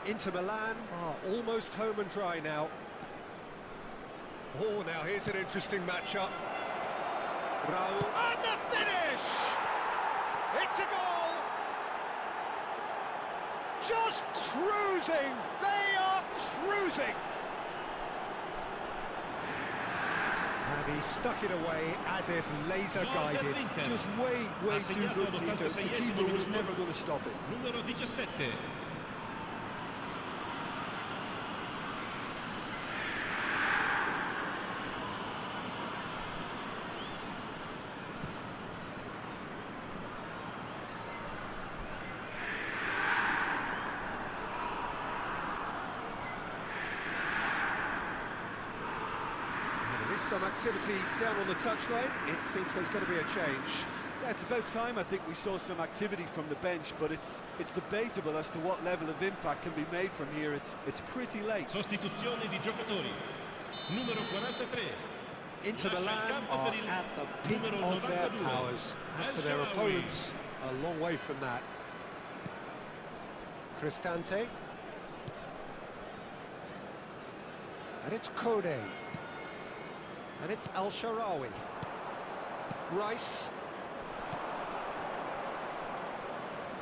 Inter Milan are almost home and dry now. Oh, now here's an interesting matchup. Raul. And the finish! It's a goal! Just cruising! They are cruising! And he stuck it away as if laser guided. Just way too good, Tito. The keeper was never going to stop it. Numero 17. Some activity down on the touchline. It seems there's going to be a change. Yeah, it's about time I think we saw some activity from the bench, but it's debatable as to what level of impact can be made from here. It's pretty late. Sostituzione di giocatori. Numero 43. Inter Milan are at the peak of their powers. As for their opponents, a long way from that. Cristante. And it's Kone. And it's Al-Sharawi. Rice.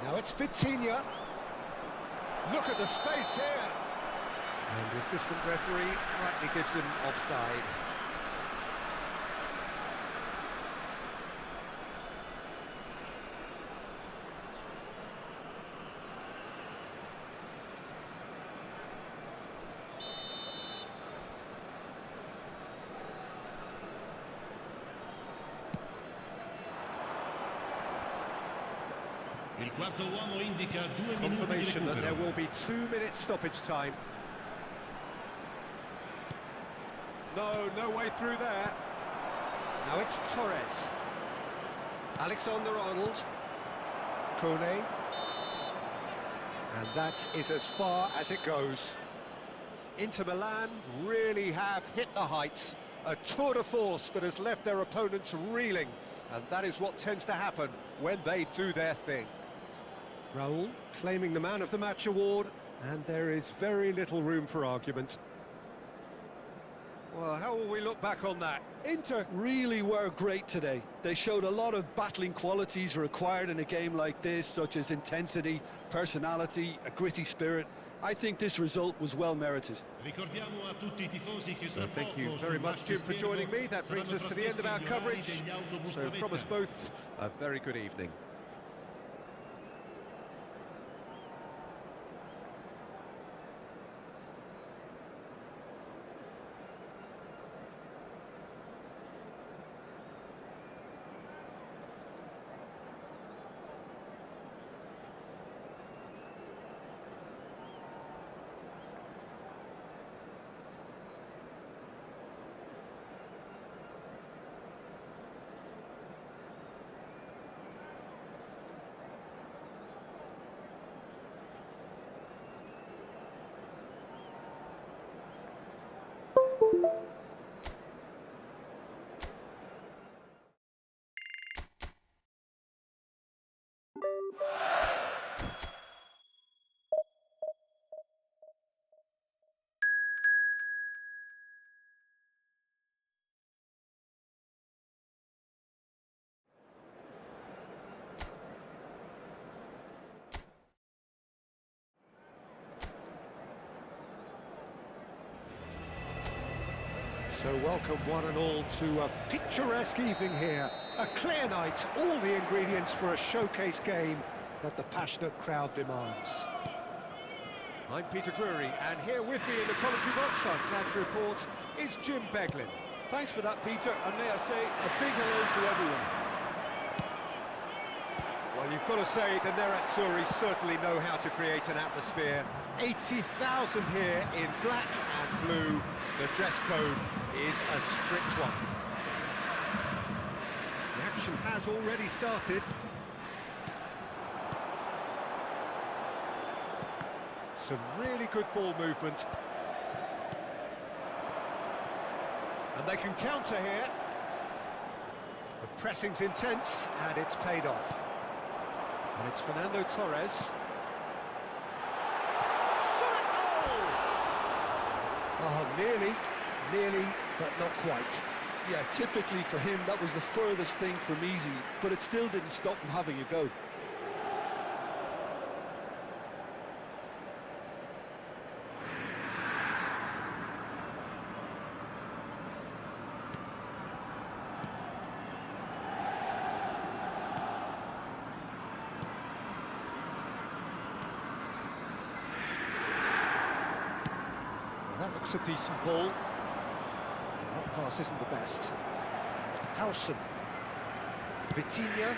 Now it's Vitinha. Look at the space here. And the assistant referee rightly gives him offside. Il quarto uomo indica 2 minuti di Confirmation that there recupero. will be 2 minutes stoppage time. No way through there. Now it's Torres. Alexander-Arnold. Kone. And that is as far as it goes. Inter Milan really have hit the heights. A tour de force that has left their opponents reeling. And that is what tends to happen when they do their thing. Raul claiming the Man of the Match award, and there is very little room for argument. Well, how will we look back on that? Inter really were great today. They showed a lot of battling qualities required in a game like this, such as intensity, personality, a gritty spirit. I think this result was well merited. Ricordiamo a tutti I tifosi che So tra thank you poco very sul much, Jim, for joining me. That brings saranno us to the end of our trasmessi gli orari coverage. degli autobus So from us navetta. both, a very good evening. So welcome one and all to a picturesque evening here. A clear night, all the ingredients for a showcase game that the passionate crowd demands. I'm Peter Drury, and here with me in the commentary box, I'm glad to report, is Jim Beglin. Thanks for that, Peter, and may I say a big hello to everyone. Well, you've got to say the Nerazzurri certainly know how to create an atmosphere. 80,000 here in black and blue. The dress code is a strict one. The action has already started. Some really good ball movement. And they can counter here. The pressing's intense, and it's paid off. And it's Fernando Torres. Shot goal! Oh, nearly, but not quite. Yeah, typically for him, that was the furthest thing from easy, but it still didn't stop him having a go. That looks a decent ball. That pass isn't the best. Howson. Vitinha.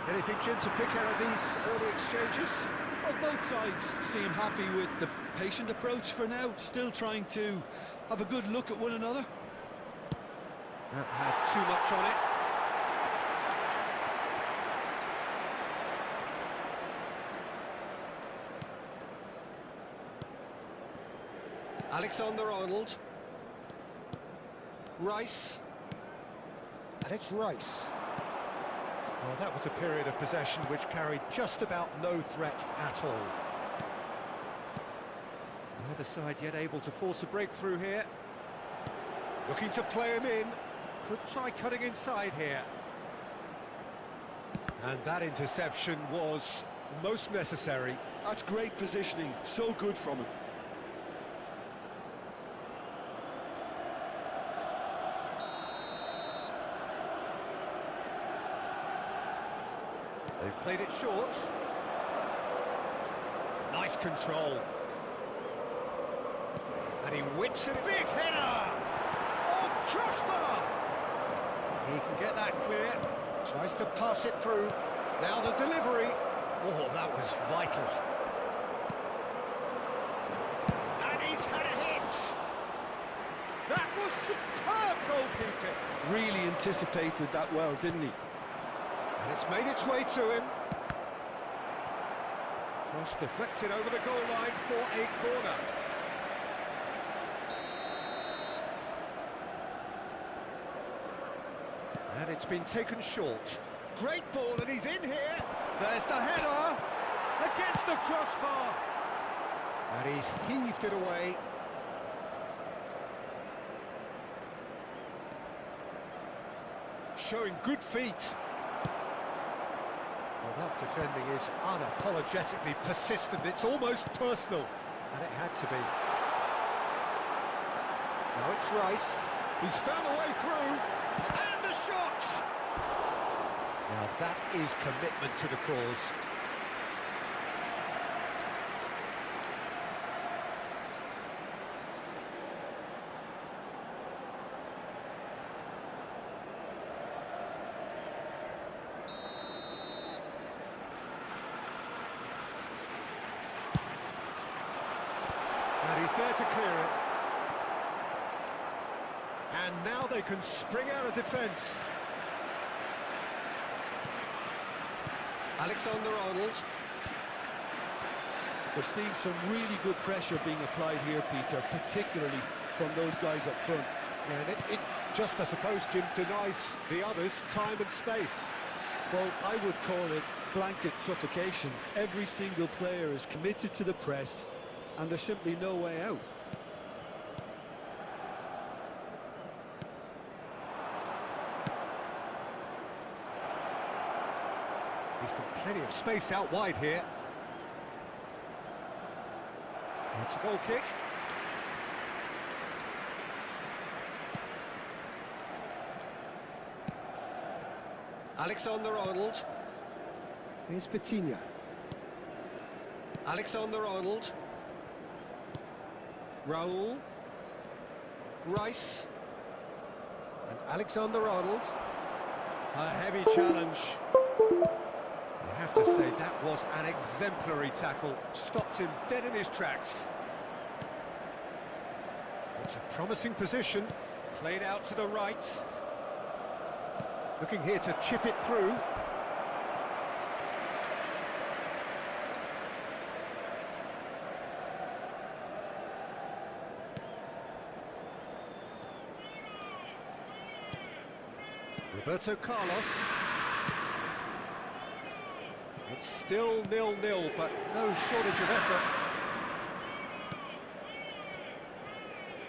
Anything, Jim, to pick out of these early exchanges? Well, both sides seem happy with the patient approach for now, still trying to have a good look at one another. That had too much on it. Alexander-Arnold. Rice. And it's Rice. Well, that was a period of possession which carried just about no threat at all. Neither side yet able to force a breakthrough here. Looking to play him in. Could try cutting inside here. And that interception was most necessary. That's great positioning, so good from him. They've played it short. Nice control. And he whips a big header! Oh, crossbar! He can get that clear. Tries to pass it through. Now the delivery. Oh, that was vital. And he's had a hit! That was superb goalkeeping. Really anticipated that well, didn't he? And it's made its way to him. Cross deflected over the goal line for a corner. And it's been taken short. Great ball, and he's in here. There's the header against the crossbar. And he's heaved it away. Showing good feet. Well, that defending is unapologetically persistent. It's almost personal, and it had to be. Now it's Rice. He's found a way through, and the shot! Now that is commitment to the cause. And he's there to clear it. And now they can spring out of defence. Alexander-Arnold. We're seeing some really good pressure being applied here, Peter, particularly from those guys up front. And it just, I suppose, Jim, denies the others time and space. Well, I would call it blanket suffocation. Every single player is committed to the press, and there's simply no way out. He's got plenty of space out wide here. It's a goal kick. Alexander-Arnold. Here's Petinia. Alexander-Arnold. Raul. Rice. And Alexander-Arnold. A heavy challenge. I have to say, that was an exemplary tackle. Stopped him dead in his tracks. It's a promising position. Played out to the right. Looking here to chip it through. Roberto Carlos. It's still 0-0, but no shortage of effort.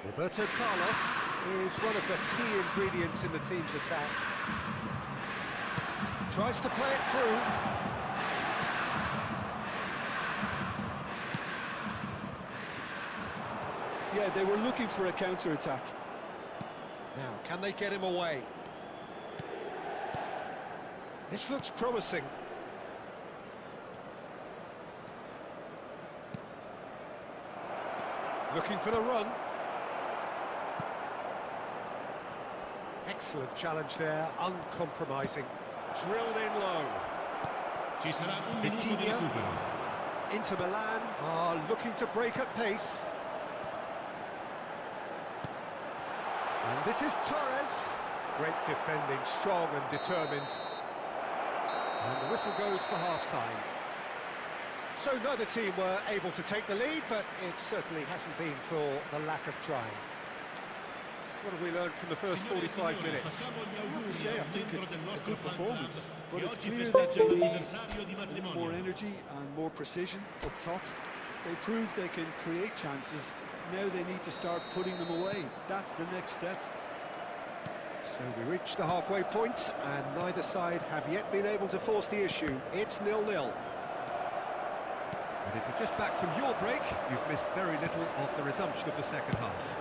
Roberto Carlos is one of the key ingredients in the team's attack. Tries to play it through. Yeah, they were looking for a counter-attack. Now, can they get him away? This looks promising. Looking for the run. Excellent challenge there, uncompromising. Drilled in low. Ci sarà un minuto di Petinia. recupero. Inter Milan are looking to break at pace. And this is Torres. Great defending, strong and determined. And the whistle goes for half-time. So neither team were able to take the lead, but it certainly hasn't been for the lack of trying. What have we learned from the first 45 minutes? I have to say, I think it's a good performance, but it's clear that they need more energy and more precision up top. They proved they can create chances. Now they need to start putting them away. That's the next step. So we reach the halfway point, and neither side have yet been able to force the issue. It's 0-0. And if you're just back from your break, you've missed very little of the resumption of the second half.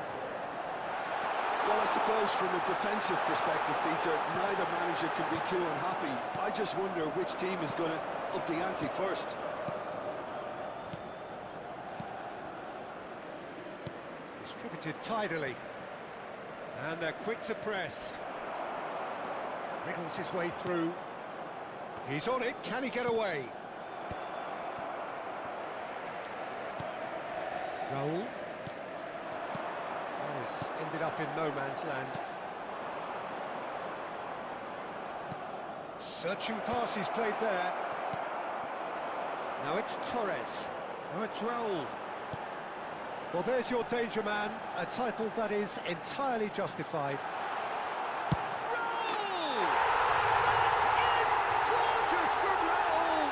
Well, I suppose from a defensive perspective, Peter, neither manager can be too unhappy. I just wonder which team is going to up the ante first. Distributed tidily. And they're quick to press. Wriggles his way through. He's on it. Can he get away? Raul. This ended up in no man's land. Searching pass he's played there. Now it's Torres. Now it's Raul. Well, there's your danger man, a title that is entirely justified. Raul! That is gorgeous from Raul!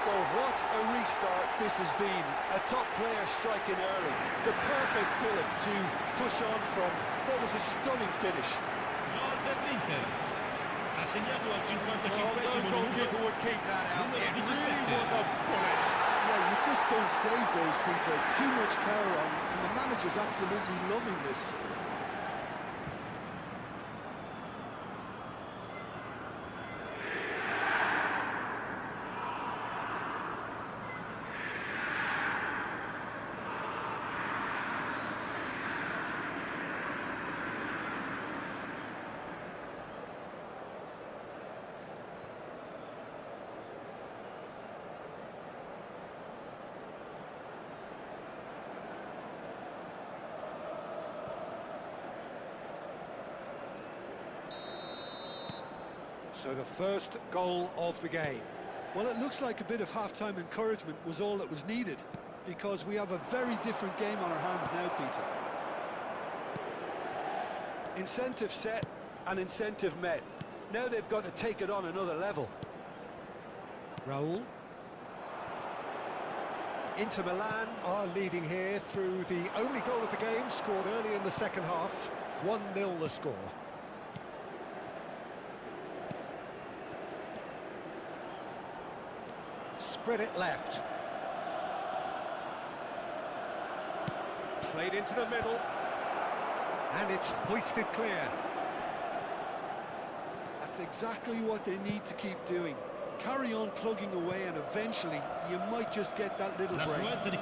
Well, what a restart this has been. A top player striking early. The perfect fillip to push on from what was a stunning finish. Goalkeeper would keep that out. It really was a bullet. Yeah, you just don't save those, Peter. Too much power on, and the manager's absolutely loving this. So the first goal of the game. Well, it looks like a bit of half-time encouragement was all that was needed, because we have a very different game on our hands now, Peter. Incentive set and incentive met. Now they've got to take it on another level. Raul. Inter Milan are leading here through the only goal of the game, scored early in the second half. 1-0 the score. Spread it left. Played into the middle. And it's hoisted clear. That's exactly what they need to keep doing. Carry on plugging away, and eventually you might just get that little break.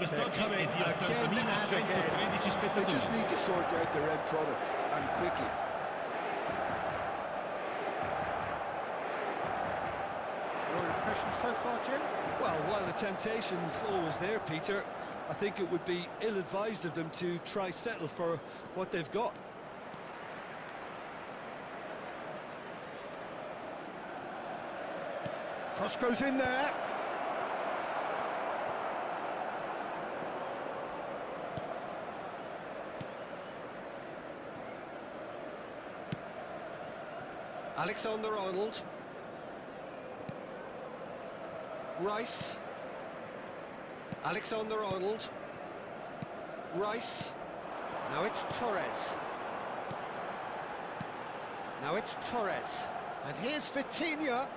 They're coming again and again. They just need to sort out their end product, and quickly. Your impression so far, Jim? Well, while the temptation's always there, Peter, I think it would be ill-advised of them to try settle for what they've got. Cross goes in there. Alexander-Arnold. Rice. Alexander-Arnold. Rice. Now it's Torres. Now it's Torres. And here's Vitinha.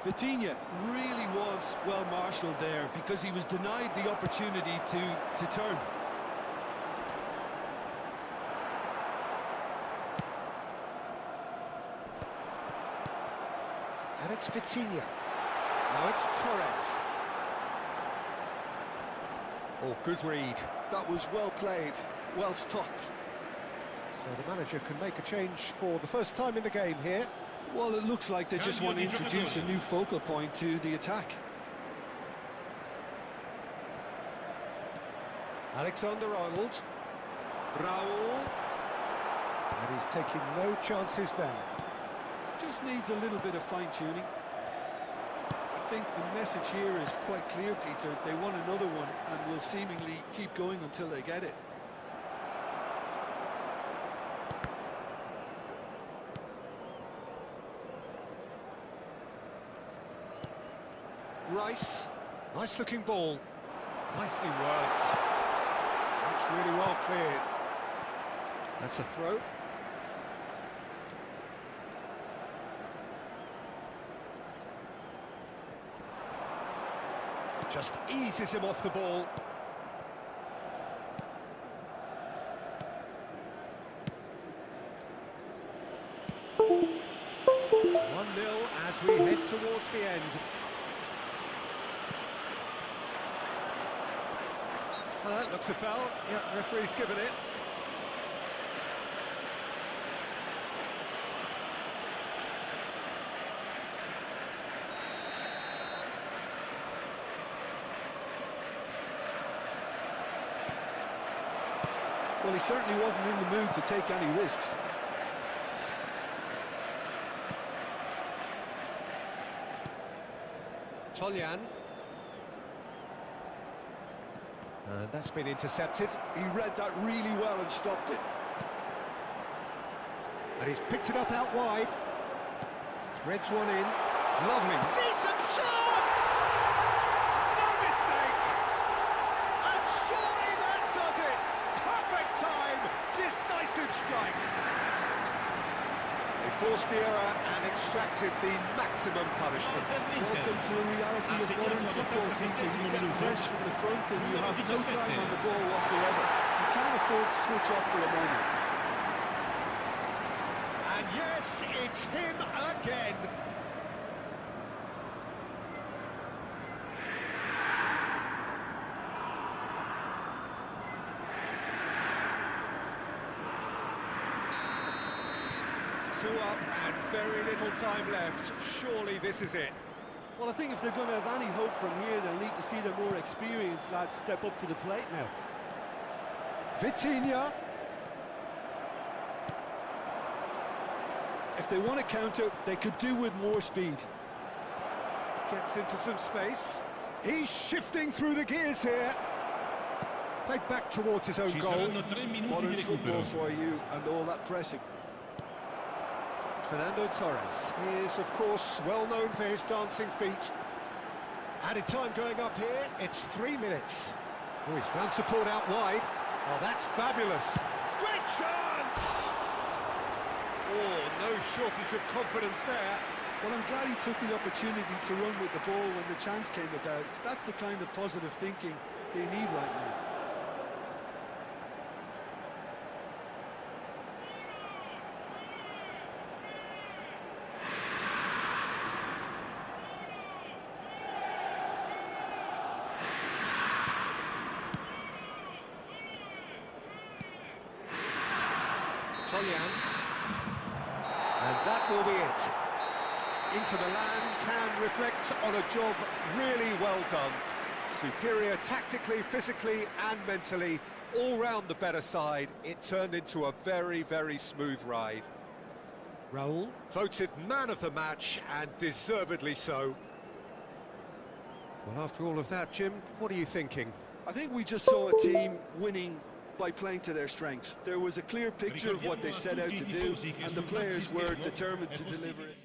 Vitinha really was well marshalled there, because he was denied the opportunity to turn. And it's Vitinha. Now it's Torres. Oh, good read. That was well played, well stopped. So the manager can make a change for the first time in the game here. Well, it looks like they just want to introduce a new focal point to the attack. Alexander-Arnold. Raul. And he's taking no chances there. Just needs a little bit of fine-tuning. I think the message here is quite clear, Peter. They want another one and will seemingly keep going until they get it. Rice, nice looking ball, nicely worked. That's really well cleared. That's a throw. Just eases him off the ball. One 0 as we head towards the end. Well, that looks a foul. Yeah, referee's given it. Well, he certainly wasn't in the mood to take any risks. Toljan. And that's been intercepted. He read that really well and stopped it. And he's picked it up out wide. Threads one in. Lovely. Decent chance! No mistake! And surely that does it! Perfect time! Decisive strike! They forced the error and extracted the maximum punishment. Welcome to the reality of modern football, Peter. You get press from the front and you have no time on the ball whatsoever. You can't afford to switch off for a moment. And yes, it's him again. Two up and very little time left. Surely this is it. Well, I think if they're going to have any hope from here, they'll need to see their more experienced lads step up to the plate now. Vitinha. If they want to counter, they could do with more speed. Gets into some space. He's shifting through the gears here. Played back towards his own Ci goal. saranno 3 minuti Modern di football recupero. for you and all that pressing. Fernando Torres. He is, of course, well known for his dancing feet. Added time going up here, it's 3 minutes. Oh, he's found support out wide. Oh, that's fabulous. Great chance! Oh, no shortage of confidence there. Well, I'm glad he took the opportunity to run with the ball when the chance came about. That's the kind of positive thinking they need right now. Toljan. And that will be it. Inter Milan can reflect on a job really well done. Superior tactically, physically and mentally, all round the better side. It turned into a very, very smooth ride. Raul voted man of the match, and deservedly so. Well, after all of that, Jim, what are you thinking? I think we just saw a team winning by playing to their strengths. There was a clear picture of what they set out to do, and the players were determined to deliver it.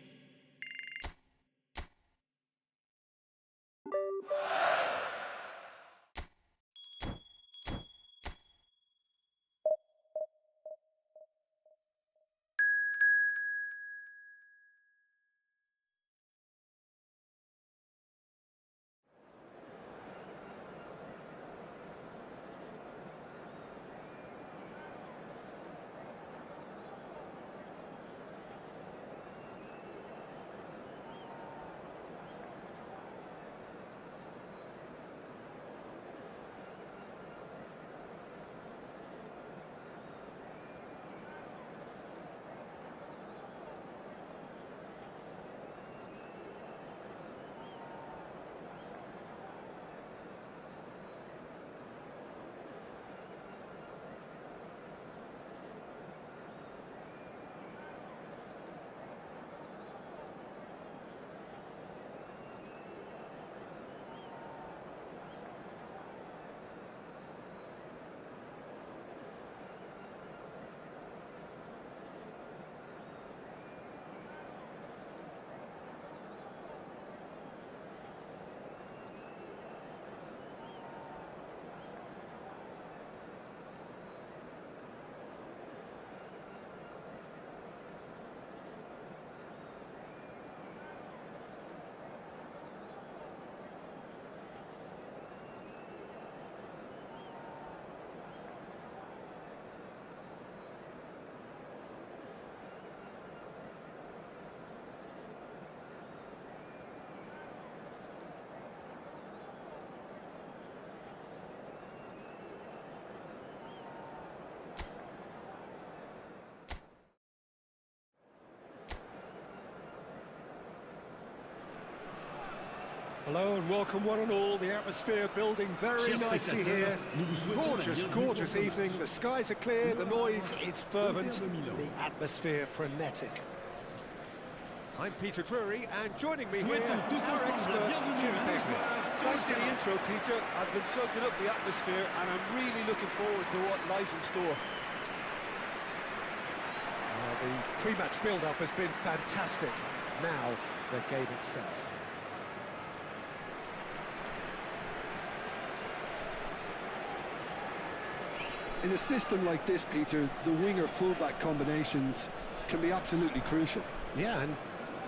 Hello and welcome one and all. The atmosphere building very nicely here. Gorgeous, gorgeous evening. The skies are clear, the noise is fervent, the atmosphere frenetic. I'm Peter Drury, and joining me here, our expert, Jim Begley. Thanks for the intro, Peter. I've been soaking up the atmosphere, and I'm really looking forward to what lies in store. The pre-match build-up has been fantastic. Now, the game itself. In a system like this, Peter, the winger-fullback combinations can be absolutely crucial. Yeah, and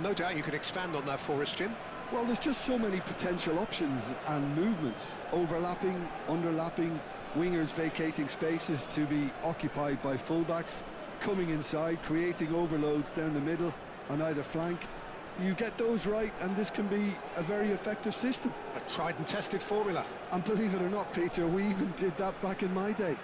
no doubt you could expand on that for us, Jim. Well, there's just so many potential options and movements. Overlapping, underlapping, wingers vacating spaces to be occupied by fullbacks, coming inside, creating overloads down the middle on either flank. You get those right, and this can be a very effective system. A tried and tested formula. And believe it or not, Peter, we even did that back in my day.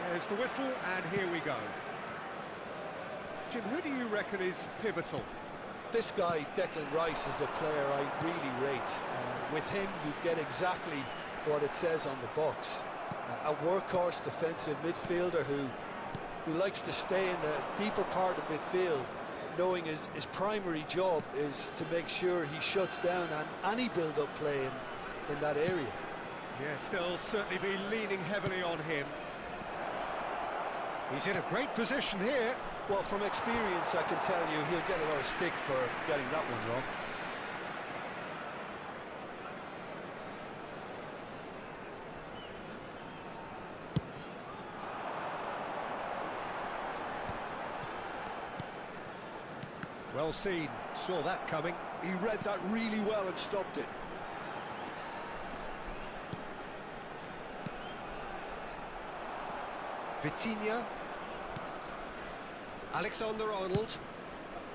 There's the whistle, and here we go. Jim, who do you reckon is pivotal? This guy, Declan Rice, is a player I really rate. With him, you get exactly what it says on the box. A workhorse defensive midfielder who likes to stay in the deeper part of midfield, knowing his primary job is to make sure he shuts down any build-up play in that area. Yes, they'll certainly be leaning heavily on him. He's in a great position here. Well, from experience, I can tell you he'll get a lot of stick for getting that one wrong. Well seen, saw that coming. He read that really well and stopped it. Vitinha. Alexander-Arnold.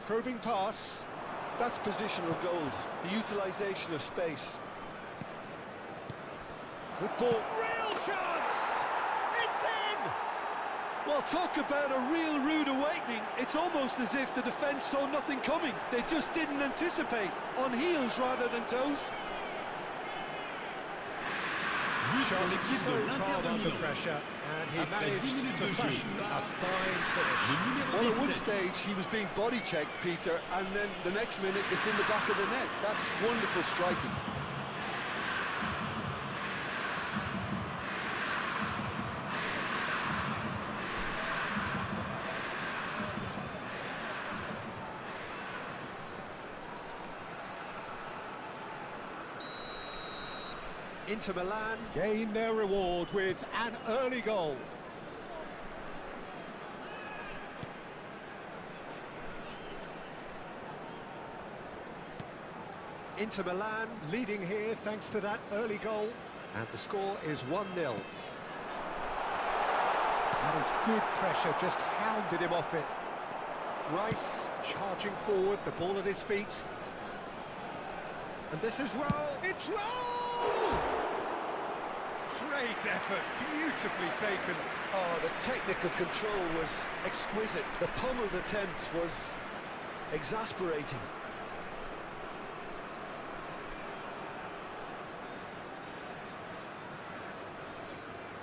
Probing pass. That's positional gold, the utilisation of space. Good ball. Real chance! It's in! Well, talk about a real rude awakening. It's almost as if the defence saw nothing coming. They just didn't anticipate, on heels rather than toes. Just so calm under pressure, and he managed to fashion a fine finish. Well, at one stage he was being body checked, Peter, and then the next minute it's in the back of the net. That's wonderful striking. Inter Milan gain their reward with an early goal. Inter Milan leading here thanks to that early goal, and the score is 1-0. That is good pressure, just hounded him off it. Rice charging forward, the ball at his feet. And this is Roll. It's Roll! Great effort, beautifully taken. Oh, the technical control was exquisite. The pummeled attempt was exasperating.